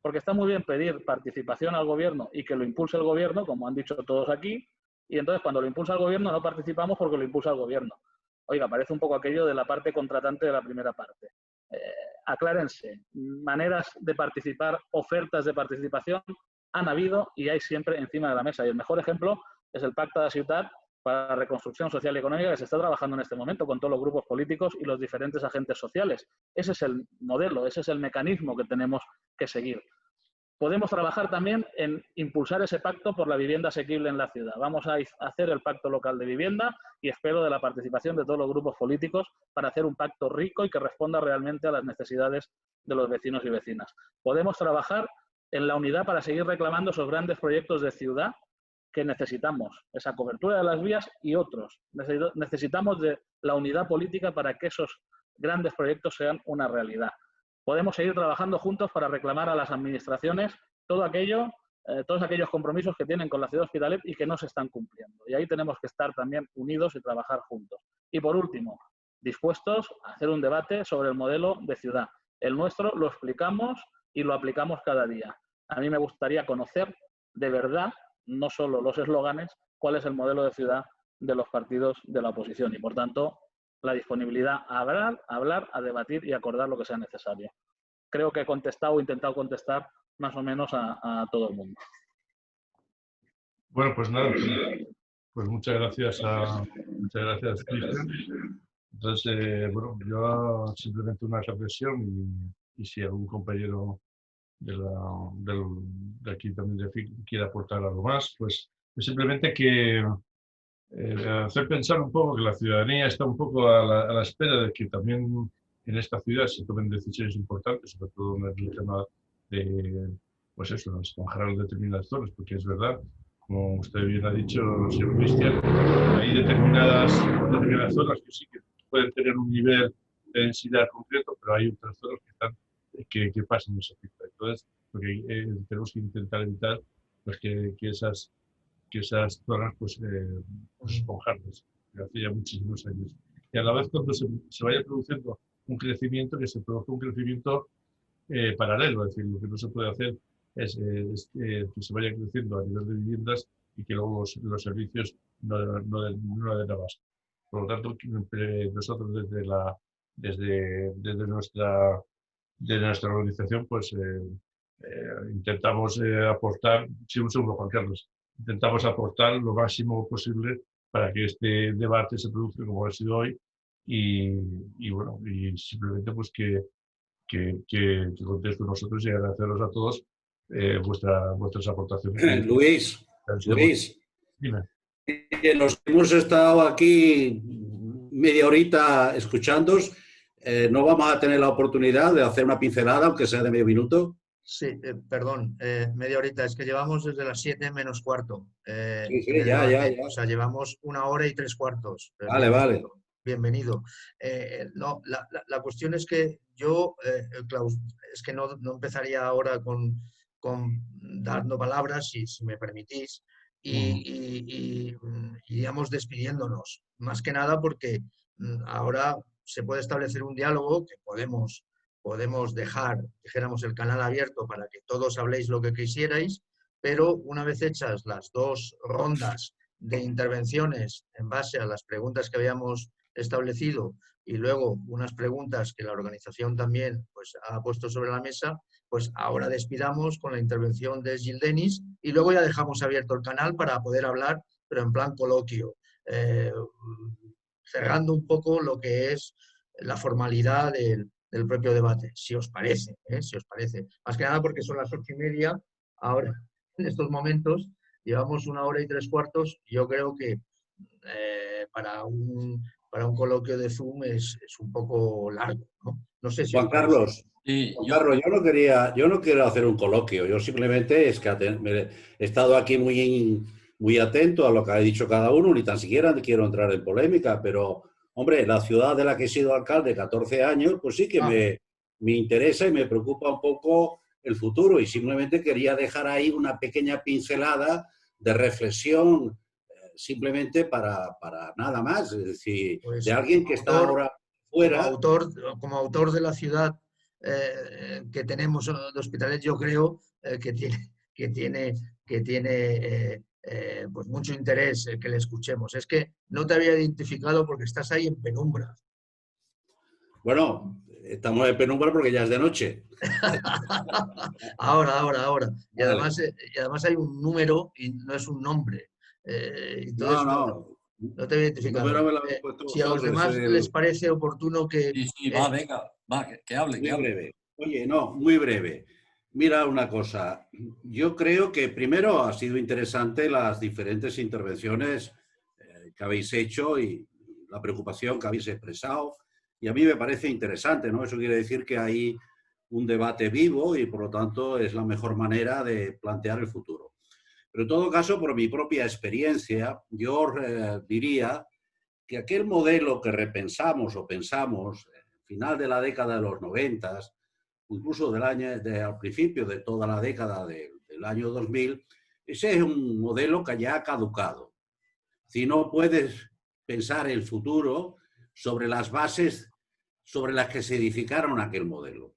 porque está muy bien pedir participación al gobierno y que lo impulse el gobierno, como han dicho todos aquí, y entonces cuando lo impulsa el gobierno no participamos porque lo impulsa el gobierno. Oiga, parece un poco aquello de la parte contratante de la primera parte. Aclárense, maneras de participar, ofertas de participación, han habido y hay siempre encima de la mesa. Y el mejor ejemplo es el Pacte de Ciutat para la reconstrucción social y económica que se está trabajando en este momento con todos los grupos políticos y los diferentes agentes sociales. Ese es el modelo, ese es el mecanismo que tenemos que seguir. Podemos trabajar también en impulsar ese pacto por la vivienda asequible en la ciudad. Vamos a hacer el pacto local de vivienda y espero de la participación de todos los grupos políticos para hacer un pacto rico y que responda realmente a las necesidades de los vecinos y vecinas. Podemos trabajar en la unidad para seguir reclamando esos grandes proyectos de ciudad que necesitamos, esa cobertura de las vías y otros. Necesitamos de la unidad política para que esos grandes proyectos sean una realidad. Podemos seguir trabajando juntos para reclamar a las administraciones todos aquellos compromisos que tienen con la ciudad de Hospitalet y que no se están cumpliendo. Y ahí tenemos que estar también unidos y trabajar juntos. Y por último, dispuestos a hacer un debate sobre el modelo de ciudad. El nuestro lo explicamos y lo aplicamos cada día. A mí me gustaría conocer de verdad, no solo los eslóganes, cuál es el modelo de ciudad de los partidos de la oposición. Y por tanto, la disponibilidad a hablar, a debatir y acordar lo que sea necesario. Creo que he contestado o intentado contestar más o menos a todo el mundo. Bueno, pues nada, pues muchas gracias, Cristian. Entonces, bueno, yo simplemente una reflexión y si algún compañero de aquí también de FIC quiere aportar algo más, pues es simplemente que hacer pensar un poco que la ciudadanía está un poco a la espera de que también en esta ciudad se tomen decisiones importantes, sobre todo en el tema de, pues eso, esponjar determinadas zonas, porque es verdad, como usted bien ha dicho, señor Cristian, hay determinadas zonas que sí que pueden tener un nivel de densidad concreto, pero hay otras zonas que pasan esa cifra. Entonces, lo que tenemos que intentar evitar pues que esas zonas pues esponjarlas, que hace ya muchísimos años. Y a la vez cuando se vaya produciendo un crecimiento, que se produzca un crecimiento paralelo, es decir, lo que no se puede hacer es que se vaya creciendo a nivel de viviendas y que luego los servicios no den abasto. Por lo tanto, nosotros desde nuestra organización pues intentamos aportar, sí, un segundo, Juan Carlos, intentamos aportar lo máximo posible para que este debate se produzca como ha sido hoy y bueno, y simplemente pues que contéis con nosotros y agradeceros a todos vuestras aportaciones. Luis, dime. Nos hemos estado aquí media horita escuchándoos. ¿No vamos a tener la oportunidad de hacer una pincelada, aunque sea de medio minuto? Sí, perdón, media horita. Es que llevamos desde las 7 menos cuarto. Sí, ya. O sea, llevamos 1 hora y 3/4. Vale. Bienvenido. No, la cuestión es que yo, Klaus, es que no empezaría ahora con dando palabras, si me permitís, y iríamos despidiéndonos. Más que nada porque ahora se puede establecer un diálogo que podemos dejar, dijéramos, el canal abierto para que todos habléis lo que quisierais, pero una vez hechas las 2 rondas de intervenciones en base a las preguntas que habíamos establecido y luego unas preguntas que la organización también pues, ha puesto sobre la mesa, pues ahora despidamos con la intervención de Gilles Denis y luego ya dejamos abierto el canal para poder hablar, pero en plan coloquio, cerrando un poco lo que es la formalidad del propio debate, si os parece, si os parece. Más que nada porque son las 8:30, ahora en estos momentos llevamos 1 hora y 3/4, yo creo que para un coloquio de Zoom es un poco largo, ¿no? No sé si Juan Carlos, yo no quiero hacer un coloquio, yo simplemente es que he estado aquí muy atento a lo que ha dicho cada uno, ni tan siquiera quiero entrar en polémica, pero, hombre, la ciudad de la que he sido alcalde 14 años, pues sí que me interesa y me preocupa un poco el futuro, y simplemente quería dejar ahí una pequeña pincelada de reflexión, simplemente para nada más, es decir, Pues, de alguien que está ahora fuera. Como autor de la ciudad que tenemos de Hospitalet, yo creo que tiene pues mucho interés que le escuchemos. Es que no te había identificado porque estás ahí en penumbra. Bueno, estamos en penumbra porque ya es de noche. Ahora. Y Vale. además hay un número y no es un nombre. Entonces no te he identificado. Si a los demás les parece oportuno que... Sí, va, venga, va, que hable. Muy breve. Oye, no, muy breve. Mira una cosa, yo creo que primero ha sido interesante las diferentes intervenciones que habéis hecho y la preocupación que habéis expresado, y a mí me parece interesante, ¿no? Eso quiere decir que hay un debate vivo y por lo tanto es la mejor manera de plantear el futuro. Pero en todo caso, por mi propia experiencia, yo diría que aquel modelo que repensamos o pensamos al final de la década de los 90, incluso al principio de toda la década del año 2000, ese es un modelo que ya ha caducado. Si no puedes pensar el futuro sobre las bases sobre las que se edificaron aquel modelo.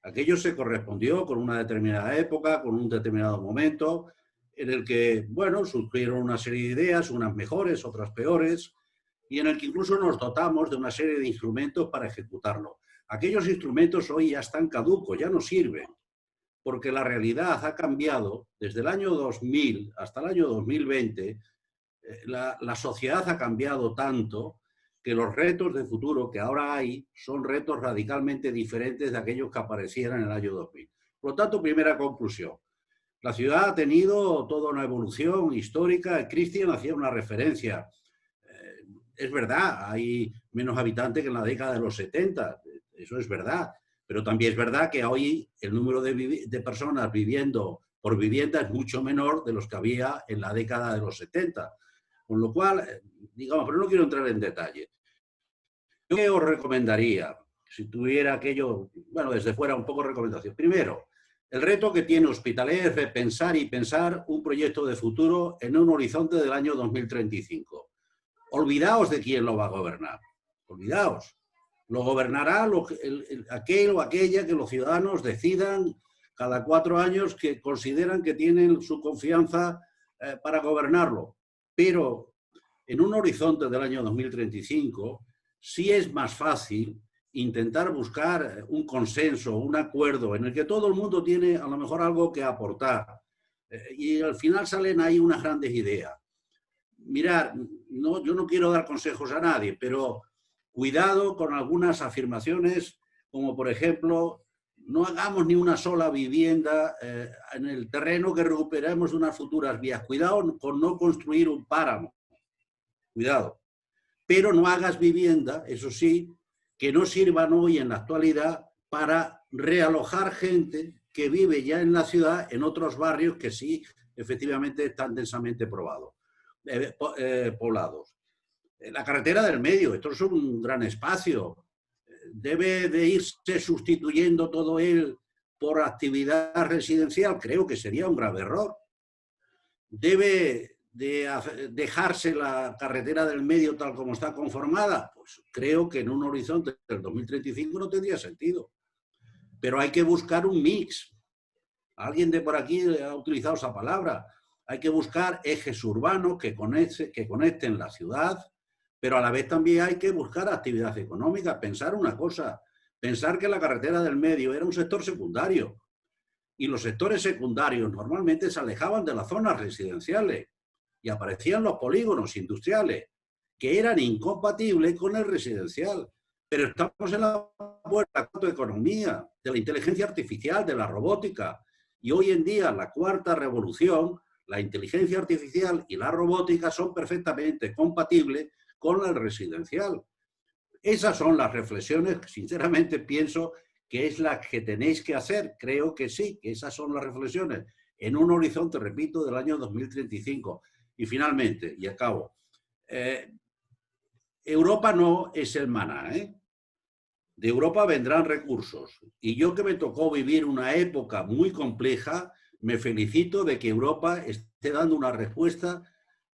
Aquello se correspondió con una determinada época, con un determinado momento, en el que, bueno, surgieron una serie de ideas, unas mejores, otras peores, y en el que incluso nos dotamos de una serie de instrumentos para ejecutarlo. Aquellos instrumentos hoy ya están caducos, ya no sirven, porque la realidad ha cambiado desde el año 2000 hasta el año 2020. La sociedad ha cambiado tanto que los retos de futuro que ahora hay son retos radicalmente diferentes de aquellos que aparecieran en el año 2000. Por lo tanto, primera conclusión. La ciudad ha tenido toda una evolución histórica. Cristian hacía una referencia. Es verdad, hay menos habitantes que en la década de los 70. Eso es verdad. Pero también es verdad que hoy el número de personas viviendo por vivienda es mucho menor de los que había en la década de los 70. Con lo cual, digamos, pero no quiero entrar en detalle. Yo qué os recomendaría, si tuviera aquello, bueno, desde fuera un poco recomendación. Primero, el reto que tiene Hospitalet es repensar y pensar un proyecto de futuro en un horizonte del año 2035. Olvidaos de quién lo va a gobernar. Olvidaos. Lo gobernará aquel o aquella que los ciudadanos decidan cada 4 años que consideran que tienen su confianza para gobernarlo. Pero en un horizonte del año 2035 sí es más fácil intentar buscar un consenso, un acuerdo en el que todo el mundo tiene a lo mejor algo que aportar. Y al final salen ahí unas grandes ideas. Mirad, yo no quiero dar consejos a nadie, pero cuidado con algunas afirmaciones, como por ejemplo, no hagamos ni una sola vivienda en el terreno que recuperemos de unas futuras vías. Cuidado con no construir un páramo. Cuidado. Pero no hagas vivienda, eso sí, que no sirvan hoy en la actualidad para realojar gente que vive ya en la ciudad en otros barrios que sí, efectivamente, están densamente poblados. La carretera del medio, esto es un gran espacio. ¿Debe de irse sustituyendo todo él por actividad residencial? Creo que sería un grave error. ¿Debe de dejarse la carretera del medio tal como está conformada? Pues creo que en un horizonte del 2035 no tendría sentido. Pero hay que buscar un mix. Alguien de por aquí ha utilizado esa palabra. Hay que buscar ejes urbanos que conecten la ciudad, pero a la vez también hay que buscar actividad económica. Pensar una cosa, pensar que la carretera del medio era un sector secundario y los sectores secundarios normalmente se alejaban de las zonas residenciales y aparecían los polígonos industriales que eran incompatibles con el residencial. Pero estamos en la puerta de la economía, de la inteligencia artificial, de la robótica, y hoy en día la cuarta revolución, la inteligencia artificial y la robótica son perfectamente compatibles con el residencial. Esas son las reflexiones que sinceramente pienso que es la que tenéis que hacer. Creo que sí, que esas son las reflexiones en un horizonte, repito, del año 2035. Y finalmente, y acabo, Europa no es el maná, ¿eh? de Europa vendrán recursos. Y yo, que me tocó vivir una época muy compleja, me felicito de que Europa esté dando una respuesta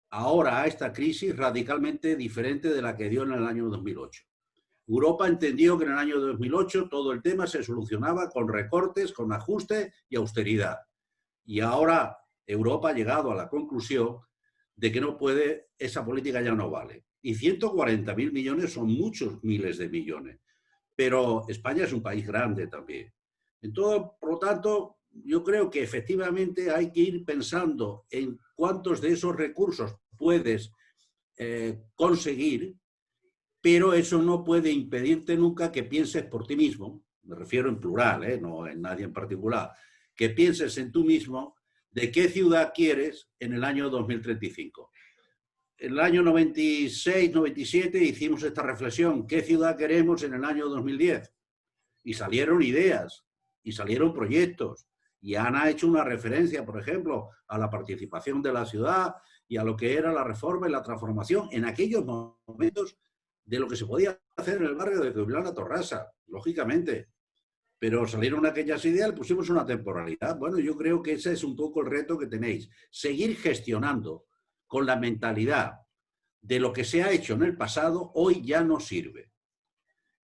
ahora a esta crisis radicalmente diferente de la que dio en el año 2008. Europa entendió que en el año 2008 todo el tema se solucionaba con recortes, con ajustes y austeridad. Y ahora Europa ha llegado a la conclusión de que no puede, esa política ya no vale. Y 140.000 millones son muchos miles de millones. Pero España es un país grande también. Entonces, por lo tanto, yo creo que efectivamente hay que ir pensando en cuántos de esos recursos puedes conseguir, pero eso no puede impedirte nunca que pienses por ti mismo, me refiero en plural, no en nadie en particular, que pienses en tú mismo de qué ciudad quieres en el año 2035. En el año 96, 97 hicimos esta reflexión, ¿qué ciudad queremos en el año 2010? Y salieron ideas, y salieron proyectos, y Ana ha hecho una referencia, por ejemplo, a la participación de la ciudad y a lo que era la reforma y la transformación en aquellos momentos de lo que se podía hacer en el barrio de Coiblana Torrasa, lógicamente. Pero salieron aquellas ideas y pusimos una temporalidad. Bueno, yo creo que ese es un poco el reto que tenéis. Seguir gestionando con la mentalidad de lo que se ha hecho en el pasado, hoy ya no sirve.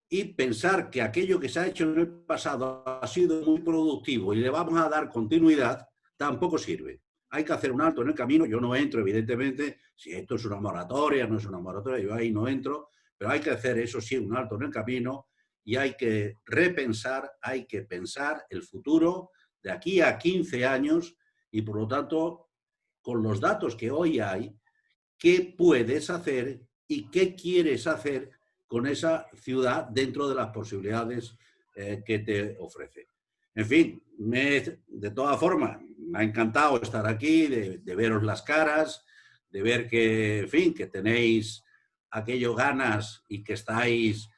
Y pensar que aquello que se ha hecho en el pasado ha sido muy productivo y le vamos a dar continuidad, tampoco sirve. Hay que hacer un alto en el camino. Yo no entro, evidentemente, si esto es una moratoria, no es una moratoria, yo ahí no entro, pero hay que hacer, eso sí, un alto en el camino y hay que repensar, hay que pensar el futuro de aquí a 15 años y, por lo tanto, con los datos que hoy hay, qué puedes hacer y qué quieres hacer con esa ciudad dentro de las posibilidades que te ofrece. En fin, de todas formas, me ha encantado estar aquí, de veros las caras, de ver que, en fin, que tenéis aquello ganas y que estáis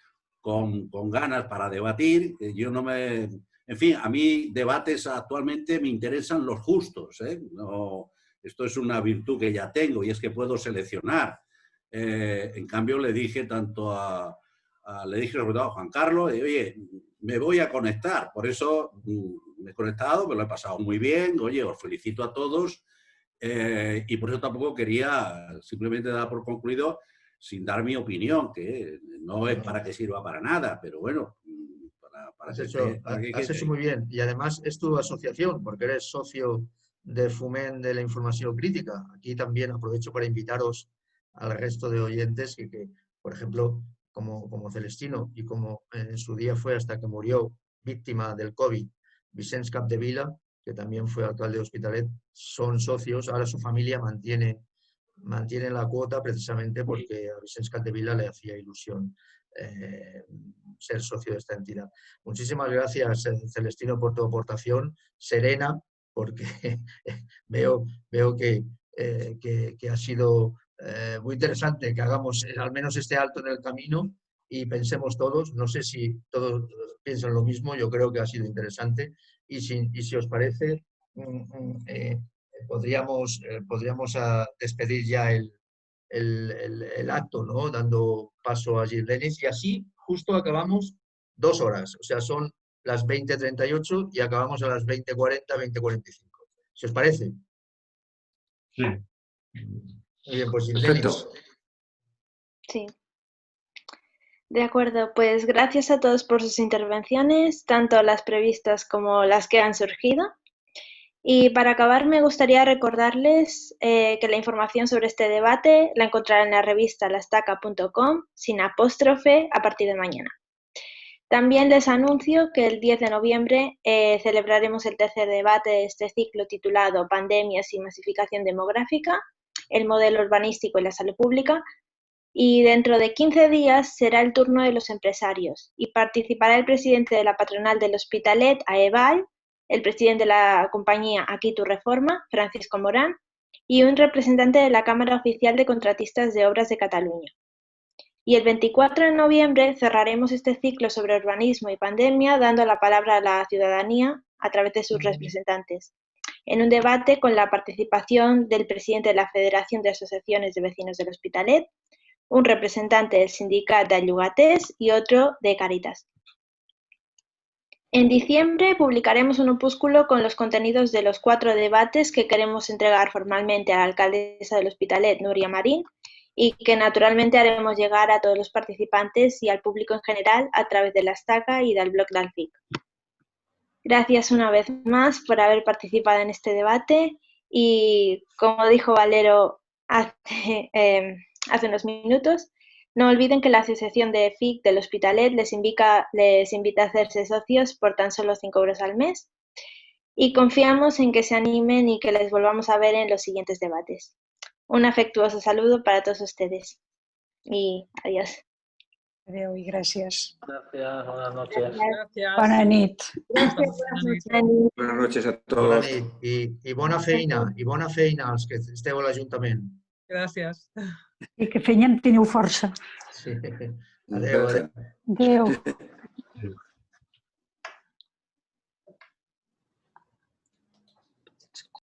con ganas para debatir. Yo no me... En fin, a mí debates actualmente me interesan los justos, No, esto es una virtud que ya tengo y es que puedo seleccionar. En cambio, le dije le dije sobre todo a Juan Carlos, oye, me voy a conectar. Por eso me he conectado, me lo he pasado muy bien. Oye, os felicito a todos. Y por eso tampoco quería simplemente dar por concluido sin dar mi opinión, que no es para que sirva para nada, pero bueno, has hecho muy bien. Y además es tu asociación, porque eres socio de Foment de la Información Crítica. Aquí también aprovecho para invitaros al resto de oyentes que por ejemplo, como Celestino y como en su día fue hasta que murió víctima del COVID, Vicenç Capdevila, que también fue alcalde de Hospitalet, son socios. Ahora su familia mantiene la cuota precisamente porque a Vicenç Capdevila le hacía ilusión ser socio de esta entidad. Muchísimas gracias, Celestino, por tu aportación serena, porque veo que ha sido muy interesante que hagamos al menos este alto en el camino y pensemos todos. No sé si todos piensan lo mismo, yo creo que ha sido interesante y si os parece podríamos despedir ya el acto, ¿no? Dando paso a Gil Dennis y así justo acabamos 2 horas, o sea, son las 20:38 y acabamos a las 20:40, 20:45. ¿Si os parece? Sí. Muy bien, pues Gil Perfecto. Dennis. Sí. De acuerdo, pues gracias a todos por sus intervenciones, tanto las previstas como las que han surgido. Y para acabar me gustaría recordarles que la información sobre este debate la encontrarán en la revista laestaca.com sin apóstrofe a partir de mañana. También les anuncio que el 10 de noviembre celebraremos el tercer debate de este ciclo titulado Pandemias y masificación demográfica, el modelo urbanístico y la salud pública. Y dentro de 15 días será el turno de los empresarios y participará el presidente de la patronal del Hospitalet, AEBAL, el presidente de la compañía Aquí Tu Reforma, Francisco Morán, y un representante de la Cámara Oficial de Contratistas de Obras de Cataluña. Y el 24 de noviembre cerraremos este ciclo sobre urbanismo y pandemia dando la palabra a la ciudadanía a través de sus representantes, en un debate con la participación del presidente de la Federación de Asociaciones de Vecinos del Hospitalet, un representante del sindicato de Allugaters y otro de Càritas. En diciembre publicaremos un opúsculo con los contenidos de los 4 debates que queremos entregar formalmente a la alcaldesa del Hospitalet, Núria Marín, y que naturalmente haremos llegar a todos los participantes y al público en general a través de la estaca y del blog del FIC. Gracias una vez más por haber participado en este debate y, como dijo Valero hace unos minutos, no olviden que la Asociación de FIC del Hospitalet les invita a hacerse socios por tan solo 5 euros al mes y confiamos en que se animen y que les volvamos a ver en los siguientes debates. Un afectuoso saludo para todos ustedes y adiós. Adéu i gràcies. Gracias, buenas noches. Gràcies. Bona nit. Buenas noches a Bona todos. nit i bona feina als que esteu a l'Ajuntament. Gràcies. I que fenyem teniu força. Sí. Adéu. Adéu.